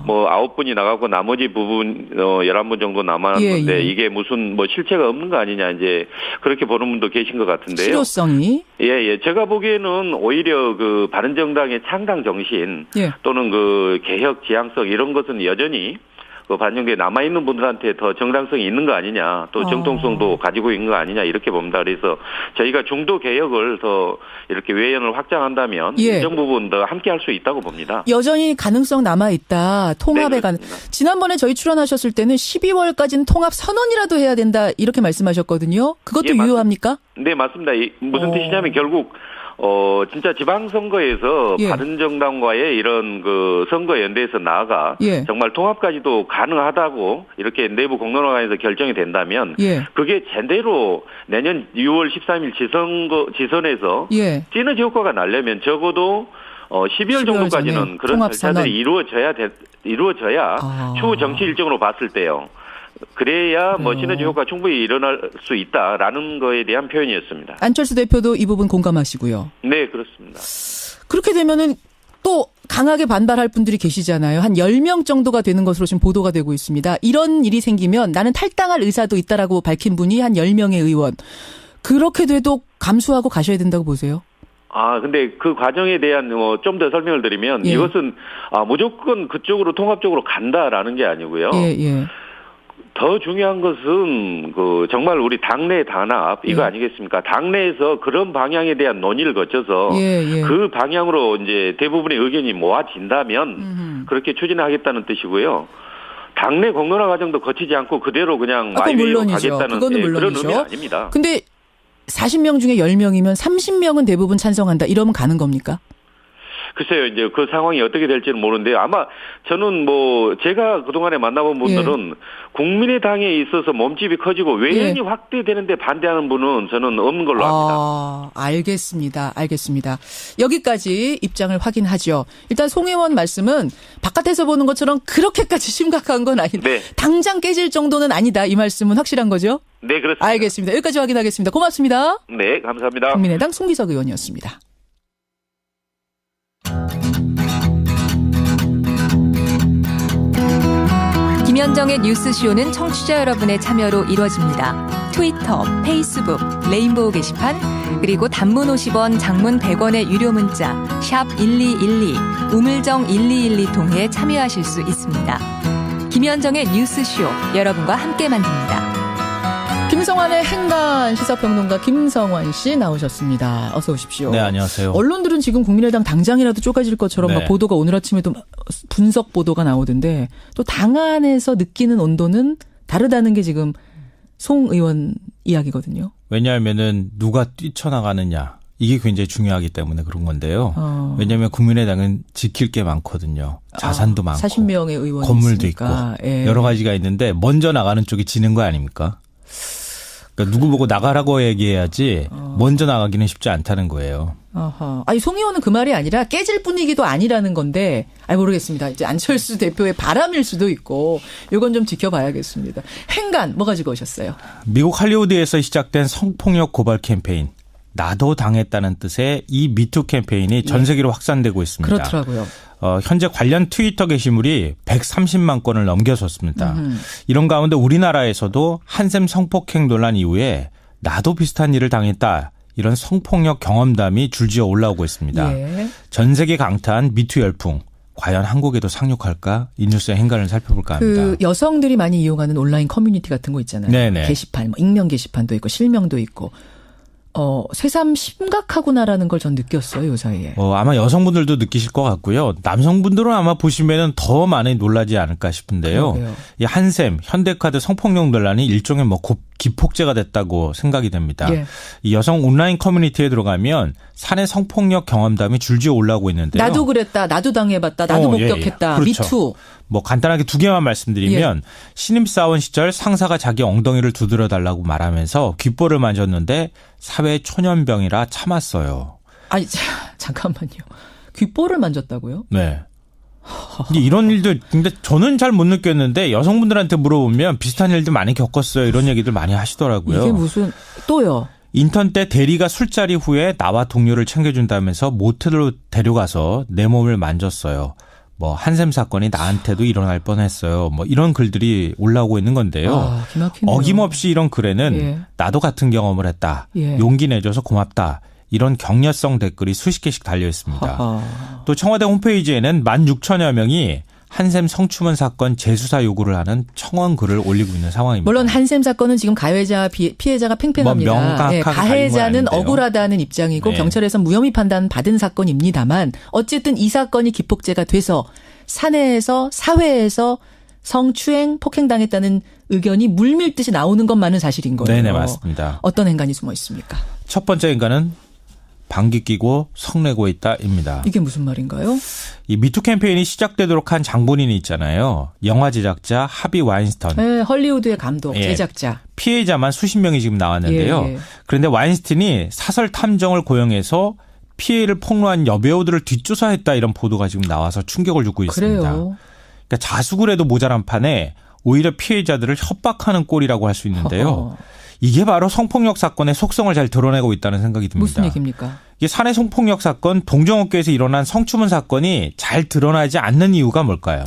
Speaker 7: 뭐 9분이 나가고 나머지 부분 11분 정도 남았는데 이게 무슨 뭐 실체가 없는 거 아니냐 이제 그렇게 보는 분도 계신 것 같은데요.
Speaker 2: 실효성이
Speaker 7: 제가 보기에는 오히려 그 바른정당의 창당 정신 또는 그 개혁 지향성 이런 것은 여전히 그 반영대에 남아있는 분들한테 더 정당성이 있는 거 아니냐, 또 정통성도 가지고 있는 거 아니냐, 이렇게 봅니다. 그래서 저희가 중도 개혁을 더 이렇게 외연을 확장한다면 일정 부분 더 함께 할 수 있다고 봅니다.
Speaker 2: 여전히 가능성 남아있다. 통합에 지난번에 저희 출연하셨을 때는 12월까지는 통합 선언이라도 해야 된다, 이렇게 말씀하셨거든요. 그것도 유효합니까?
Speaker 7: 네, 맞습니다. 무슨 뜻이냐면 결국 진짜 지방선거에서 바른정당과의 이런 그 선거연대에서 나아가 정말 통합까지도 가능하다고 이렇게 내부 공론화에서 결정이 된다면 그게 제대로 내년 6월 13일 지선에서 시너지 효과가 나려면 적어도 12월 정도까지는 그런 절차들이 이루어져야 추후 정치 일정으로 봤을 때요. 그래야 뭐 시너지 효과 충분히 일어날 수 있다라는 거에 대한 표현이었습니다.
Speaker 2: 안철수 대표도 이 부분 공감하시고요.
Speaker 7: 네, 그렇습니다.
Speaker 2: 그렇게 되면은 또 강하게 반발할 분들이 계시잖아요. 한 10명 정도가 되는 것으로 지금 보도가 되고 있습니다. 이런 일이 생기면 나는 탈당할 의사도 있다라고 밝힌 분이 한 10명의 의원. 그렇게 돼도 감수하고 가셔야 된다고 보세요?
Speaker 7: 근데 그 과정에 대한 좀 더 설명을 드리면 이것은 무조건 그쪽으로 통합적으로 간다라는 게 아니고요. 더 중요한 것은 정말 우리 당내 단합 이거 아니겠습니까? 당내에서 그런 방향에 대한 논의를 거쳐서 그 방향으로 이제 대부분의 의견이 모아진다면 그렇게 추진하겠다는 뜻이고요. 당내 공론화 과정도 거치지 않고 그대로 그냥 마이웨이로 가겠다는 그런 의미는 아닙니다.
Speaker 2: 근데 40명 중에 10명이면 30명은 대부분 찬성한다. 이러면 가는 겁니까?
Speaker 7: 글쎄요, 이제 그 상황이 어떻게 될지는 모르는데 아마 저는 제가 그동안에 만나본 분들은 국민의당에 있어서 몸집이 커지고 외연이 확대되는데 반대하는 분은 저는 없는 걸로 압니다.
Speaker 2: 알겠습니다. 여기까지 입장을 확인하죠. 일단 송 의원 말씀은 바깥에서 보는 것처럼 그렇게까지 심각한 건 아닌데 당장 깨질 정도는 아니다. 이 말씀은 확실한 거죠?
Speaker 7: 네, 그렇습니다.
Speaker 2: 알겠습니다. 여기까지 확인하겠습니다. 고맙습니다.
Speaker 7: 네, 감사합니다.
Speaker 2: 국민의당 송기석 의원이었습니다.
Speaker 8: 김현정의 뉴스쇼는 청취자 여러분의 참여로 이루어집니다. 트위터, 페이스북, 레인보우 게시판, 그리고 단문 50원, 장문 100원의 유료 문자 샵 1212, 우물정 1212 통해 참여하실 수 있습니다. 김현정의 뉴스쇼, 여러분과 함께 만듭니다.
Speaker 2: 김성환의 행간 시사평론가 김성환 씨 나오셨습니다. 어서 오십시오.
Speaker 9: 네, 안녕하세요.
Speaker 2: 언론들은 지금 국민의당 당장이라도 쪼개질 것처럼 막 보도가 오늘 아침에도 분석 보도가 나오던데 또 당 안에서 느끼는 온도는 다르다는 게 지금 송 의원 이야기거든요.
Speaker 9: 왜냐하면은 누가 뛰쳐나가느냐 이게 굉장히 중요하기 때문에 그런 건데요. 왜냐하면 국민의당은 지킬 게 많거든요. 자산도 많고
Speaker 2: 40명의 의원이
Speaker 9: 건물도
Speaker 2: 있으니까.
Speaker 9: 있고 여러 가지가 있는데 먼저 나가는 쪽이 지는 거 아닙니까? 그러니까 누구 보고 나가라고 얘기해야지 먼저 나가기는 쉽지 않다는 거예요.
Speaker 2: 아니 송 의원은 그 말이 아니라 깨질 분위기도 아니라는 건데, 모르겠습니다. 이제 안철수 대표의 바람일 수도 있고, 이건 좀 지켜봐야겠습니다. 행간 뭐 가지고 오셨어요?
Speaker 9: 미국 할리우드에서 시작된 성폭력 고발 캠페인. 나도 당했다는 뜻의 이 미투 캠페인이 전 세계로 확산되고 있습니다.
Speaker 2: 그렇더라고요.
Speaker 9: 현재 관련 트위터 게시물이 130만 건을 넘겨섰습니다. 이런 가운데 우리나라에서도 한샘 성폭행 논란 이후에 나도 비슷한 일을 당했다. 이런 성폭력 경험담이 줄지어 올라오고 있습니다. 전 세계 강타한 미투 열풍. 과연 한국에도 상륙할까? 이 뉴스의 행간을 살펴볼까 합니다.
Speaker 2: 여성들이 많이 이용하는 온라인 커뮤니티 같은 거 있잖아요. 네네. 게시판, 익명 게시판도 있고 실명도 있고. 새삼 심각하구나라는 걸 전 느꼈어요, 요 사이에.
Speaker 9: 아마 여성분들도 느끼실 것 같고요. 남성분들은 아마 보시면은 더 많이 놀라지 않을까 싶은데요. 그러게요. 이 한샘, 현대카드 성폭력 논란이 일종의 기폭제가 됐다고 생각이 됩니다. 이 여성 온라인 커뮤니티에 들어가면 사내 성폭력 경험담이 줄지어 올라오고 있는데요.
Speaker 2: 나도 그랬다, 나도 당해봤다, 나도 목격했다,
Speaker 9: 그렇죠.
Speaker 2: 미투.
Speaker 9: 간단하게 두 개만 말씀드리면 신입사원 시절 상사가 자기 엉덩이를 두드려달라고 말하면서 귓볼을 만졌는데 사회 초년병이라 참았어요.
Speaker 2: 아니 잠깐만요. 귓볼을 만졌다고요?
Speaker 9: 네. 이런 일도 근데 저는 잘 못 느꼈는데 여성분들한테 물어보면 비슷한 일들 많이 겪었어요. 이런 얘기들 많이 하시더라고요.
Speaker 2: 이게 무슨 또요?
Speaker 9: 인턴 때 대리가 술자리 후에 나와 동료를 챙겨준다면서 모텔로 데려가서 내 몸을 만졌어요. 한샘 사건이 나한테도 일어날 뻔했어요. 이런 글들이 올라오고 있는 건데요.
Speaker 2: 기막히네요.
Speaker 9: 어김없이 이런 글에는 나도 같은 경험을 했다. 용기 내줘서 고맙다. 이런 격려성 댓글이 수십 개씩 달려 있습니다. 또 청와대 홈페이지에는 16,000여 명이 한샘 성추문 사건 재수사 요구를 하는 청원 글을 올리고 있는 상황입니다.
Speaker 2: 물론 한샘 사건은 지금 가해자 피해자가 팽팽합니다. 가해자는 억울하다는 입장이고 경찰에서 무혐의 판단 받은 사건입니다만 어쨌든 이 사건이 기폭제가 돼서 사내에서 사회에서 성추행 폭행당했다는 의견이 물밀듯이 나오는 것만은 사실인 거예요.
Speaker 9: 네네 맞습니다.
Speaker 2: 어떤 행간이 숨어 있습니까?
Speaker 9: 첫 번째 행간은 방귀 끼고 성내고 있다입니다.
Speaker 2: 이게 무슨 말인가요?
Speaker 9: 이 미투 캠페인이 시작되도록 한 장본인이 있잖아요. 영화 제작자 하비 와인스턴.
Speaker 2: 네, 헐리우드의 감독, 제작자.
Speaker 9: 피해자만 수십 명이 지금 나왔는데요. 그런데 와인스틴이 사설 탐정을 고용해서 피해를 폭로한 여배우들을 뒷조사했다 이런 보도가 지금 나와서 충격을 주고 있습니다.
Speaker 2: 그래요.
Speaker 9: 그러니까 자숙을 해도 모자란 판에 오히려 피해자들을 협박하는 꼴이라고 할 수 있는데요. 이게 바로 성폭력 사건의 속성을 잘 드러내고 있다는 생각이 듭니다.
Speaker 2: 무슨 얘기입니까?
Speaker 9: 이게 사내 성폭력 사건, 동종업계에서 일어난 성추문 사건이 잘 드러나지 않는 이유가 뭘까요?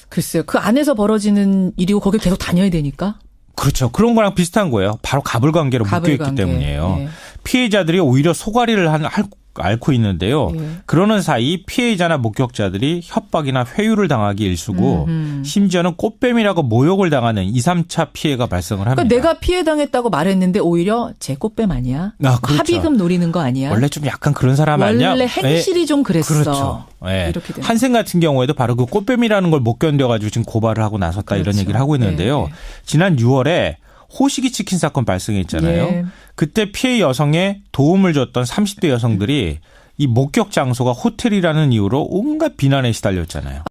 Speaker 2: 글쎄요. 그 안에서 벌어지는 일이고 거길 계속 다녀야 되니까?
Speaker 9: 그렇죠. 그런 거랑 비슷한 거예요. 바로 가불관계로 묶여있기 때문이에요. 피해자들이 오히려 소가리를 할 앓고 있는데요. 그러는 사이 피해자나 목격자들이 협박이나 회유를 당하기 일쑤고 심지어는 꽃뱀이라고 모욕을 당하는 2, 3차 피해가 발생을 합니다.
Speaker 2: 그러니까 내가 피해당했다고 말했는데 오히려 제 꽃뱀 아니야?
Speaker 9: 그렇죠.
Speaker 2: 합의금 노리는 거 아니야?
Speaker 9: 원래 좀 약간 그런 사람 아니야?
Speaker 2: 원래 행실이 좀 그랬어.
Speaker 9: 그렇죠. 이렇게 한생 같은 경우에도 바로 그 꽃뱀이라는 걸 못 견뎌가지고 지금 고발을 하고 나섰다 이런 얘기를 하고 있는데요. 지난 6월에 호식이 치킨 사건 발생했잖아요. 그때 피해 여성에 도움을 줬던 30대 여성들이 이 목격 장소가 호텔이라는 이유로 온갖 비난에 시달렸잖아요.